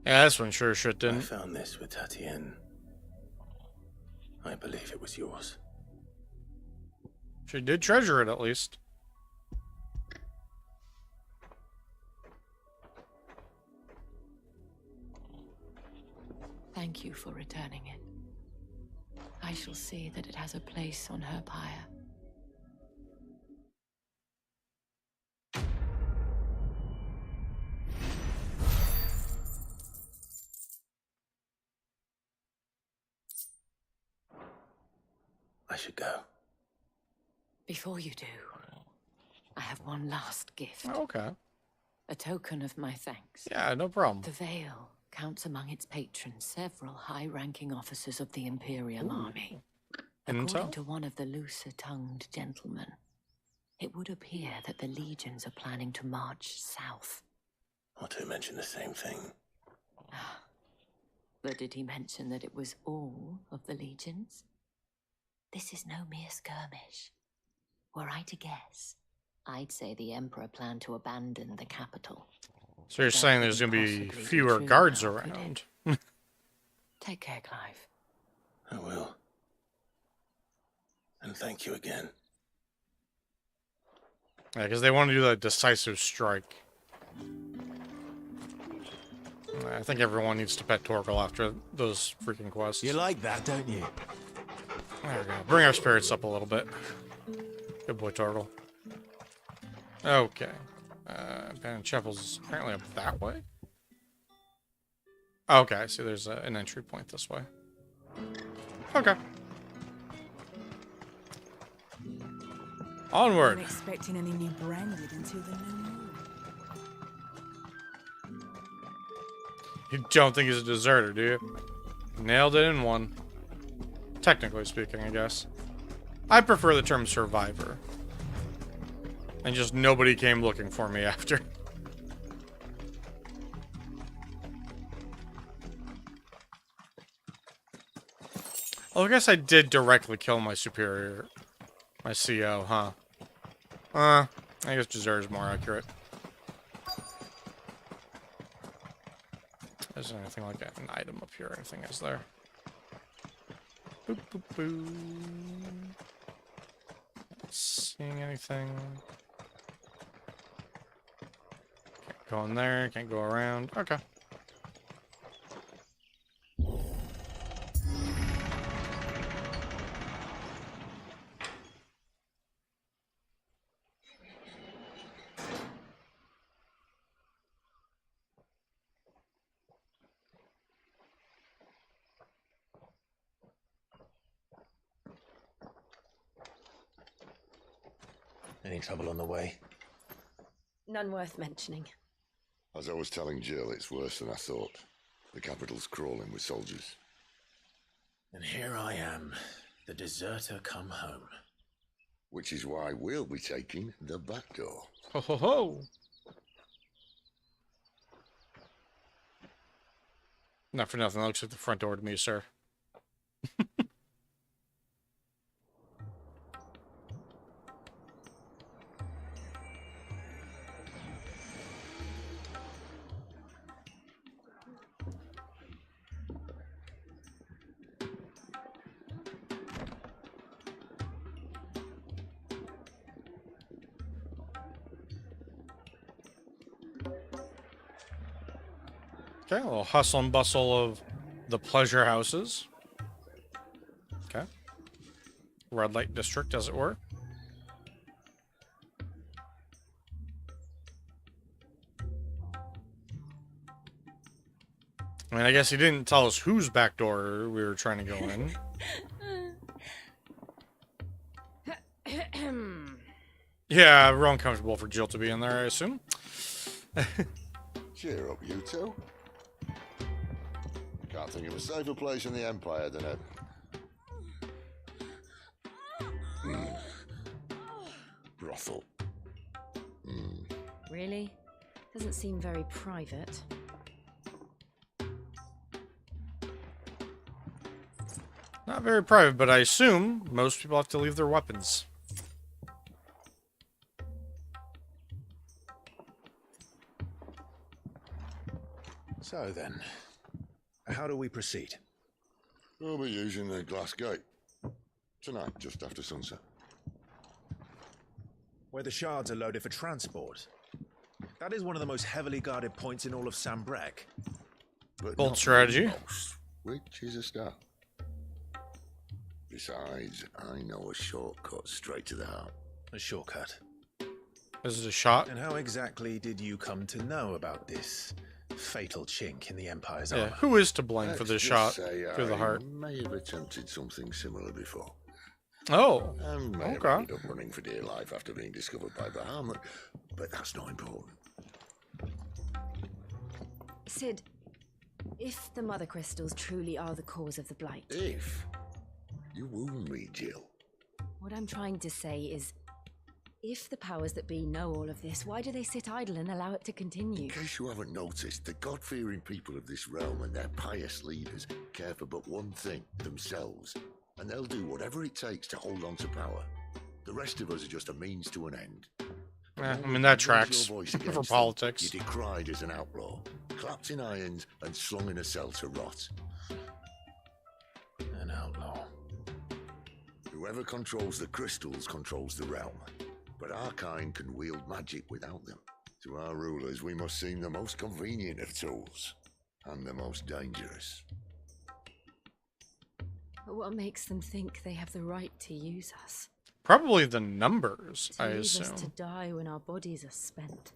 Yeah, this one sure as shit I didn't. found this with Tatienne. I believe it was yours. She did treasure it, at least. Thank you for returning it. I shall see that it has a place on her pyre. I should go. Before you do, I have one last gift. Okay. A token of my thanks. Yeah, no problem. The Vale counts among its patrons several high-ranking officers of the Imperial Army. According to one of the looser-tongued gentlemen, it would appear that the legions are planning to march south. Or to mention the same thing. But did he mention that it was all of the legions? This is no mere skirmish. Were I to guess, I'd say the Emperor planned to abandon the capital. So you're saying there's going to be fewer guards around? Take care, Clive. I will. And thank you again. Yeah, because they want to do that decisive strike. I think everyone needs to pet Torgal after those freaking quests. You like that, don't you? There we go. Bring our spirits up a little bit. Good boy, Torgal. Okay. Abandoned Chapel's apparently up that way. Okay, I see there's an entry point this way. Okay. Onward. I'm expecting any new branded until the new moon. You don't think he's a deserter, do you? Nailed it in one. Technically speaking, I guess. I prefer the term survivor. And just nobody came looking for me after. Well, I guess I did directly kill my superior. My CO, huh? I guess deserter is more accurate. Is there anything like an item up here or anything, is there? Boop, boop, boop. Not seeing anything. Can't go in there, can't go around. Okay. Any trouble on the way? None worth mentioning. As I was telling Jill, it's worse than I thought. The capital's crawling with soldiers. And here I am, the deserter come home. Which is why we'll be taking the back door. Ho ho ho! Not for nothing, that looks like the front door to me, sir. Okay, a little hustle and bustle of the pleasure houses. Okay. Red light district, as it were. I mean, I guess he didn't tell us whose back door we were trying to go in. Yeah, real uncomfortable for Jill to be in there, I assume. Cheer up, you two. Can't think of a safer place in the Empire than it. Brothel. Really? Doesn't seem very private. Not very private, but I assume most people have to leave their weapons. So then, how do we proceed? We'll be using the glass gate. Tonight, just after sunset. Where the shards are loaded for transport. That is one of the most heavily guarded points in all of Sambrek. Bold strategy. Which is a start. Besides, I know a shortcut straight to the heart. A shortcut? This is a shot? And how exactly did you come to know about this fatal chink in the Empire's Yeah, armor? who is to blame for Let's this just shot say through the I heart? may have attempted something similar before. Oh, And may have okay. ended up running for dear life after being discovered by Bahamut, but that's not important. Sid, if the mother crystals truly are the cause of the blight... If? You wound me, Jill. What I'm trying to say is, if the powers that be know all of this, why do they sit idle and allow it to continue? In case you haven't noticed, the God-fearing people of this realm and their pious leaders care for but one thing, themselves. And they'll do whatever it takes to hold on to power. The rest of us are just a means to an end. I mean, that tracks for politics. You're decried as an outlaw, clapped in irons and slung in a cell to rot. An outlaw. Whoever controls the crystals controls the realm. But our kind can wield magic without them. To our rulers, we must seem the most convenient of tools. And the most dangerous. But what makes them think they have the right to use us? Probably the numbers, I To leave assume. us to die when our bodies are spent.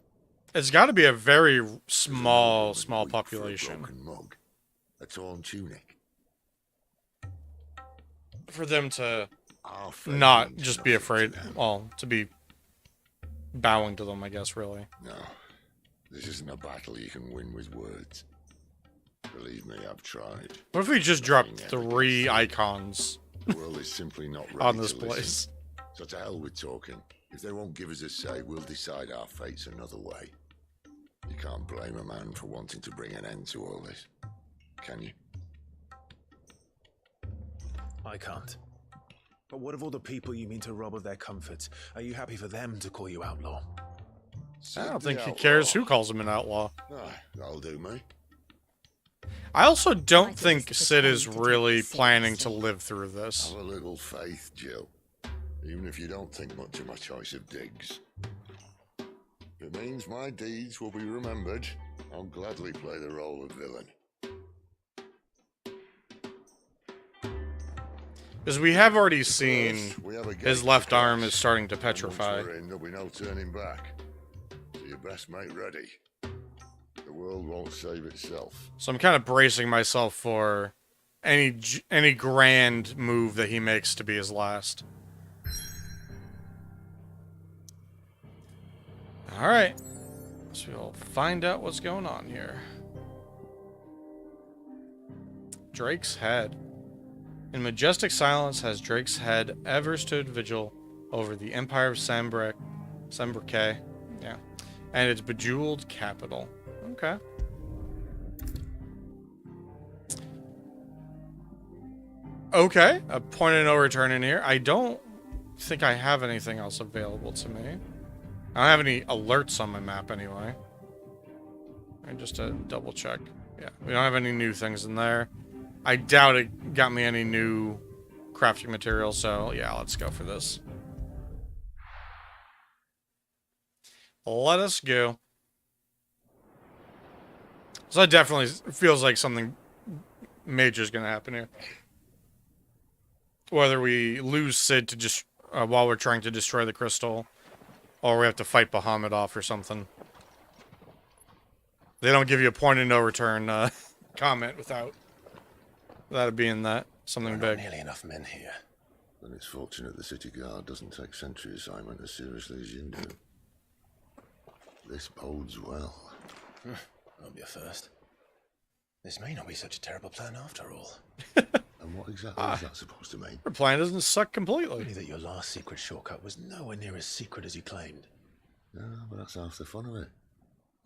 It's got to be a very small population. A broken mug, a torn tunic. For them to not just be afraid, well, to be bowing to them, I guess, really. No, this isn't a battle you can win with words. Believe me, I've tried. What if we just dropped 3 icons The world is simply not ready on this to place? listen. So to hell with talking. If they won't give us a say, we'll decide our fates another way. You can't blame a man for wanting to bring an end to all this, can you? I can't. But what of all the people you mean to rob of their comforts? Are you happy for them to call you outlaw? I don't think he cares who calls him an outlaw. That'll do me. I also don't think Sid is really planning to live through this. Have a little faith, Jill. Even if you don't think much of my choice of digs. If it means my deeds will be remembered, I'll gladly play the role of villain. Because we have already seen his left arm is starting to petrify. Once we're in, there'll be no turning back. So you best make ready. The world won't save itself. So I'm kind of bracing myself for any grand move that he makes to be his last. Alright. So we'll find out what's going on here. Drake's Head. In majestic silence has Drake's Head ever stood vigil over the Empire of Sambrek, yeah, and its bejeweled capital. Okay. Okay, a point of no return in here. I don't think I have anything else available to me. I don't have any alerts on my map anyway. And just to double check. Yeah, we don't have any new things in there. I doubt it got me any new crafting materials, so yeah, let's go for this. Let us go. So it definitely feels like something major is going to happen here. Whether we lose Sid to just while we're trying to destroy the crystal, or we have to fight Bahamut off or something. They don't give you a point of no return comment without it being that something big. Nearly enough men here. Then it's fortunate the city guard doesn't take sentry assignment as seriously as you do. This bodes well. Won't be a first. This may not be such a terrible plan after all. And what exactly is that supposed to mean? Your plan doesn't suck completely. Only that your last secret shortcut was nowhere near as secret as you claimed. No, but that's half the fun of it.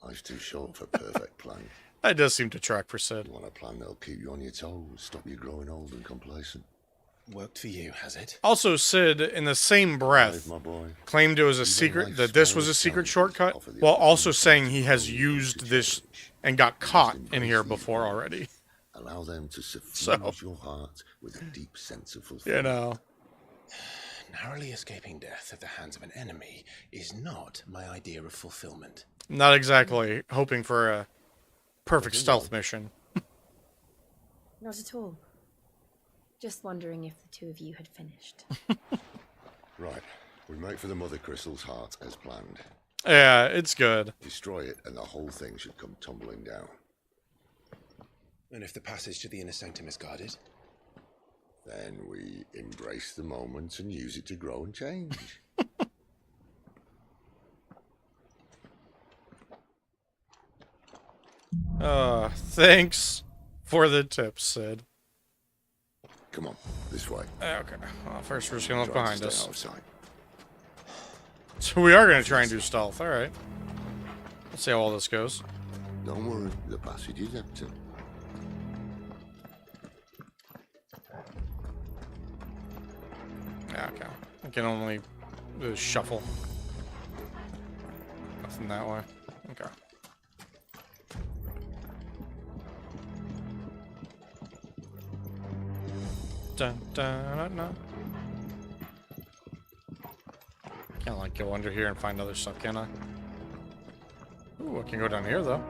Life's too short for perfect plans. That does seem to track for Sid. You want a plan that'll keep you on your toes, stop you growing old and complacent. Worked for you, has it? Also, Sid, in the same breath, claimed it was a secret, that this was a secret shortcut, while also saying he has used this and got caught in here before already. Allow them to suffuse your heart with a deep sense of fulfillment. You know. Narrowly escaping death at the hands of an enemy is not my idea of fulfillment. Not exactly hoping for a perfect stealth mission. Not at all. Just wondering if the two of you had finished. Right. We make for the Mother Crystal's heart as planned. Yeah, it's good. Destroy it and the whole thing should come tumbling down. And if the passage to the inner sanctum is guarded? Then we embrace the moment and use it to grow and change. Thanks for the tips, Sid. Come on, this way. Okay. Well, first we're just gonna look Try to behind stay us. out of sight. So we are gonna try and do stealth. All right. Let's see how all this goes. Don't worry, the passage is empty. Yeah, okay. I can only shuffle. Nothing that way. Okay. Dun, dun, dun, dun. Can't like go under here and find other stuff, can I? Ooh, I can go down here though.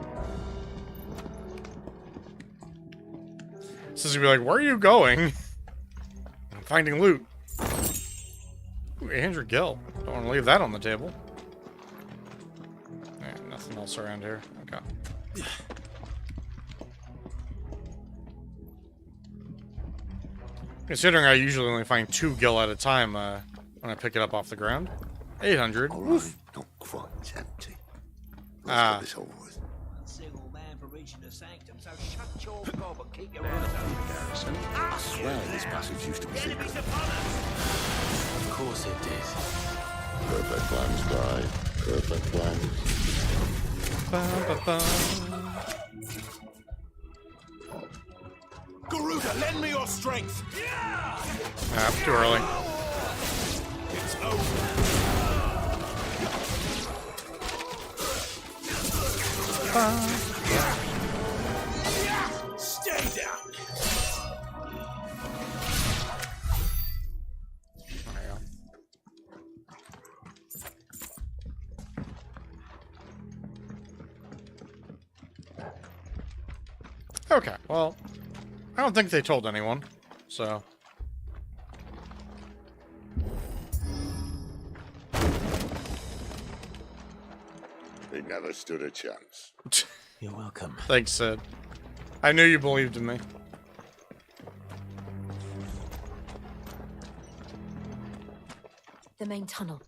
This is gonna be like, where are you going? I'm finding loot. Ooh, 800 gil. Don't want to leave that on the table. Yeah, nothing else around here. Okay. Considering I usually only find 2 gil at a time when I pick it up off the ground. 800. All right, not quite empty. Let's get this over with. Single man for reaching the sanctum, so shut your gob and keep your eyes on the garrison. I swear this passage used to be secret. Of course it did. Perfect plans, guy. Perfect plans. Garuda, lend me your strength. Too early. It's over. Stay down. Okay, well, I don't think they told anyone, so. They never stood a chance. You're welcome. Thanks, Sid. I knew you believed in me. The main tunnel.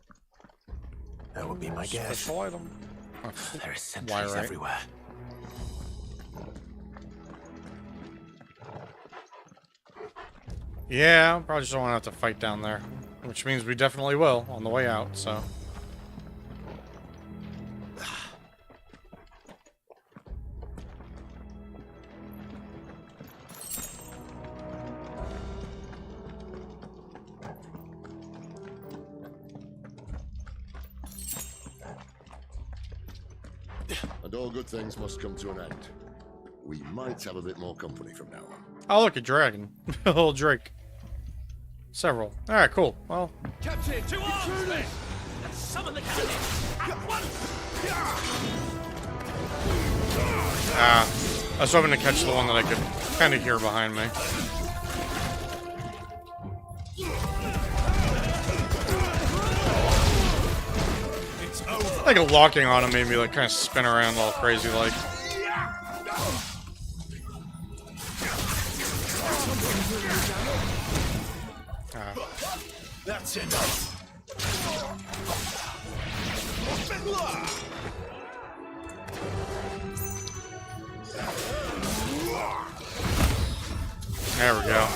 That would be my guess. Special item. Oh, there are sentries everywhere. Yeah, probably just don't want to have to fight down there. Which means we definitely will on the way out, so. And all good things must come to an end. We might have a bit more company from now on. Oh, look, a dragon. A little Drake. Several. Alright, cool. Well. Captain, to arms, men! And summon the cannon at once! I was hoping to catch the one that I could kind of hear behind me. Like a locking on him made me like kind of spin around all crazy like. That's enough. There we go.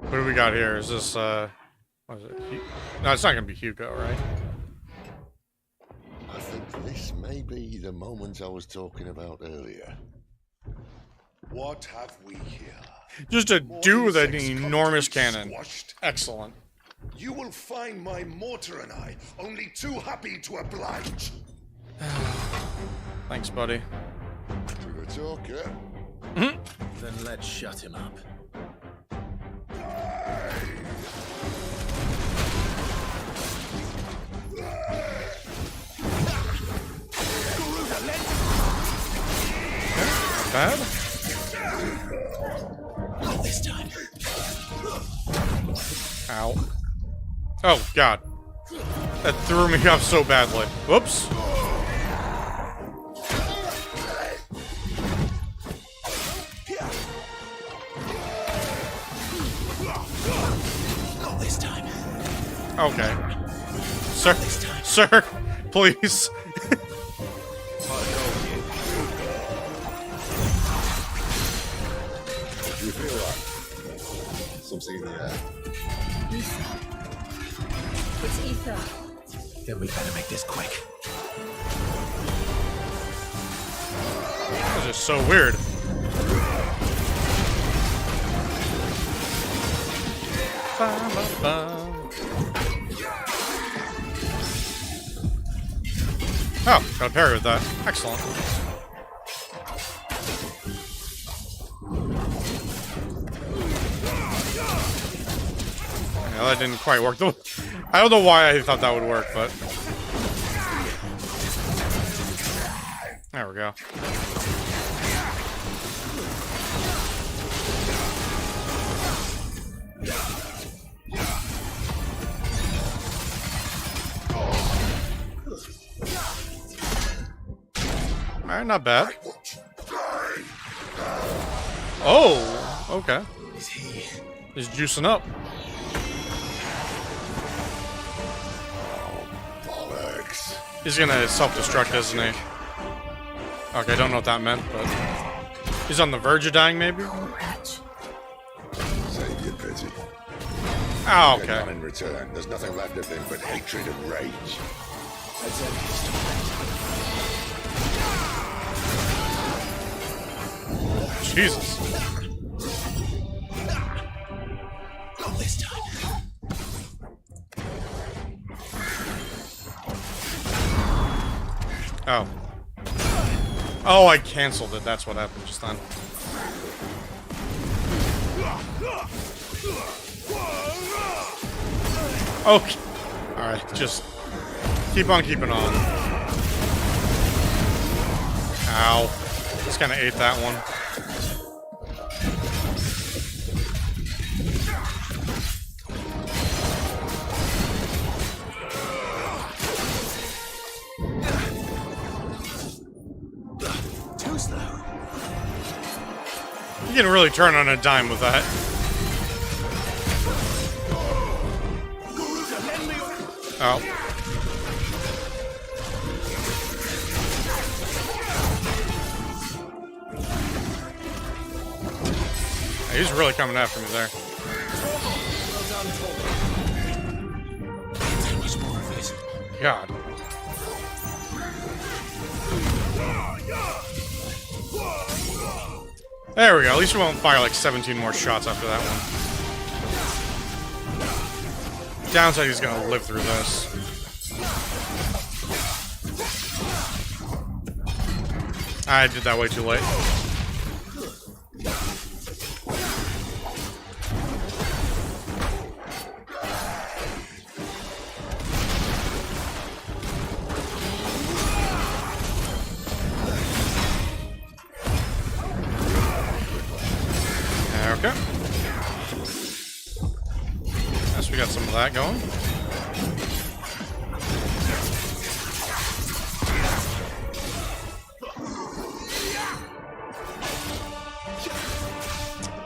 What do we got here? Is this, what is it? No, it's not gonna be Hugo, right? I think this may be the moment I was talking about earlier. What have we here? Just a dude with an enormous cannon. Excellent. You will find my mortar and I only too happy to oblige. Thanks, buddy. To the talker. Then let's shut him up. Not bad. Not this time. Ow. Oh, God. That threw me off so badly. Whoops. Not this time. Okay. Sir, sir, please. You feel that? Something in the air. Ether. It's ether. Then we better make this quick. This is so weird. Oh, got a parry with that. Excellent. Yeah, that didn't quite work. I don't know why I thought that would work, but... There we go. Alright, not bad. Oh, okay. He's juicing up. Bollocks. He's gonna self-destruct, isn't he? Okay, I don't know what that meant, but... He's on the verge of dying, maybe? Save your pity. Oh, Get okay. none in return. There's nothing left of him but hatred and rage. Jesus. Not this time. Oh. Oh, I canceled it. That's what happened just then. Okay. Alright, just keep on keeping on. Ow. Just kinda ate that one. Too slow. You can really turn on a dime with that. Oh. He's really coming after me there. God. There we go. At least we won't fire like 17 more shots after that one. Downside, he's gonna live through this. I did that way too late. Okay. Guess we got some of that going.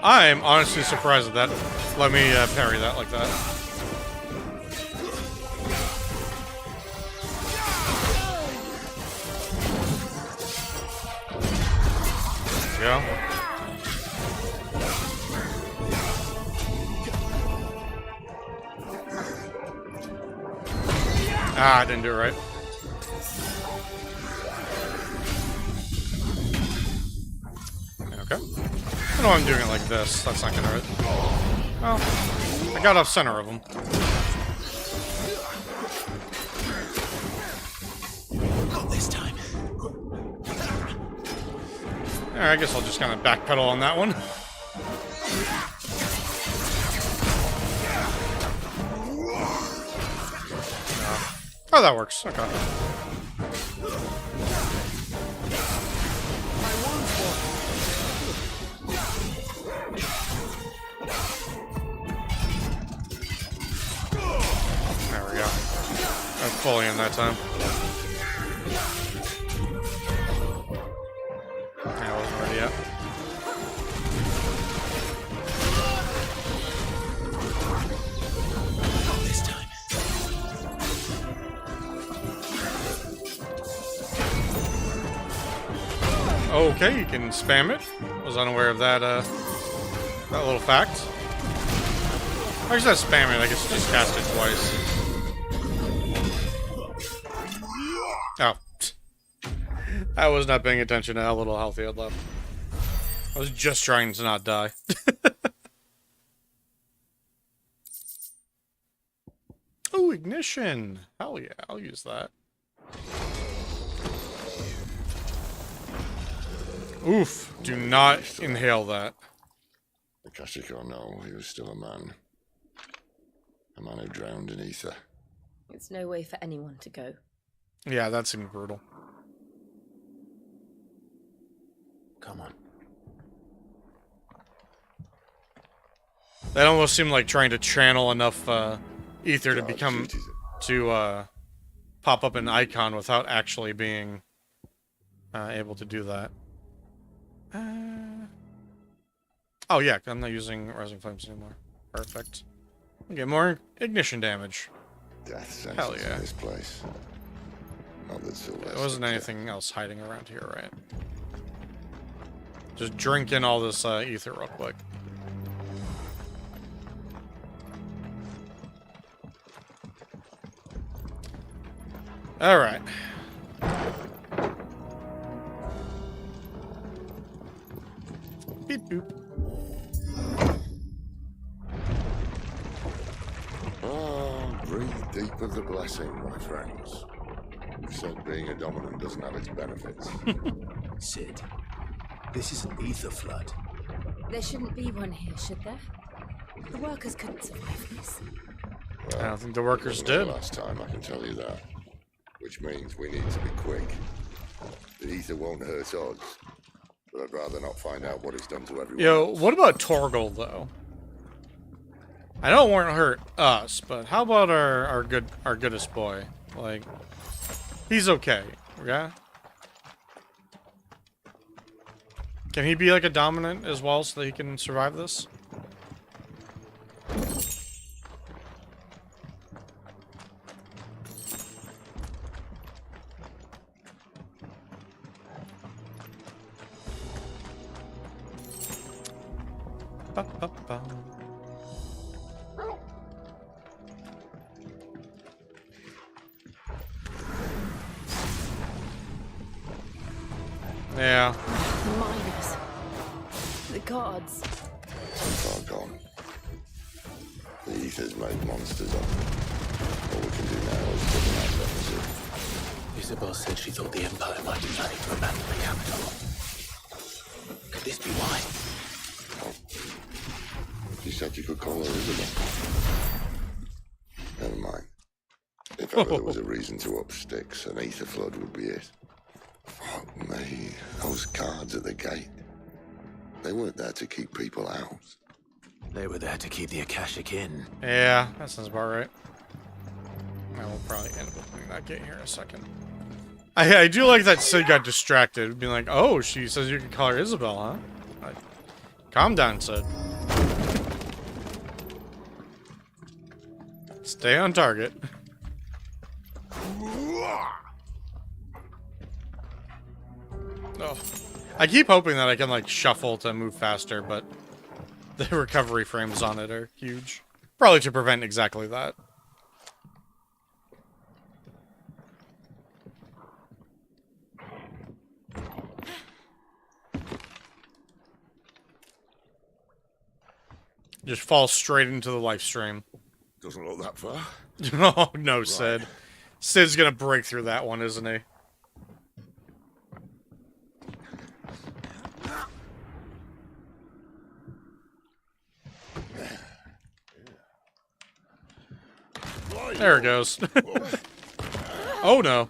I'm honestly surprised that let me parry that like that. There we go. Ah, I didn't do it right. Okay. I know I'm doing it like this. That's not gonna hurt. Well, I got off center of them. Not this time. Alright, I guess I'll just kind of backpedal on that one. Oh, that works. Okay. There we go. I'm fully in that time. I wasn't ready yet. Okay, you can spam it. Was unaware of that, that little fact. I guess not spam it, I guess just cast it twice. Oh. I was not paying attention to how little health he had left. I was just trying to not die. Ooh, ignition! Hell yeah, I'll use that. Oof, do not inhale that. Akashiko, no, he was still a man. A man who drowned in ether. It's no way for anyone to go. Yeah, that seemed brutal. Come on. That almost seemed like trying to channel enough ether to become pop up an icon without actually being able to do that. Oh yeah, I'm not using Rising Flames anymore. Perfect. Get more ignition damage. Death Hell senses yeah. in this place. Not that Sylvester There wasn't anything else hiding around here, right? Just drink in all this ether real quick. Alright. Beep boop. Oh, breathe deep of the blessing, my friends. You said being a dominant doesn't have its benefits. Sid, this is an ether flood. There shouldn't be one here, should there? The workers couldn't survive this. I don't think the workers it wasn't did. Last time, I can tell you that. Which means we need to be quick. The ether won't hurt us, but I'd rather not find out what it's done to everyone. Yo, what about Torgal though? I know it won't hurt us, but how about our goodest boy? Like, he's okay, yeah? Can he be like a dominant as well so that he can survive this? Ba, ba, ba. Yeah. Miners. The gods. Far gone. The ether's made monsters of them. All we can do now is put them out deficit. Isabel said she thought the Empire might be planning to abandon the capital. Could this be why? You said you could call her Isabel. Never mind. If ever there was a reason to up sticks, an ether flood would be it. Fuck me. Those guards at the gate. They weren't there to keep people out. They were there to keep the Akashic in. Yeah, that sounds about right. I will probably end up opening that gate here in a second. I do like that Sid got distracted, being like, oh, she says you can call her Isabel, huh? Like, calm down, Sid. Stay on target. Oh. I keep hoping that I can, like, shuffle to move faster, but the recovery frames on it are huge. Probably to prevent exactly that. Just fall straight into the live stream. Doesn't look that far. Oh, no, Sid. Sid's gonna break through that one, isn't he? There it goes. Oh, no.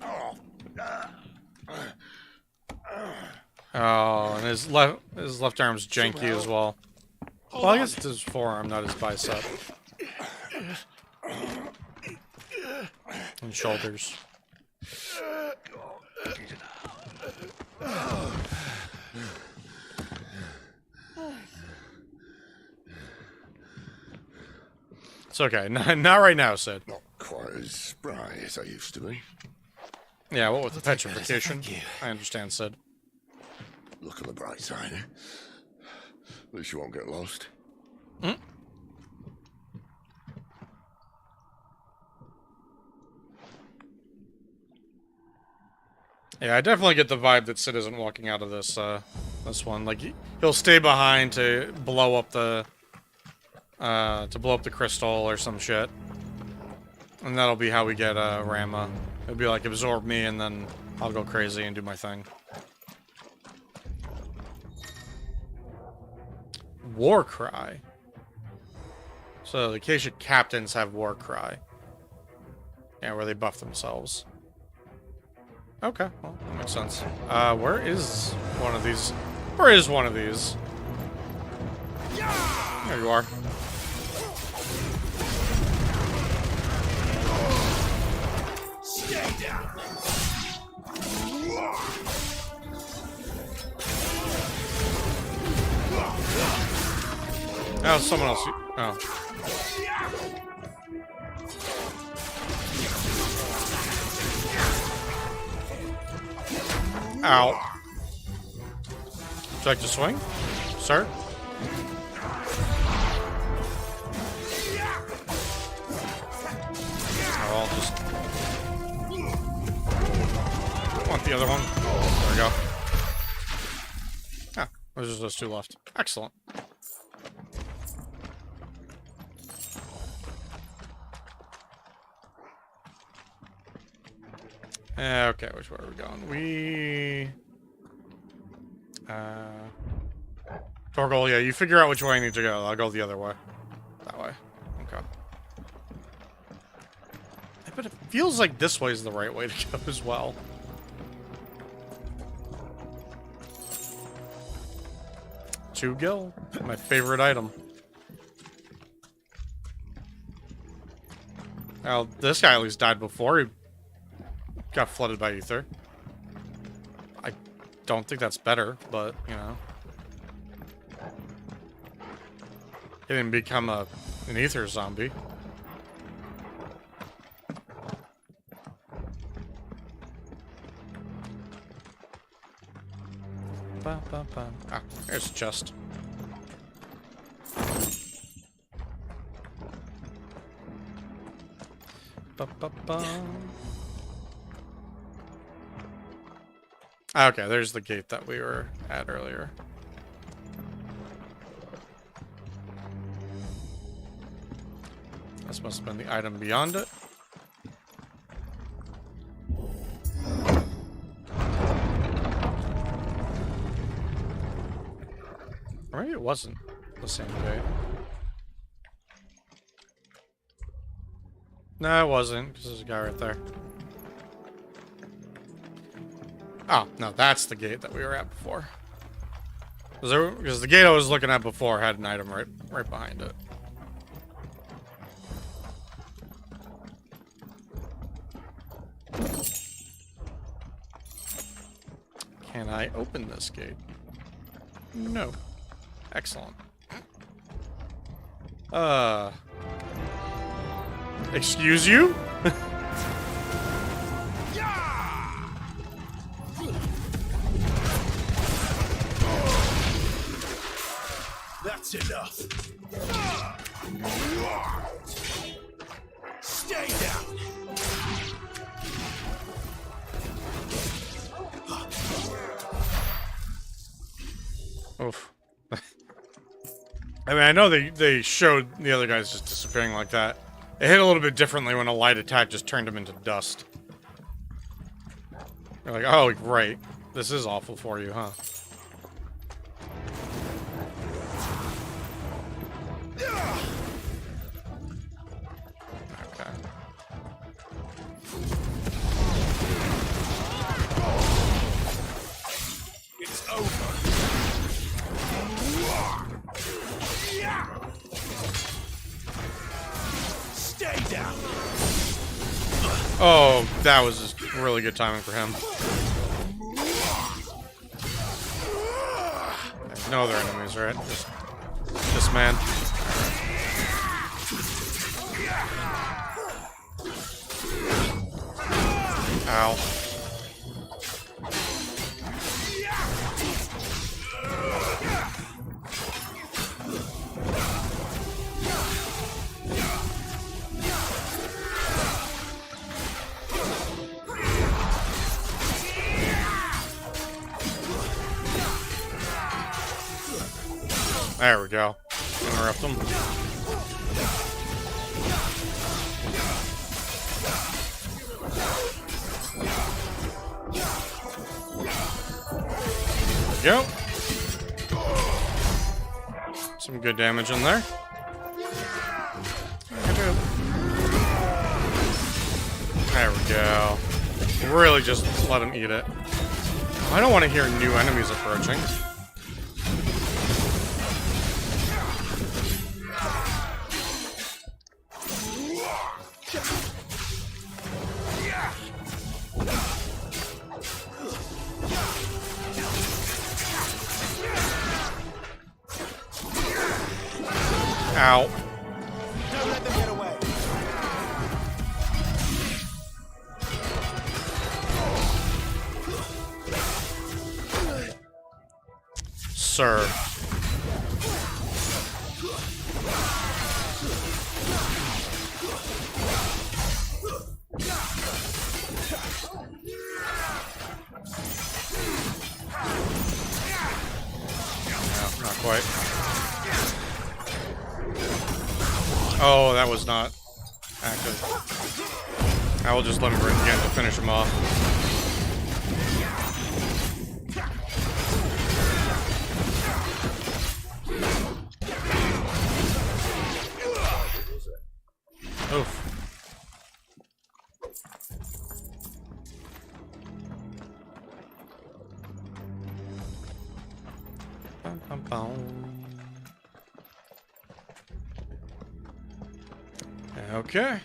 Oh, and his left arm's janky as well. Well, I guess it's his forearm, not his bicep. And shoulders. It's okay. Not right now, Sid. Not quite as spry as I used to be. Yeah, what with the petrification? I understand, Sid. Look on the bright side, eh? At least you won't get lost. Yeah, I definitely get the vibe that Sid isn't walking out of this this one. Like he'll stay behind to blow up the crystal or some shit, and that'll be how we get Rama. It'll be like absorb me, and then I'll go crazy and do my thing. War cry. So the Acacia captains have war cry. Yeah, where they buff themselves. Okay, well, that makes sense. Where is one of these? Where is one of these? There you are. Stay down. Oh, someone else. Oh. Ow. Would you like to swing, sir? Oh, I'll just... want the other one. There we go. Ah, there's just those two left. Excellent. Okay, which way are we going? Torgal, yeah, you figure out which way I need to go. I'll go the other way. That way. Okay. But it feels like this way is the right way to go as well. Two gil, my favorite item. Well, this guy at least died before he got flooded by ether. I don't think that's better, but, you know. He didn't become an ether zombie. Ah, there's a chest. Okay, there's the gate that we were at earlier. This must have been the item beyond it. Or maybe it wasn't the same gate. No, it wasn't, because there's a guy right there. Oh, no, that's the gate that we were at before. Because the gate I was looking at before had an item right behind it. Can I open this gate? No. Excellent. Excuse you? That's enough. Stay down. Oof. I mean, I know they showed the other guys just disappearing like that. It hit a little bit differently when a light attack just turned him into dust. You're like, oh, right. This is awful for you, huh? Okay. It's over. Stay down. Oh, that was just really good timing for him. There's no other enemies, right? Just this man. Ow. There we go. Interrupt them. There we go. Some good damage in there. There we go. Really just let him eat it. I don't want to hear new enemies approaching. Ow. Don't let them get away. Sir. No, not quite. Oh, that was not active. I will just let him bring again to finish him off. Oof. Bum, bum, bum. Okay.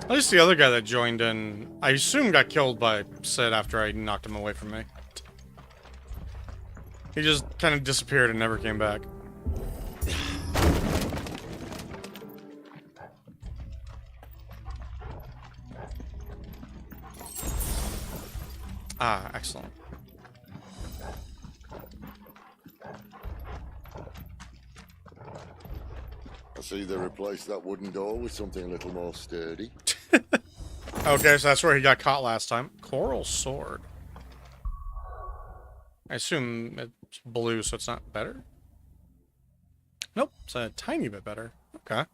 At least the other guy that joined in, I assume got killed by Sid after I knocked him away from me. He just kind of disappeared and never came back. Ah, excellent. I see they replaced that wooden door with something a little more sturdy. Okay, so that's where he got caught last time. Coral sword. I assume it's blue, so it's not better? Nope, it's a tiny bit better. Okay.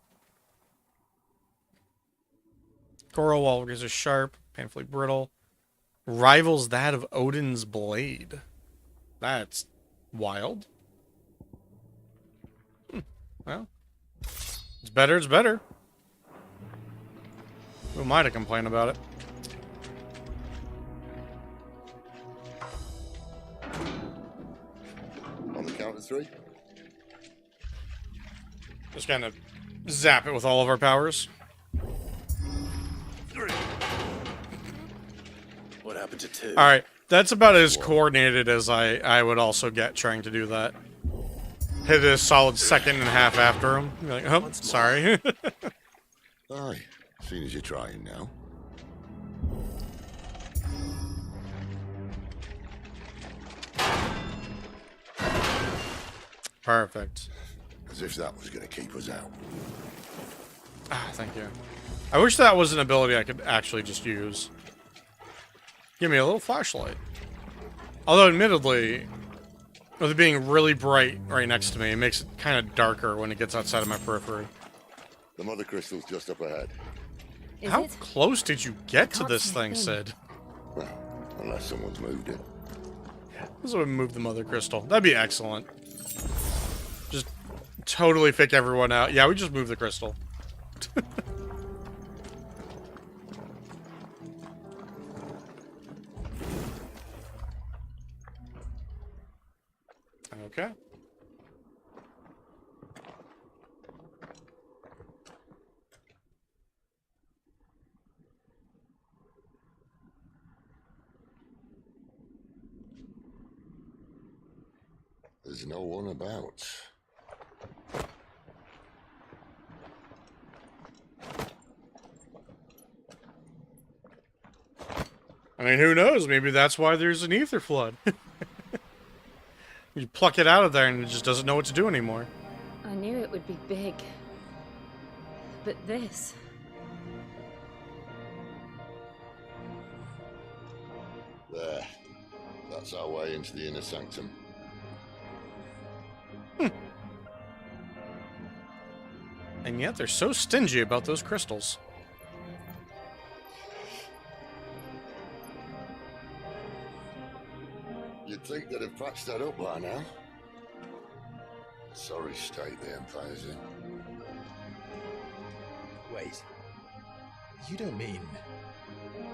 Coral wall is sharp, painfully brittle. Rivals that of Odin's blade. That's wild. Well, it's better, it's better. Who am I to complain about it? On the count of three? Just kind of zap it with all of our powers. What happened to two? Alright, that's about as coordinated as I would also get trying to do that. Hit a solid second and a half after him. Be like, oh, sorry. Aye, seeing as you're trying now. Perfect. As if that was going to keep us out. Ah, thank you. I wish that was an ability I could actually just use. Give me a little flashlight. Although, admittedly, with it being really bright right next to me, it makes it kind of darker when it gets outside of my periphery. The mother crystal's just up ahead. How close did you get to this thing, Sid? Well, unless someone's moved it. This would move the mother crystal. That'd be excellent. Just totally fake everyone out. Yeah, we just moved the crystal. Okay. There's no one about. I mean, who knows? Maybe that's why there's an ether flood. You pluck it out of there and it just doesn't know what to do anymore. I knew it would be big. But this... There. That's our way into the inner sanctum. And yet they're so stingy about those crystals. You'd think they'd have patched that up by now. Sorry state the Empire's in. Wait. You don't mean...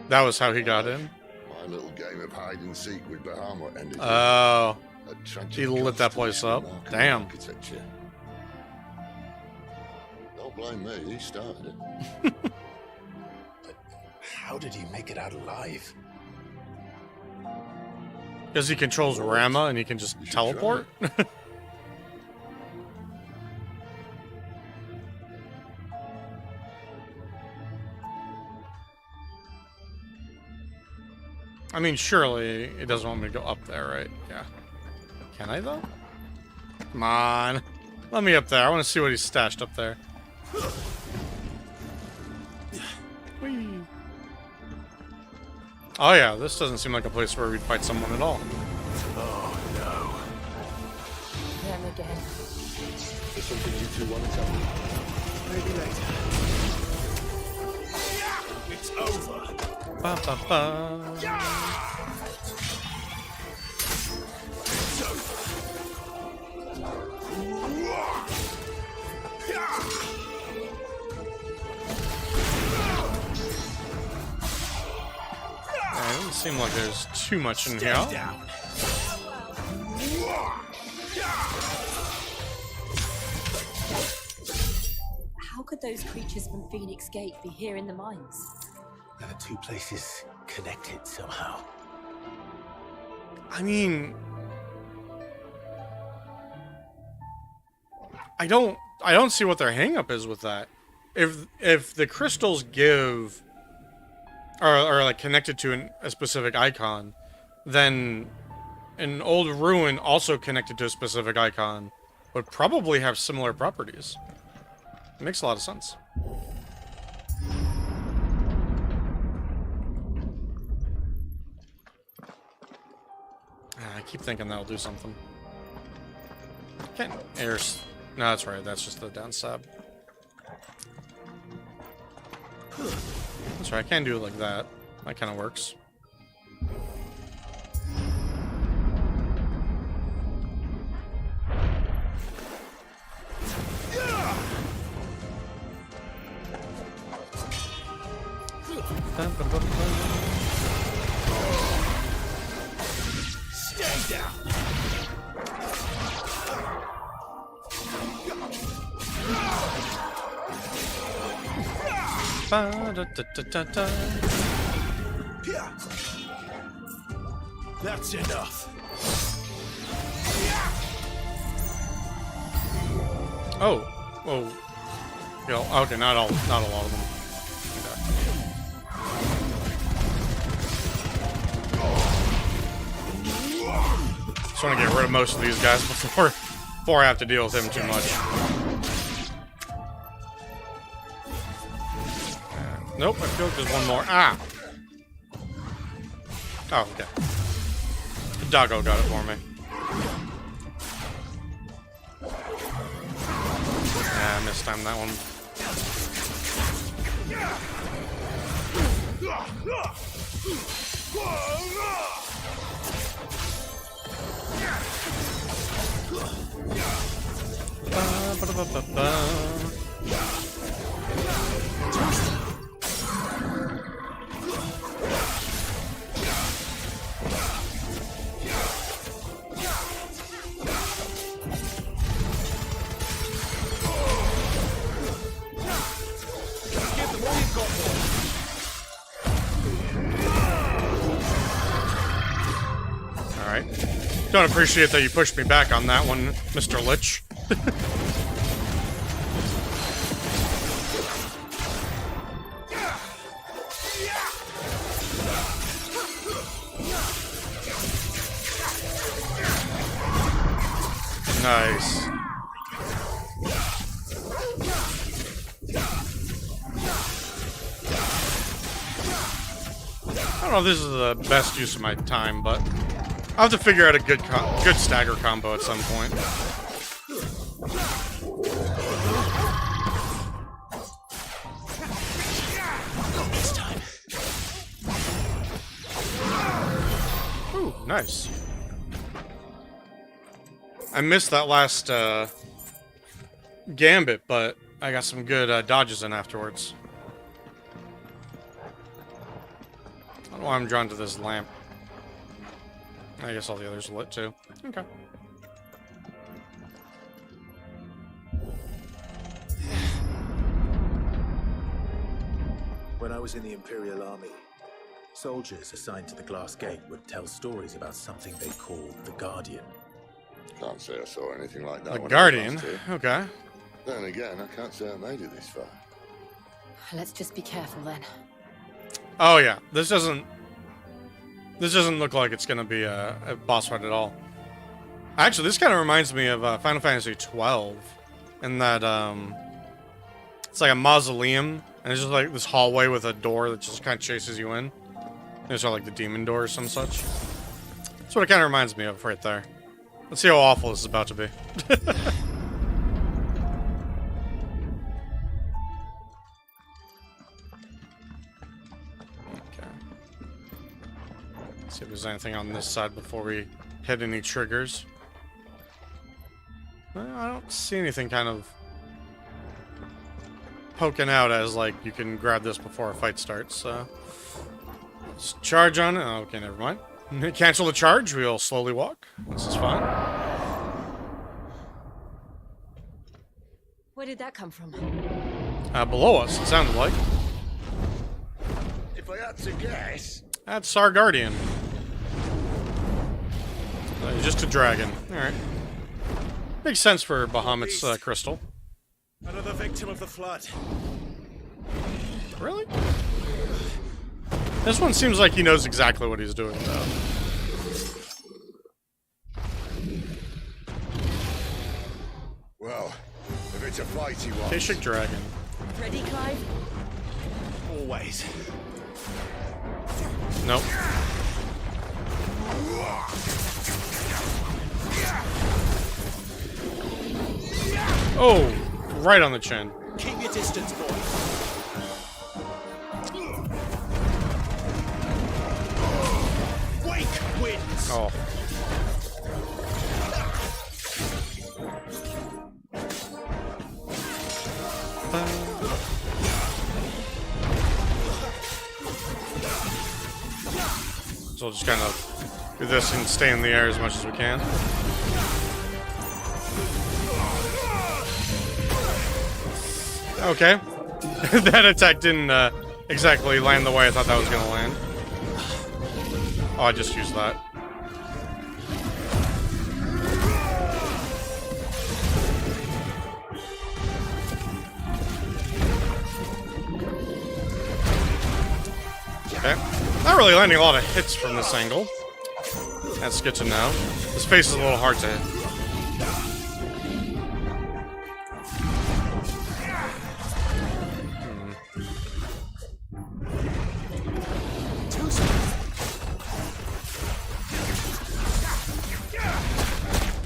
That was how he got in? My little game of hide and seek with Bahamut ended. Oh. A tragic He lit that place up. Damn. Architecture. Don't blame me, he started it. But how did he make it out alive? Because he controls Rama and he can just teleport? I mean, surely it doesn't want me to go up there, right? Yeah. Can I, though? Come on. Let me up there. I want to see what he's stashed up there. Whee. Oh, yeah. This doesn't seem like a place where we'd fight someone at all. Oh, no. Them again. There's something you two want to tell me. Maybe later. It's over. Ba, ba, ba. It doesn't seem like there's too much in here. How could those creatures from Phoenix Gate be here in the mines? Are the two places connected somehow? I mean, I don't see what their hang-up is with that. If the crystals give are like connected to a specific icon, then an old ruin also connected to a specific icon would probably have similar properties. It makes a lot of sense. I keep thinking that'll do something. Can't air. No, that's right. That's just the down stab. That's right. I can do it like that. That kind of works. Stay down. That's enough. Oh, whoa. Yo, okay, not a lot of them. Just want to get rid of most of these guys before I have to deal with him too much. Nope, I feel like there's one more. Ah! Oh, okay. The doggo got it for me. Yeah, I mistimed that one. Alright. Don't appreciate that you pushed me back on that one, Mr. Lich. Nice. I don't know if this is the best use of my time, but I'll have to figure out a good stagger combo at some point. This time. Ooh, nice. I missed that last gambit, but I got some good dodges in afterwards. I don't know why I'm drawn to this lamp. I guess all the others are lit too. Okay. When I was in the Imperial Army, soldiers assigned to the Glass Gate would tell stories about something they called the Guardian. Can't say I saw anything like that. The when I Guardian? was here. Okay. Then again, I can't say I made it this far. Let's just be careful then. Oh yeah, this doesn't look like it's gonna be a boss fight at all. Actually, this kind of reminds me of Final Fantasy XII, in that it's like a mausoleum, and it's just like this hallway with a door that just kind of chases you in. Those are like the demon door or some such. That's what it kind of reminds me of right there. Let's see how awful this is about to be. See if there's anything on this side before we hit any triggers. Well, I don't see anything kind of poking out as like you can grab this before a fight starts. So let's charge on it. Okay, never mind. Cancel the charge. We'll slowly walk. This is fine. Where did that come from? Below us, it sounded like. If I had to guess, That's our Guardian. Just a dragon. Alright. Makes sense for Bahamut's crystal. Another victim of the flood. Really? This one seems like he knows exactly what he's doing, though. well, if it's a fight he wants. Kashik dragon. Ready, Clive? Always. Nope. Oh, right on the chin. Keep your distance, boy. Wake wins. Oh. So we'll just kind of do this and stay in the air as much as we can. Okay. That attack didn't exactly land the way I thought that was going to land. Oh, I just used that. Okay. Not really landing a lot of hits from this angle. That's good to know. This face is a little hard to hit.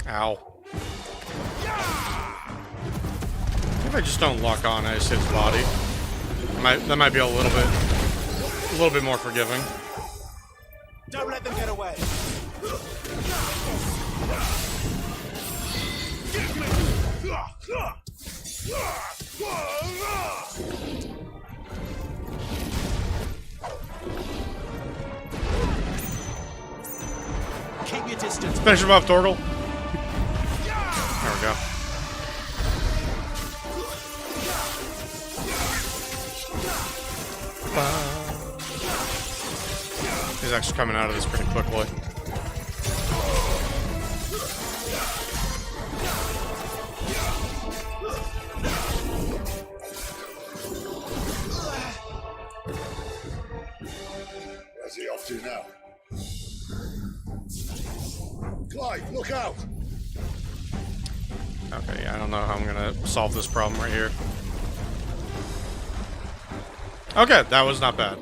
Ow. If I just don't lock on, I just hit his body. That might be a little bit more forgiving. Don't let them get away. Keep your distance. Finish him off, Torgal. There we go. He's actually coming out of this pretty quickly. Where's he off to now? Clive, look out! Okay, I don't know how I'm gonna solve this problem right here. Okay, that was not bad.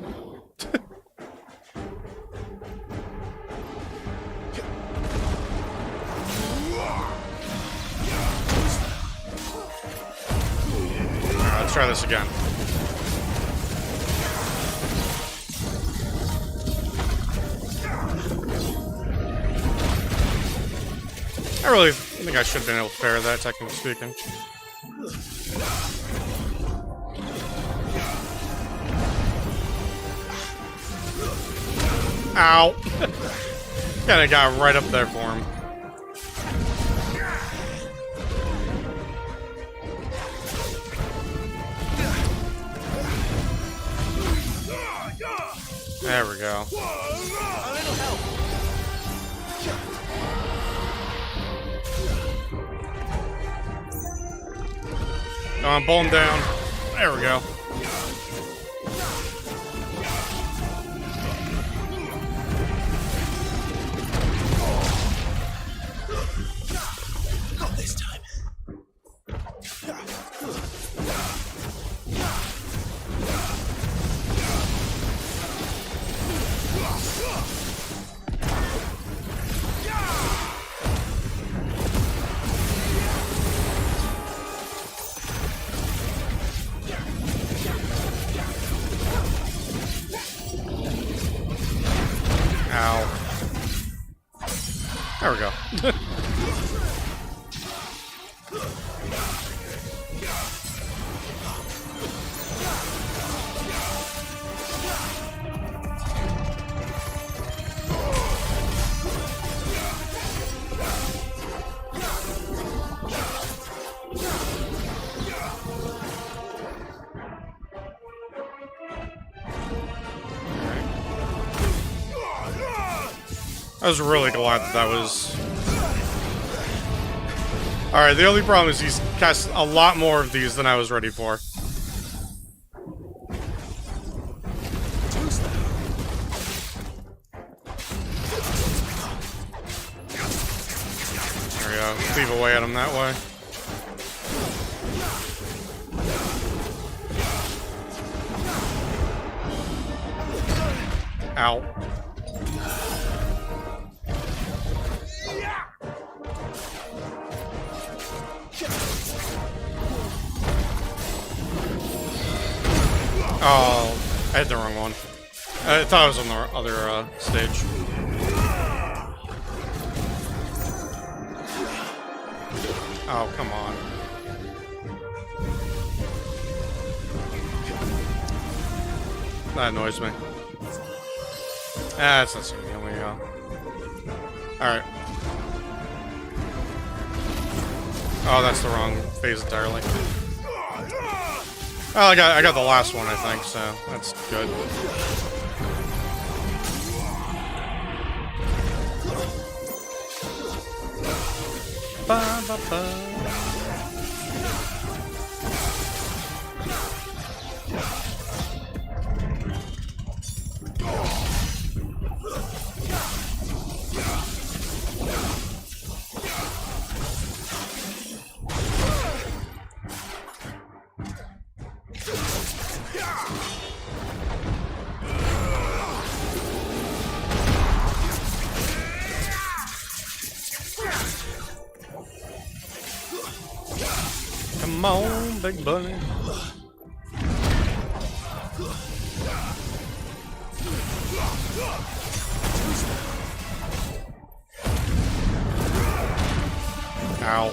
try this again. I really think I should have been able to parry that, technically speaking. Ow! Kinda got right up there for him. There we go. Come on, pull him down. There we go. Not this time. Ow. There we go. I was really glad that was... Alright, the only problem is he's cast a lot more of these than I was ready for. There we go. Cleave away at him that way. Ow. Oh, I hit the wrong one. I thought I was on the other stage. Oh, come on. That annoys me. That's not so here we go. Alright. Oh, that's the wrong phase entirely. Oh, I got the last one, I think, so that's good. Ba, ba, ba. Come on, big bunny. Ow.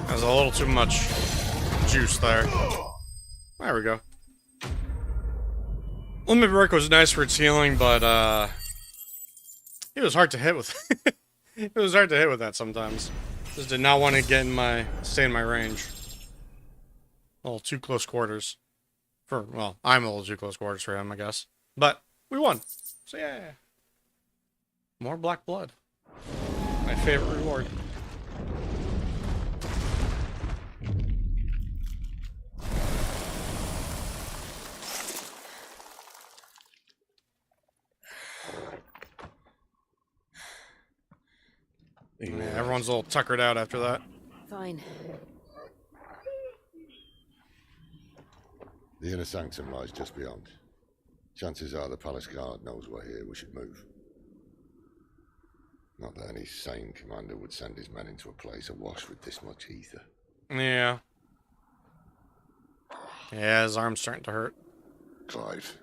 There's a little too much juice there. There we go. Limit Break was nice for its healing, but it was hard to hit with. It was hard to hit with that sometimes. Just did not want to stay in my range. A little too close quarters. Well, I'm a little too close quarters for him, I guess. But we won. So yeah. More black blood. My favorite reward. Yeah, everyone's a little tuckered out after that. Fine. The inner sanctum lies just beyond. Chances are the palace guard knows we're here. We should move. Not that any sane commander would send his men into a place awash with this much ether. Yeah. Yeah, his arm's starting to hurt. Clive.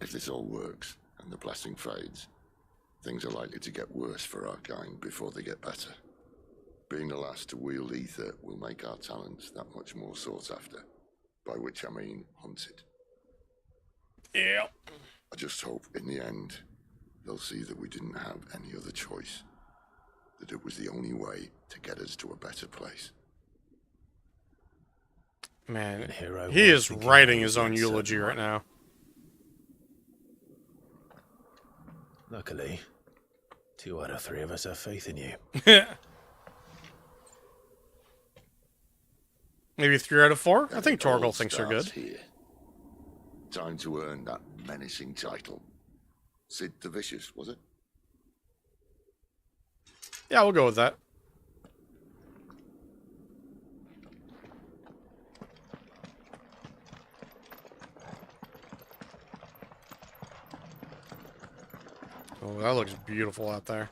If this all works, and the blessing fades, things are likely to get worse for our kind before they get better. Being the last to wield ether will make our talents that much more sought after. By which I mean hunted. Yeah. I just hope, in the end, they'll see that we didn't have any other choice. That it was the only way to get us to a better place. Man, he is writing his own eulogy right now. Luckily, 2 out of 3 of us have faith in you. Maybe 3 out of 4? I think Torgal thinks you're good. Here. Time to earn that menacing title. Sid the Vicious, was it? Yeah, we'll go with that. Oh, that looks beautiful out there.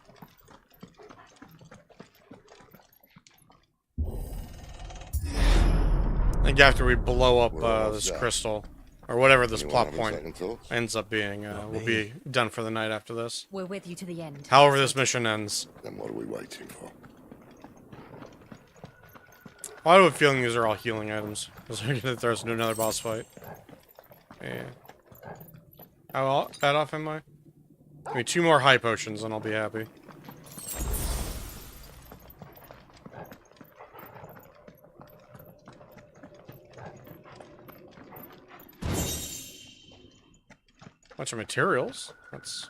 I think after we blow up this crystal, or whatever this plot point ends up being, we'll be done for the night after this. We're with you to the end. However this mission ends. Then what are we waiting for? I have a feeling these are all healing items. Because they're going to throw us into another boss fight. Yeah. How bad off am I? I mean, 2 more high potions and I'll be happy. Bunch of materials. That's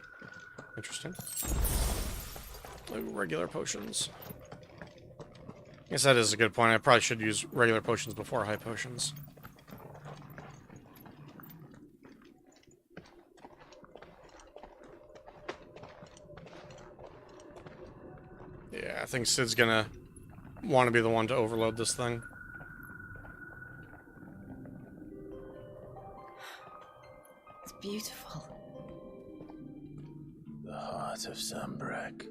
interesting. Ooh, regular potions. I guess that is a good point. I probably should use regular potions before high potions. Yeah, I think Sid's gonna want to be the one to overload this thing. It's beautiful. The heart of Sunbreak.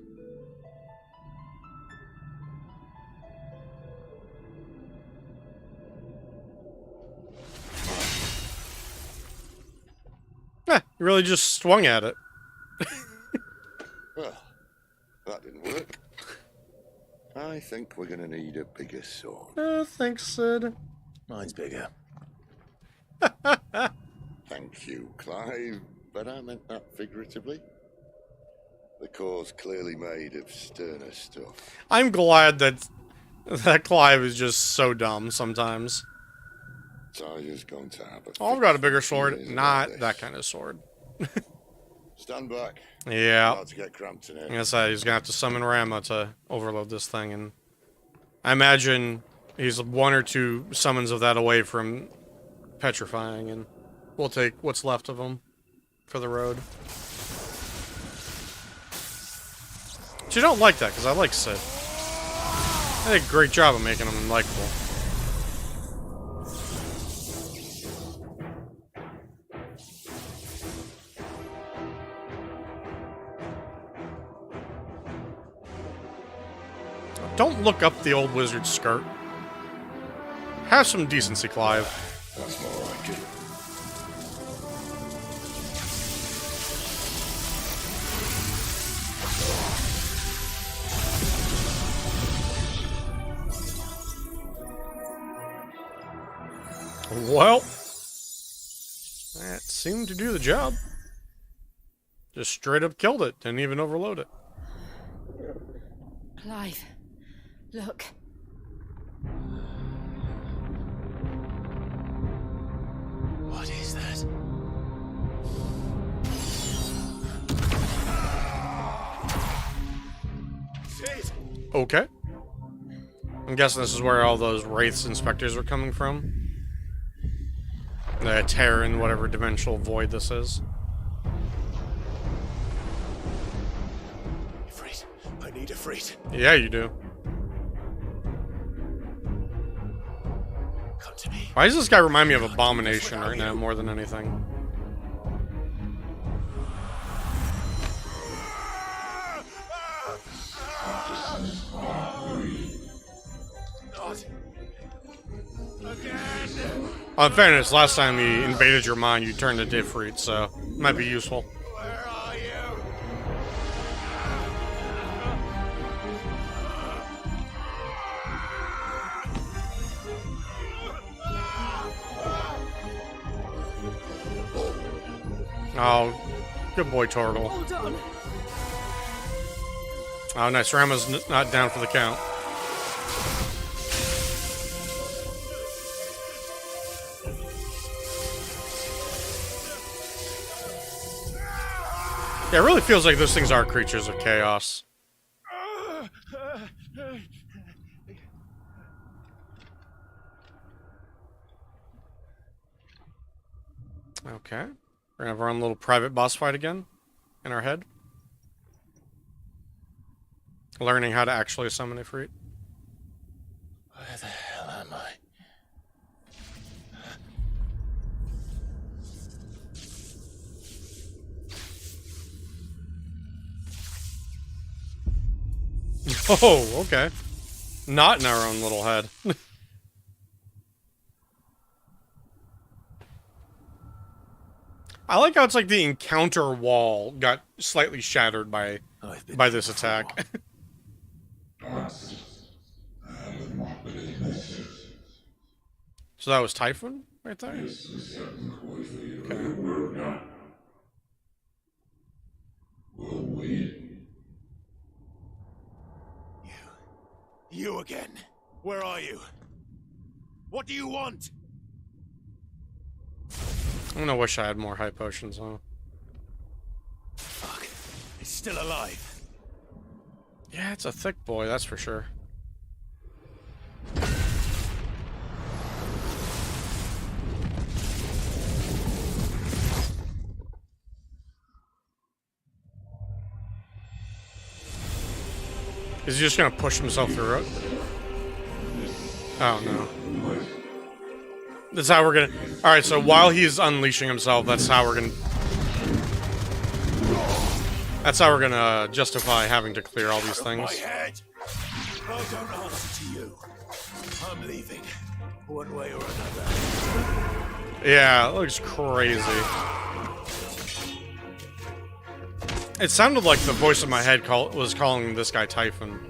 You really just swung at it. Well, that didn't work. I think we're gonna need a bigger sword. Thanks, Sid. Mine's bigger. Thank you, Clive, but I meant that figuratively. The core's clearly made of sterner stuff. I'm glad that Clive is just so dumb sometimes. Tyler's going to have a... Oh, I've got a bigger sword. Not that kind of sword. Stand back. Yeah. About to get cramped in here. Like I said, he's gonna have to summon Rama to overload this thing, and I imagine he's 1 or 2 summons of that away from petrifying, and we'll take what's left of him for the road. But you don't like that, because I like Sid. I did a great job of making him likable. Don't look up the old wizard's skirt. Have some decency, Clive. That's more like it. Well, that seemed to do the job. Just straight up killed it. Didn't even overload it. Clive, look. What is that? Okay. I'm guessing this is where all those Wraiths inspectors are coming from. The Terran, whatever dimensional void this is. Ifrit, I need Ifrit. Yeah, you do. Why does this guy remind me of Abomination right now more than anything? Well, in fairness, last time he invaded your mind, you turned to Ifrit, so it might be useful. Oh, good boy, Torgal. Hold on. Oh, nice. Rama's not down for the count. Yeah, it really feels like those things are creatures of chaos. Okay. We're gonna have our own little private boss fight again in our head. Learning how to actually summon Ifrit. Where the hell am I? Oh, okay. Not in our own little head. I like how it's like the encounter wall got slightly shattered by this attack. So that was Typhon right there? Okay. You again. Where are you? What do you want? I'm gonna wish I had more high potions, huh? Fuck. He's still alive. Yeah, it's a thick boy, that's for sure. Is he just gonna push himself through it? Oh no. That's how we're gonna... Alright, so while he's unleashing himself, that's how we're gonna... That's how we're gonna justify having to clear all these things. My head. I don't answer to you. I'm leaving. One way or another. Yeah, it looks crazy. It sounded like the voice in my head was calling this guy Typhon.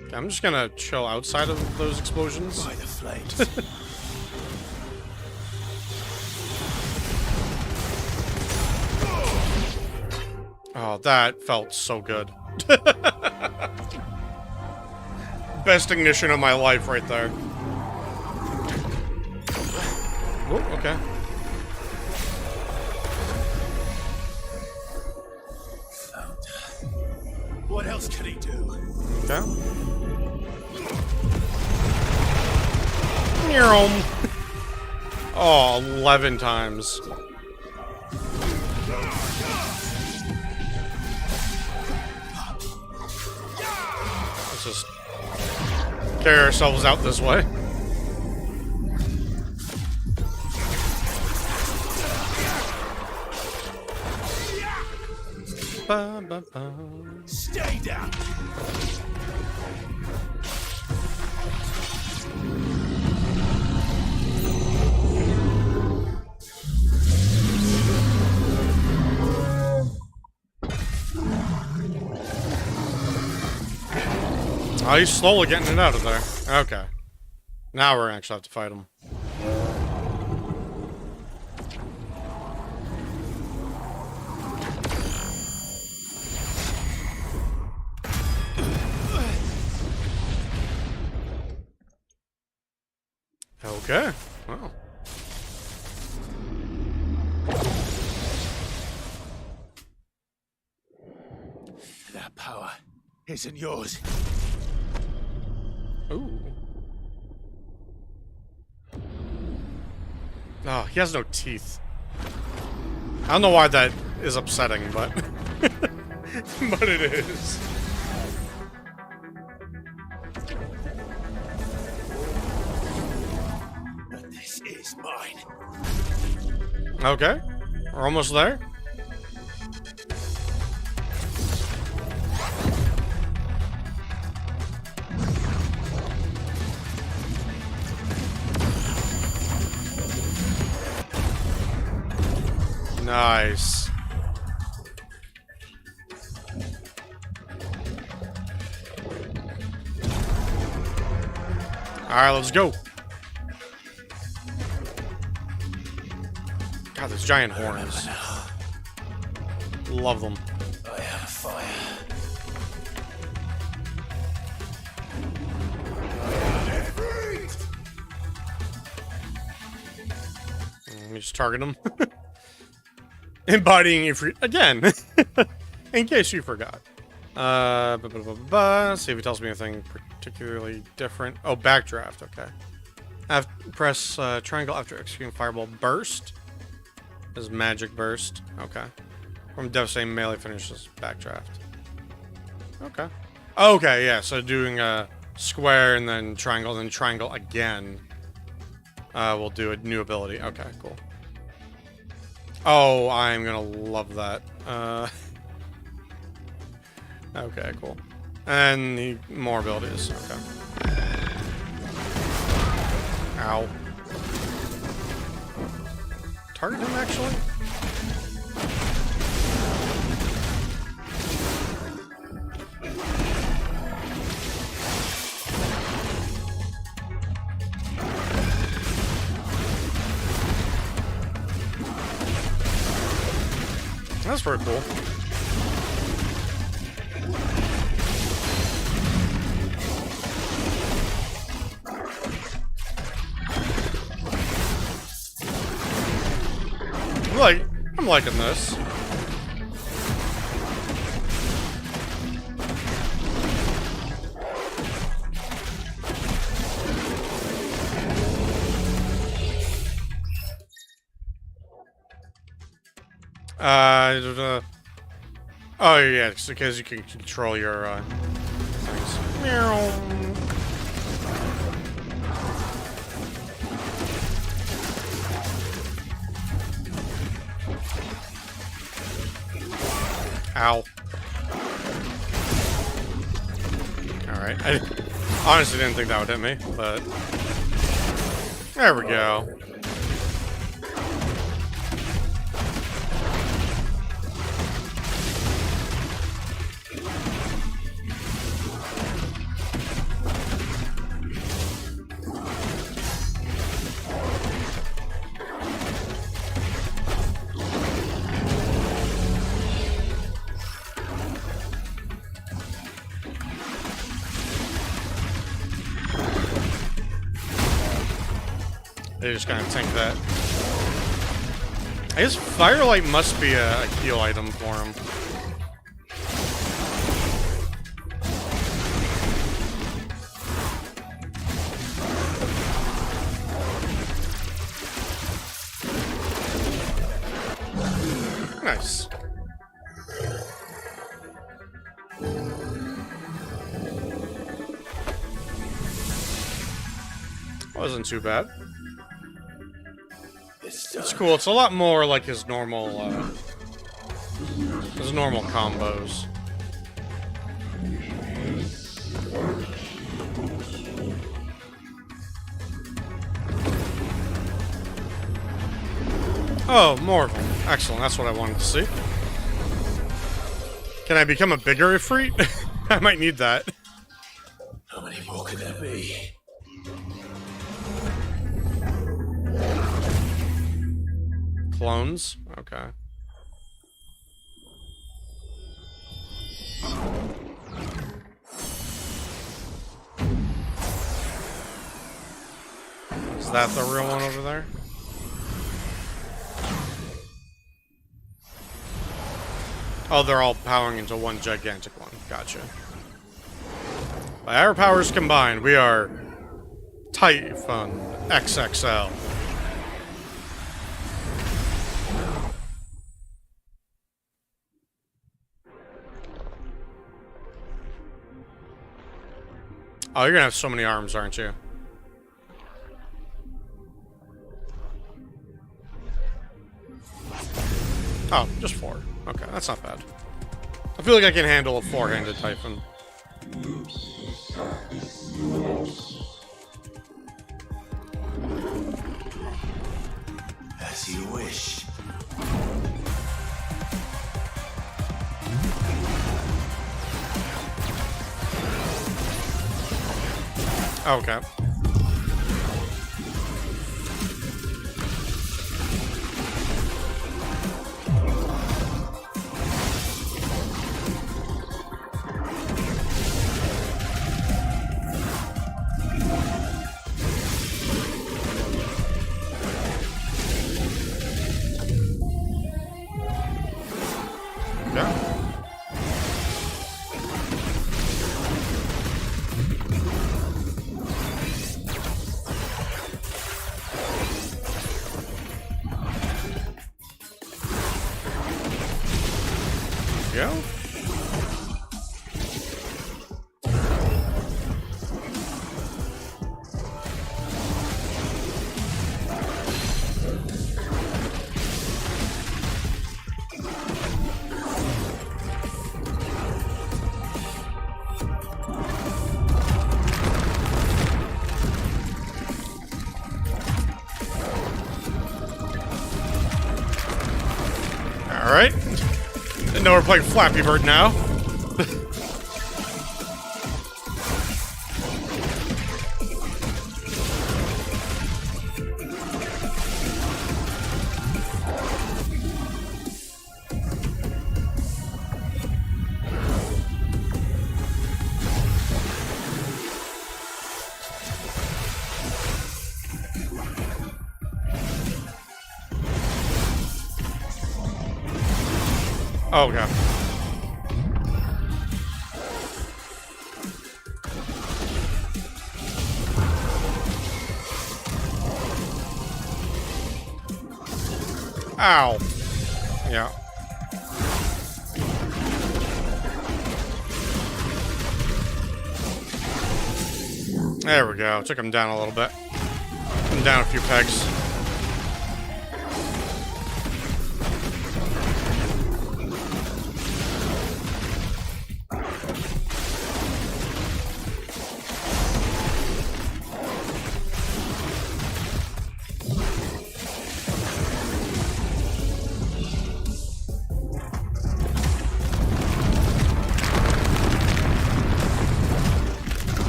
Okay, I'm just gonna chill outside of those explosions. By the flames. Oh, that felt so good. Best ignition of my life right there. Oh, okay. What else can he do? Okay. Oh, 11 times. Let's just carry ourselves out this way. Ba, ba, ba. Stay down. Oh, he's slowly getting it out of there. Okay. Now we're gonna actually have to fight him. Okay. Wow. That power isn't yours. Ooh. Oh, he has no teeth. I don't know why that is upsetting, but but it is. This is mine. Okay, we're almost there. Nice. Alright, let's go. God, those giant horns. Love them. I have fire. Let me just target them. Embodying you again. In case you forgot. See if it tells me anything particularly different. Oh, backdraft. Okay. Press triangle after executing fireball. Burst is magic burst. Okay. From devastating melee finishes. Backdraft. Okay. Okay, yeah. So doing a square and then triangle again. We'll do a new ability. Okay, cool. Oh, I'm gonna love that. Okay, cool. And the more abilities. Okay. Ow. Target him, actually? That's pretty cool. I'm liking this. Oh yeah, it's because you can control your things. Meow. Ow. Alright. I honestly didn't think that would hit me, but there we go. They're just gonna tank that. I guess Firelight must be a heal item for him. Nice. Wasn't too bad. It's cool. It's a lot more like his normal combos. Oh, more of them. Excellent. That's what I wanted to see. Can I become a bigger Ifrit? I might need that. How many more could there be? Clones? Okay. Is that the real one over there? Oh, they're all powering into one gigantic one. Gotcha. By our powers combined, we are Typhon XXL. Oh, you're gonna have so many arms, aren't you? Oh, just 4. Okay, that's not bad. I feel like I can handle a 4-handed Typhon. As you wish. Okay. Go. All right. Didn't know we're playing Flappy Bird now. Oh, God. Ow. Yeah. There we go. Took him down a little bit. Took him down a few pegs.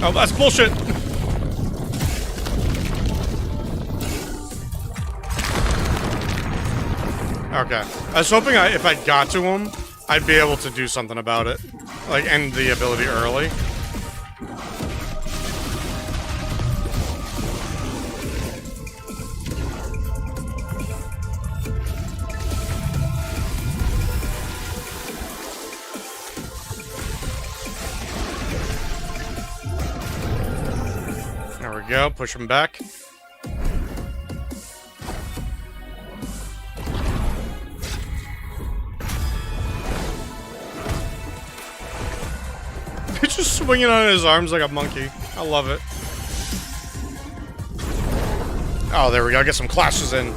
Oh, that's bullshit. Okay. I was hoping if I got to him, I'd be able to do something about it. Like, end the ability early. There we go. Push him back. He's just swinging on his arms like a monkey. I love it. Oh, there we go. Get some clashes in.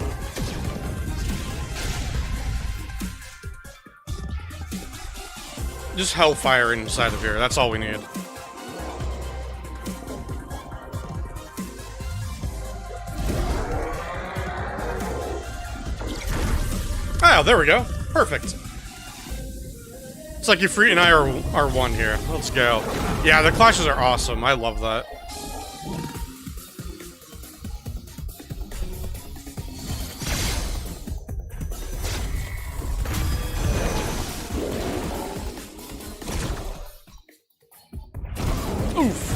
Just hellfire inside of here. That's all we need. Oh, there we go. Perfect. It's like Ifrit and I are one here. Let's go. Yeah, the clashes are awesome. I love that. Oof.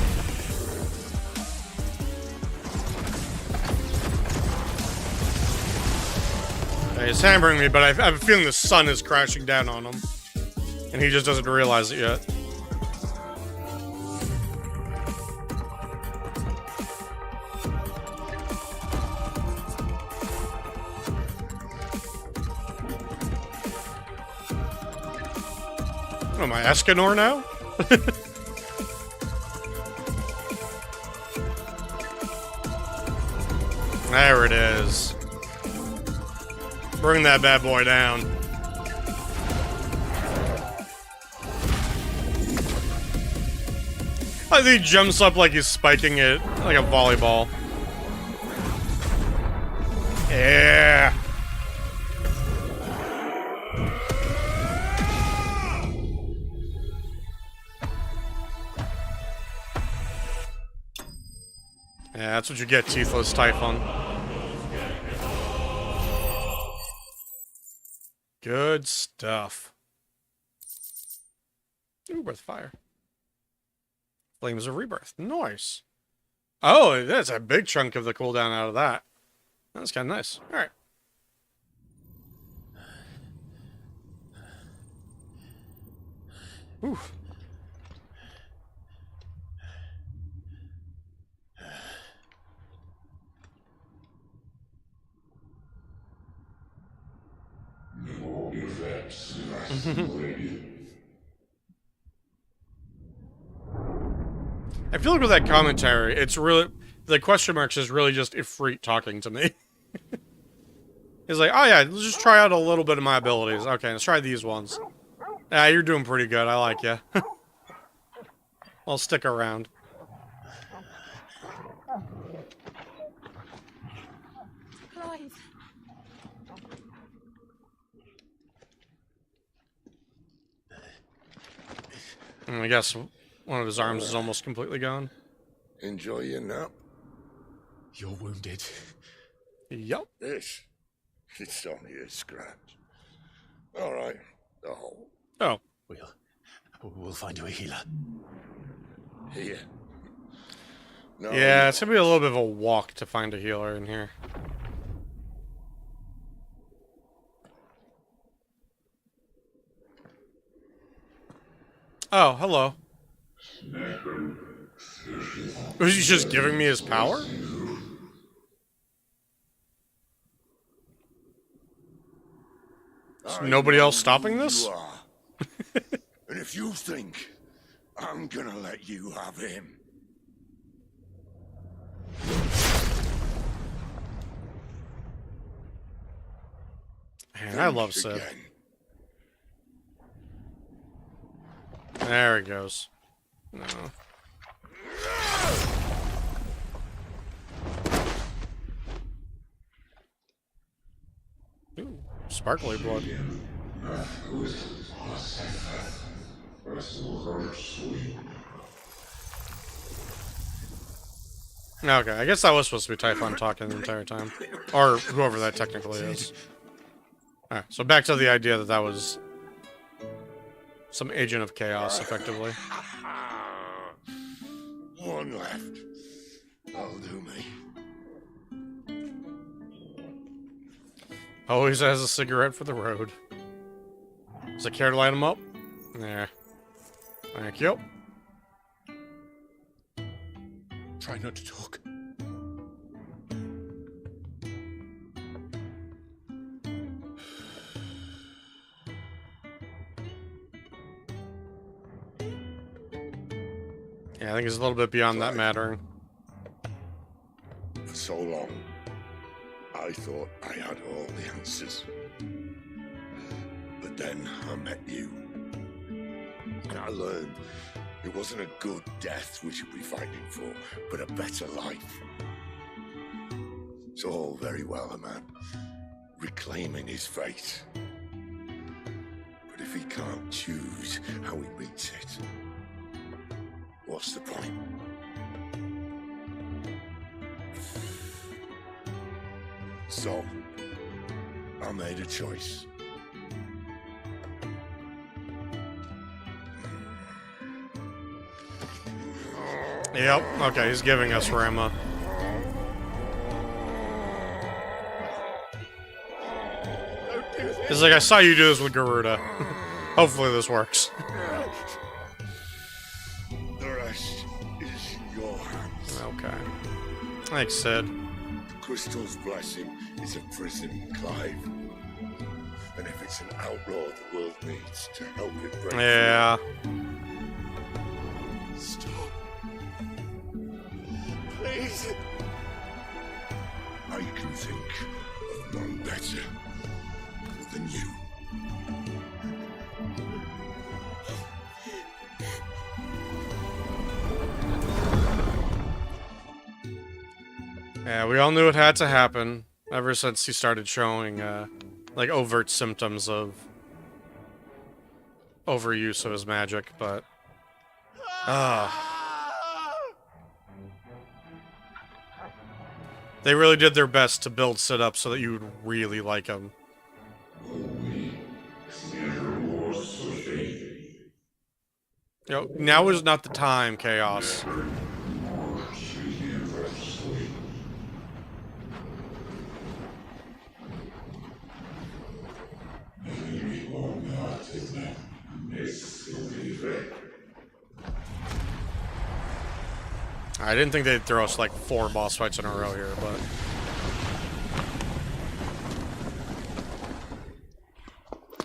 He's hammering me, but I have a feeling the sun is crashing down on him. And he just doesn't realize it yet. Oh, am I Escanor now? There it is. Bring that bad boy down. I think he jumps up like he's spiking it like a volleyball. Yeah. Yeah, that's what you get, Teethless Typhon. Good stuff. Ooh, Breath of Fire. Flames of Rebirth. Nice. Oh, that's a big chunk of the cooldown out of that. That's kind of nice. All right. Ooh. I feel like with that commentary, it's really, the question marks is really just Ifrit talking to me. He's like, oh yeah, let's just try out a little bit of my abilities. Okay, let's try these ones. Yeah, you're doing pretty good. I like you. I'll stick around. Clive. I guess one of his arms is almost completely gone. Enjoy your nap. You're wounded. Yup. This? It's only a scratch. All right. Oh. Oh. We'll find you a healer. Here. No, Yeah, it's gonna be a little bit of a walk to find a healer in here. Oh, hello. Was he just giving me his power? Is nobody else stopping this? You are. And if you think I'm gonna let you have him. Man, I love Sid. There he goes. No. Ooh, sparkly blood. Okay, I guess that was supposed to be Typhon talking the entire time. Or whoever that technically is. Alright, so back to the idea that that was some agent of chaos, effectively. One left. That'll do me. Always has a cigarette for the road. Does it care to light him up? Yeah. Thank you. Try not to talk. Yeah, I think it's a little bit beyond that mattering. For so long, I thought I had all the answers. But then I met you. And I learned it wasn't a good death we should be fighting for, but a better life. It's all very well, a man reclaiming his fate. But if he can't choose how he meets it, what's the point? So, I made a choice. Yep, okay, he's giving us Rama. He's like, I saw you do this with Garuda. Hopefully this works. The rest is in your hands. Okay. Thanks, Sid. Crystal's blessing is a prison, Clive. And if it's an outlaw the world needs to help it break Yeah. free. Stop. Please. I I can think of none better than you. Yeah, we all knew it had to happen ever since he started showing, like, overt symptoms of overuse of his magic, but... They really did their best to build Sid up so that you would really like him. Now is not the time, Chaos. I didn't think they'd throw us like 4 boss fights in a row here, but...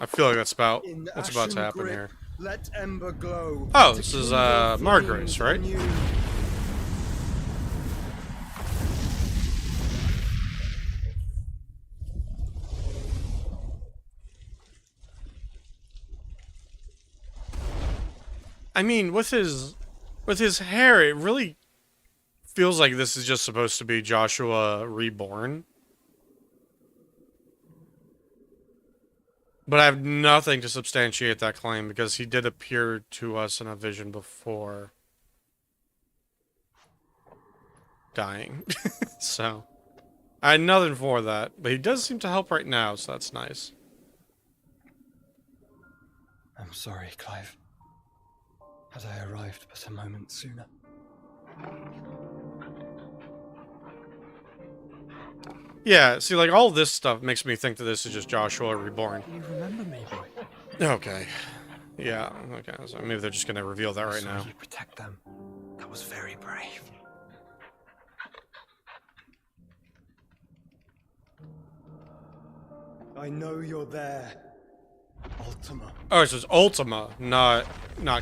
I feel like that's about what's about to happen here. Let ember glow. Oh, this is Margrace, right? I mean, with his hair, it really feels like this is just supposed to be Joshua reborn. But I have nothing to substantiate that claim because he did appear to us in a vision before dying. So, I had nothing for that. But he does seem to help right now, so that's nice. I'm sorry, Clive. Had I arrived but a moment sooner. Yeah, see, like, all this stuff makes me think that this is just Joshua reborn. You remember me, boy? Okay. Yeah, okay, so maybe they're just gonna reveal that right now. You protect them. That was very brave. I know you're there, Ultima. Oh, so it's Ultima, not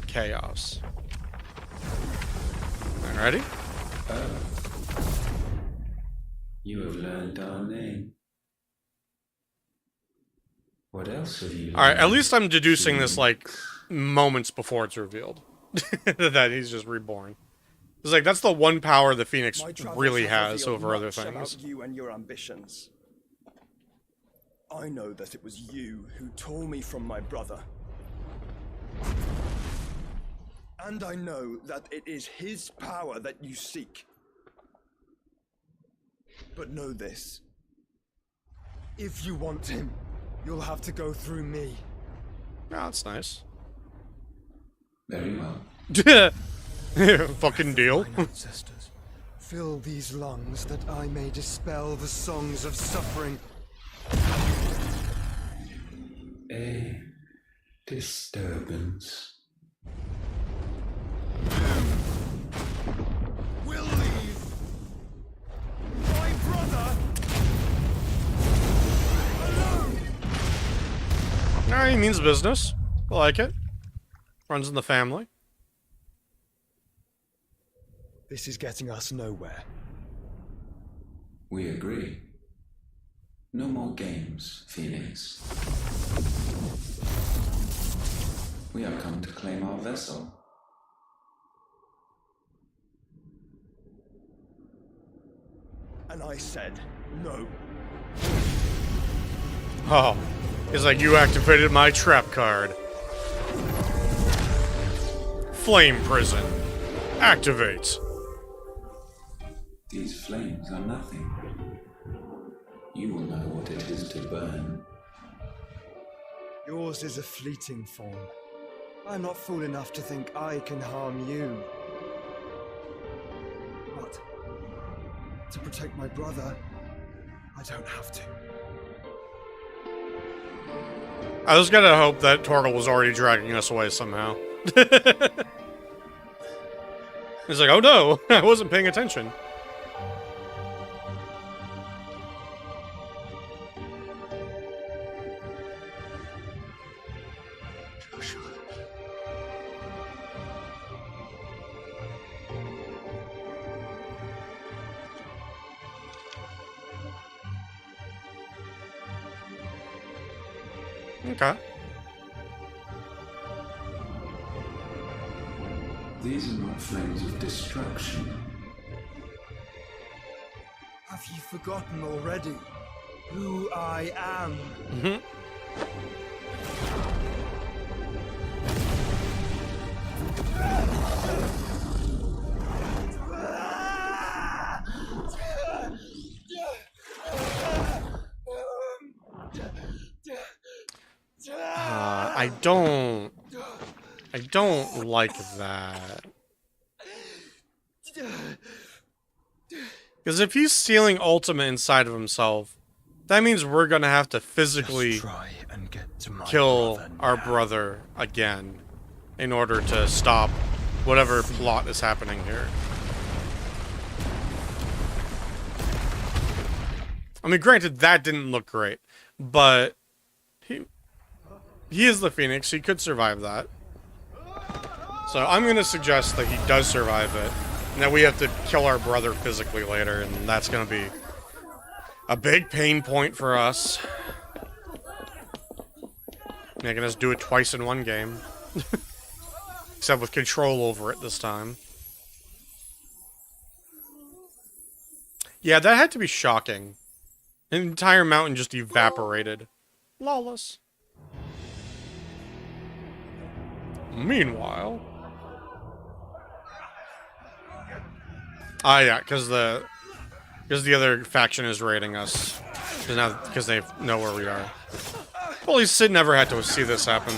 Chaos. Alright, ready? You have learned our name. What else have you learned? Alright, at least I'm deducing this, like, moments before it's revealed. That he's just reborn. It's like, that's the one power the Phoenix really has over other things. About you and your ambitions. I know that it was you who tore me from my brother. And I know that it is his power that you seek. But know this. If you want him, you'll have to go through me. No, that's nice. Very well. Fucking deal. Ancestors, fill these lungs that I may dispel the songs of suffering. A disturbance. We'll leave. My brother alone. No, he means business. I like it. Runs in the family. This is getting us nowhere. We agree. No more games, Phoenix. We have come to claim our vessel. And I said no. Oh. It's like you activated my trap card. Flame Prison. Activate. These flames are nothing. You will know what it is to burn. Yours is a fleeting form. I'm not fool enough to think I can harm you. But to protect my brother, I don't have to. I was gonna hope that Torgal was already dragging us away somehow. He's like, oh no, I wasn't paying attention. Okay. These are not flames of destruction. Have you forgotten already who I am? I don't like that. Because if he's stealing Ultima inside of himself, that means we're gonna have to physically kill our brother again in order to stop whatever plot is happening here. I mean, granted, that didn't look great, but he is the Phoenix. He could survive that. So I'm going to suggest that he does survive it, and that we have to kill our brother physically later, and that's going to be a big pain point for us. Making us do it twice in one game. Except with control over it this time. Yeah, that had to be shocking. An entire mountain just evaporated. Lawless. Meanwhile... yeah, because the other faction is raiding us. Because they know where we are. Well, at least Sid never had to see this happen.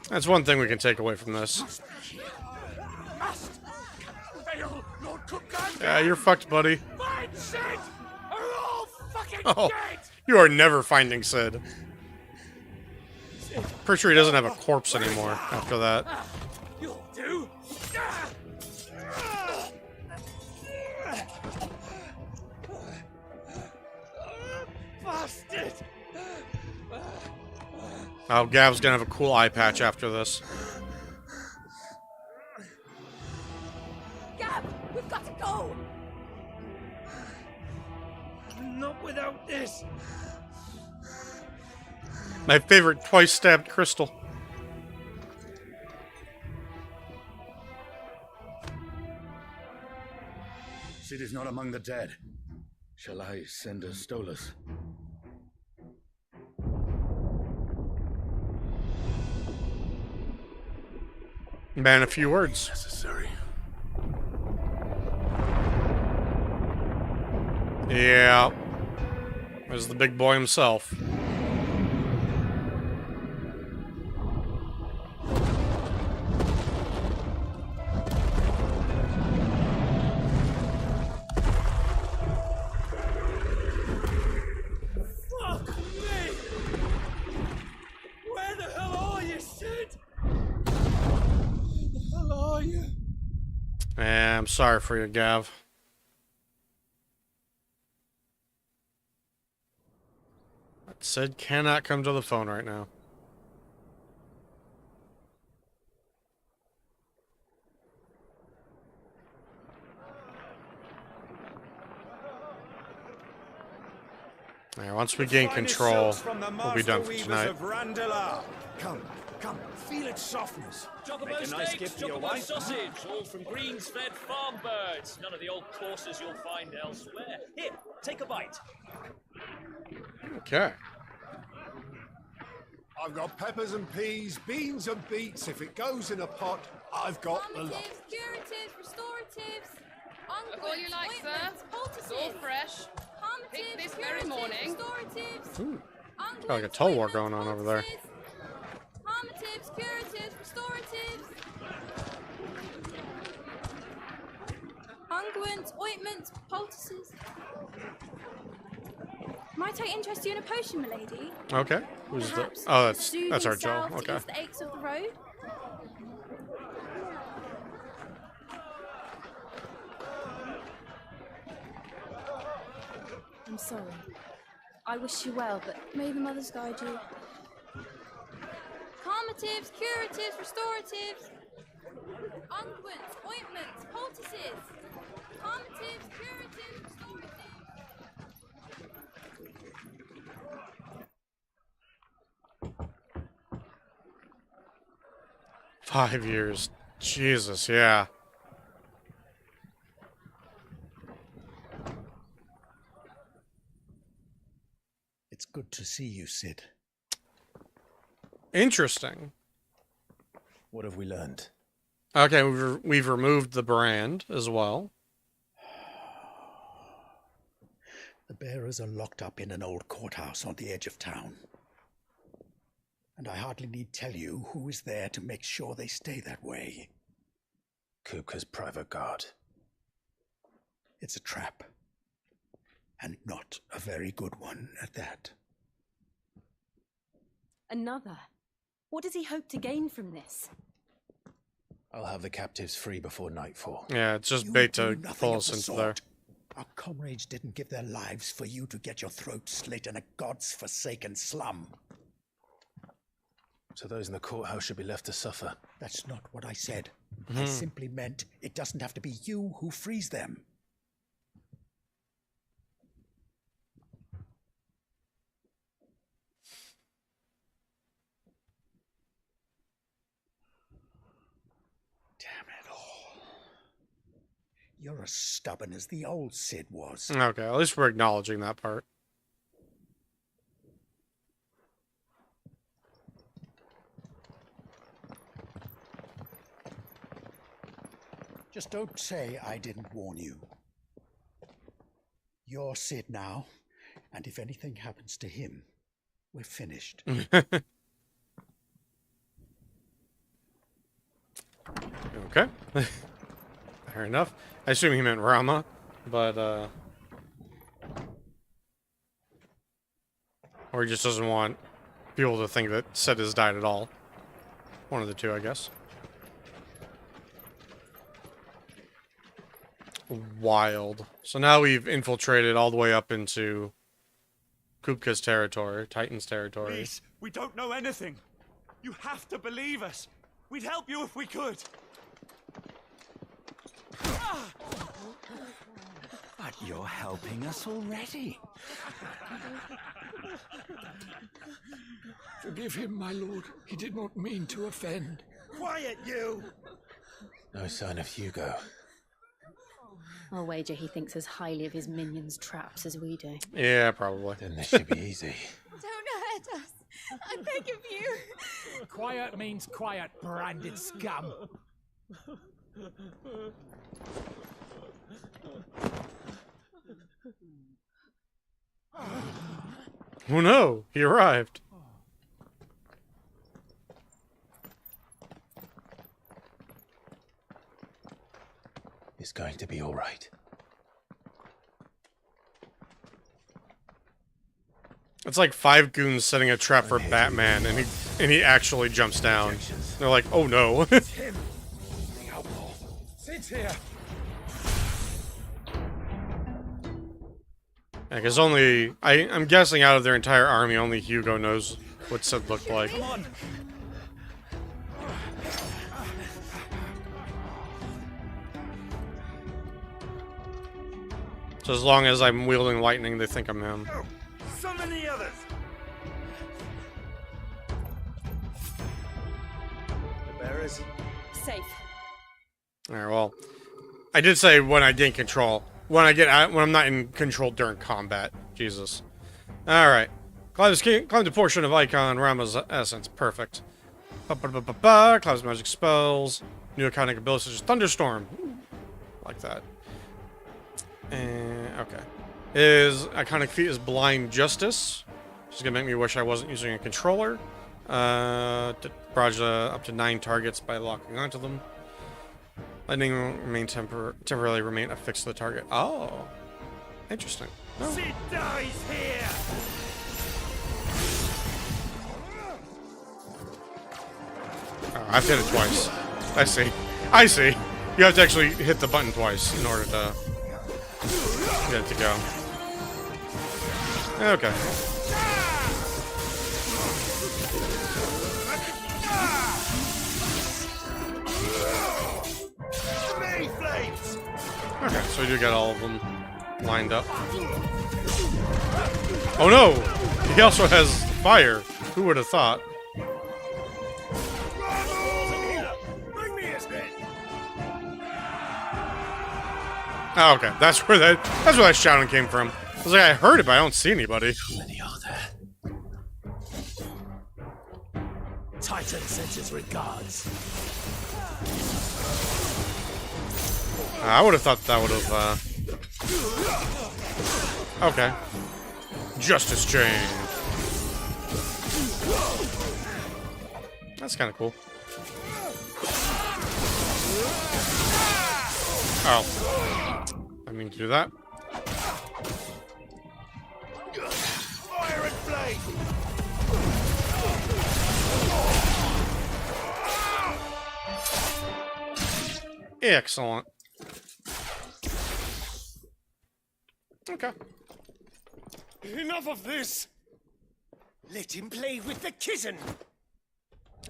That's one thing we can take away from this. Yeah, you're fucked, buddy. Oh, you are never finding Sid. Pretty sure he doesn't have a corpse anymore after that. You'll do. Bastard. Oh, Gav's gonna have a cool eye patch after this. Gav, we've got to go. Not without this. My favorite twice-stabbed crystal. Sid is not among the dead. Shall I send a Stolas? Man, a few words. Necessary. Yeah. There's the big boy himself. Fuck me! Where the hell are you, Sid? Where the hell are you? Yeah, I'm sorry for you, Gav. That Sid cannot come to the phone right now. Yeah, once we gain control, we'll be done for tonight. Come, feel its softness. Chocobo steaks, chocobo sausage, all from greens-fed farm birds. None of the old courses you'll find elsewhere. Here, take a bite. Okay. I've got peppers and peas, beans and beets. If it goes in a pot, I've got the lot. Curatives, restoratives, Look all you like, sir. It's all fresh. Pick this very morning. Ooh. Got like a toll war going on over there. Harmatives, curatives, restoratives. Unguents, ointments, poultices. Might I interest you in a potion, milady? Okay. Who's the? Perhaps Oh, a that's soothing our Joe. salve to Okay. ease the aches of the road. I'm sorry. I wish you well, but may the mothers guide you. Calmatives, curatives, restoratives. Unguents, ointments, poultices. Calmatives, curatives, restoratives. 5 years. Jesus, yeah. It's good to see you, Sid. Interesting. What have we learned? Okay, we've removed the brand as well. The bearers are locked up in an old courthouse on the edge of town. And I hardly need tell you who is there to make sure they stay that way. Kupka's private guard. It's a trap. And not a very good one at that. Another? What does he hope to gain from this? I'll have the captives free before nightfall. Yeah, it's just bait to pull us into there. Our comrades didn't give their lives for you to get your throat slit in a god's forsaken slum. So those in the courthouse should be left to suffer. That's not what I said. I simply meant it doesn't have to be you who frees them. Damn it all. You're as stubborn as the old Sid was. Okay, at least we're acknowledging that part. Just don't say I didn't warn you. You're Sid now, and if anything happens to him, we're finished. Okay. Fair enough. I assume he meant Rama, but, or he just doesn't want people to think that Sid has died at all. One of the two, I guess. Wild. So now we've infiltrated all the way up into Kupka's territory, Titan's territory. Please, we don't know anything. You have to believe us. We'd help you if we could. But you're helping us already. Forgive him, my lord. He did not mean to offend. Quiet, you! No sign of Hugo. I'll wager he thinks as highly of his minions' traps as we do. Yeah, probably. Then this should be easy. Don't hurt us. I beg of you. Quiet means quiet, branded scum. Oh no, he arrived. It's going to be all right. It's like 5 goons setting a trap for Batman, and he actually jumps down. They're like, oh no. It's him. The outlaw. Sid's here. Because only I'm guessing out of their entire army, only Hugo knows what Sid looked like. Come on. So as long as I'm wielding lightning, they think I'm him. Summon the others. The bearers? Safe. Alright, well, I did say when I gain control. When I'm not in control during combat. Jesus. Alright. Climbs a portion of Icon Rama's essence. Perfect. Climbs magic spells. New iconic abilities such as Thunderstorm. Like that. Okay. His iconic feat is Blind Justice. Which is gonna make me wish I wasn't using a controller. Barrage up to 9 targets by locking onto them. Lightning will remain temporarily remain affixed to the target. Oh, interesting. Oh. Sid dies here. Oh, I've hit it twice. I see. I see. You have to actually hit the button twice in order to get it to go. Okay. Okay, so we do get all of them lined up. Oh no! He also has fire. Who would have thought? Oh, okay. That's where that shouting came from. I was like, I heard it, but I don't see anybody. How many are there? Titan sends his regards. I would have thought that would have, okay. Justice Chain. That's kind of cool. Oh. I mean to do that. Fire and flame! Excellent. Okay. Enough of this! Let him play with the kitten!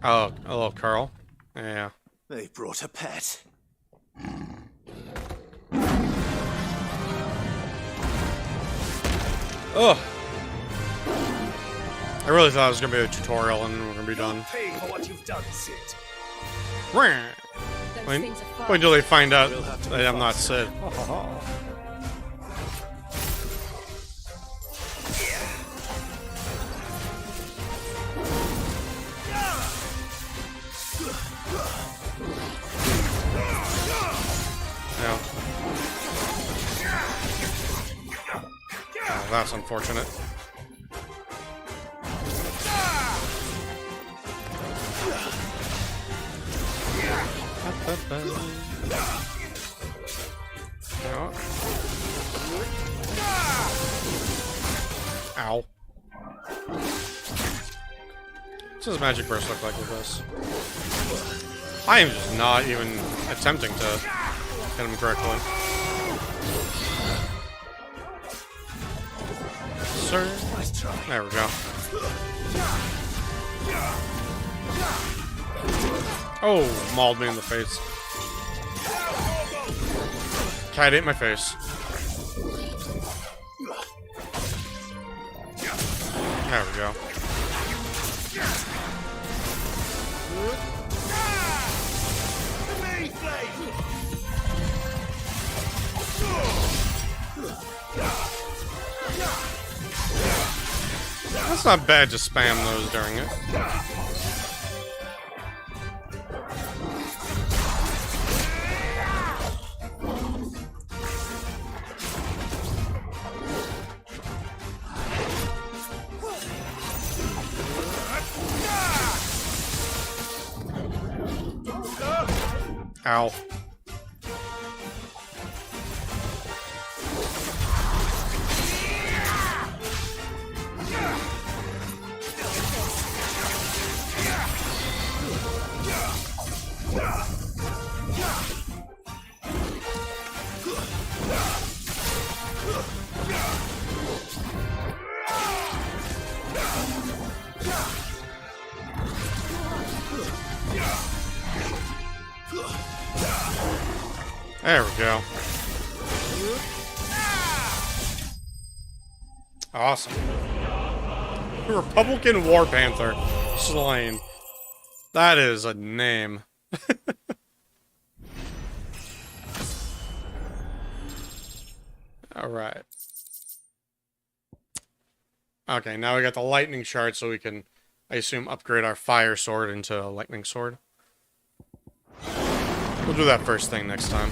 Oh, hello, Carl. Yeah. They brought a pet. Ugh. I really thought it was gonna be a tutorial and we're gonna be done. Pay for what you've done, Sid. Wait until they find out that I'm not Sid. No. Oh, that's unfortunate. No. Ow. What does Magic Burst look like with this? I am just not even attempting to hit him correctly. Sir. There we go. Oh, mauled me in the face. Cat ate my face. There we go. That's not bad to spam those during it. Ow. There we go. Awesome. Republican War Panther slain. That is a name. Alright. Okay, now we got the lightning shard so we can, I assume, upgrade our fire sword into a lightning sword. We'll do that first thing next time.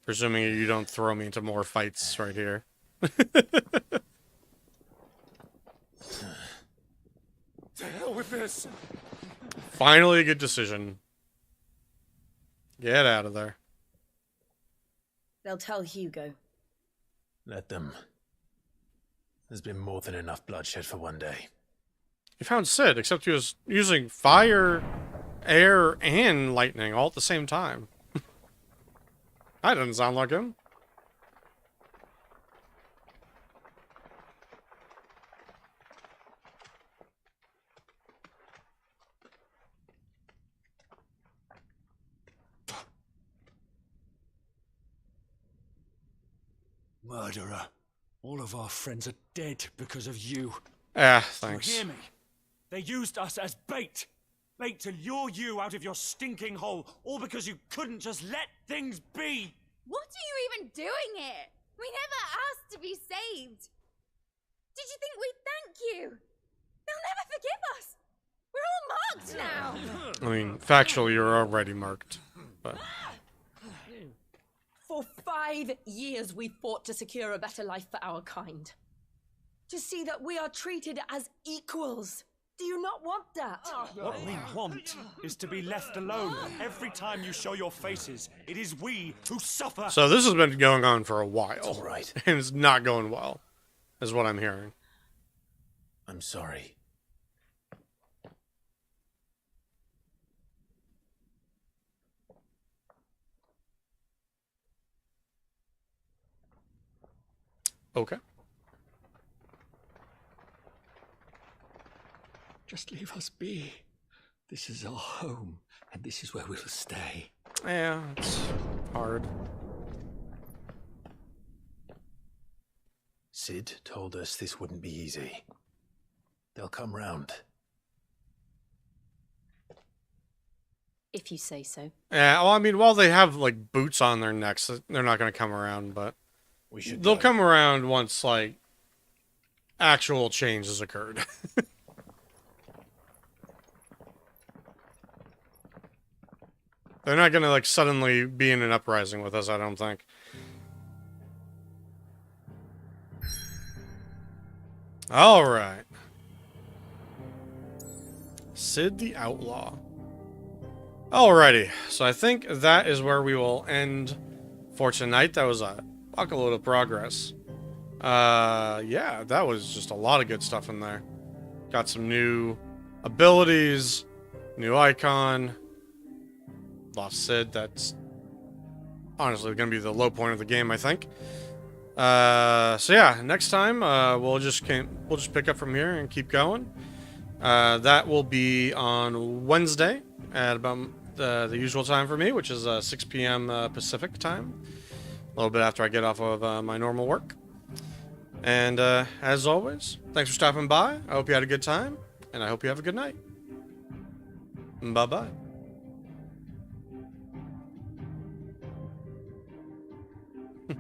Presuming you don't throw me into more fights right here. To hell with this! Finally a good decision. Get out of there. They'll tell Hugo. Let them. There's been more than enough bloodshed for one day. You found Sid, except he was using fire, air, and lightning all at the same time. That doesn't sound like him. Murderer. All of our friends are dead because of you. Ah, thanks. You hear me? They used us as bait. fate to lure you out of your stinking hole, all because you couldn't just let things be. What are you even doing here? We never asked to be saved. Did you think we'd thank you? They'll never forgive us. We're all marked now. I mean, factually, you're already marked. But For 5 years we fought to secure a better life for our kind. To see that we are treated as equals. Do you not want that? What we want is to be left alone. Every time you show your faces, it is we who suffer. so this has been going on for a while. All right. And it's not going well, is what I'm hearing. I'm sorry. Okay. Just leave us be. This is our home, and this is where we'll stay. Yeah, it's hard. Sid told us this wouldn't be easy. They'll come round. If you say so. Yeah, well, I mean, while they have, like, boots on their necks, they're not going to come around, but they'll come around once, like, actual change has occurred. They're not going to, like, suddenly be in an uprising with us, I don't think. Alright. Sid the Outlaw. Alrighty, so I think that is where we will end for tonight. That was a buckload of progress. Yeah, that was just a lot of good stuff in there. Got some new abilities, new icon. Lost Sid, that's honestly going to be the low point of the game, I think. So yeah, next time we'll just pick up from here and keep going. That will be on Wednesday at about the usual time for me, which is 6 p.m. Pacific time. A little bit after I get off of my normal work. And as always, thanks for stopping by. I hope you had a good time, and I hope you have a good night. Bye-bye.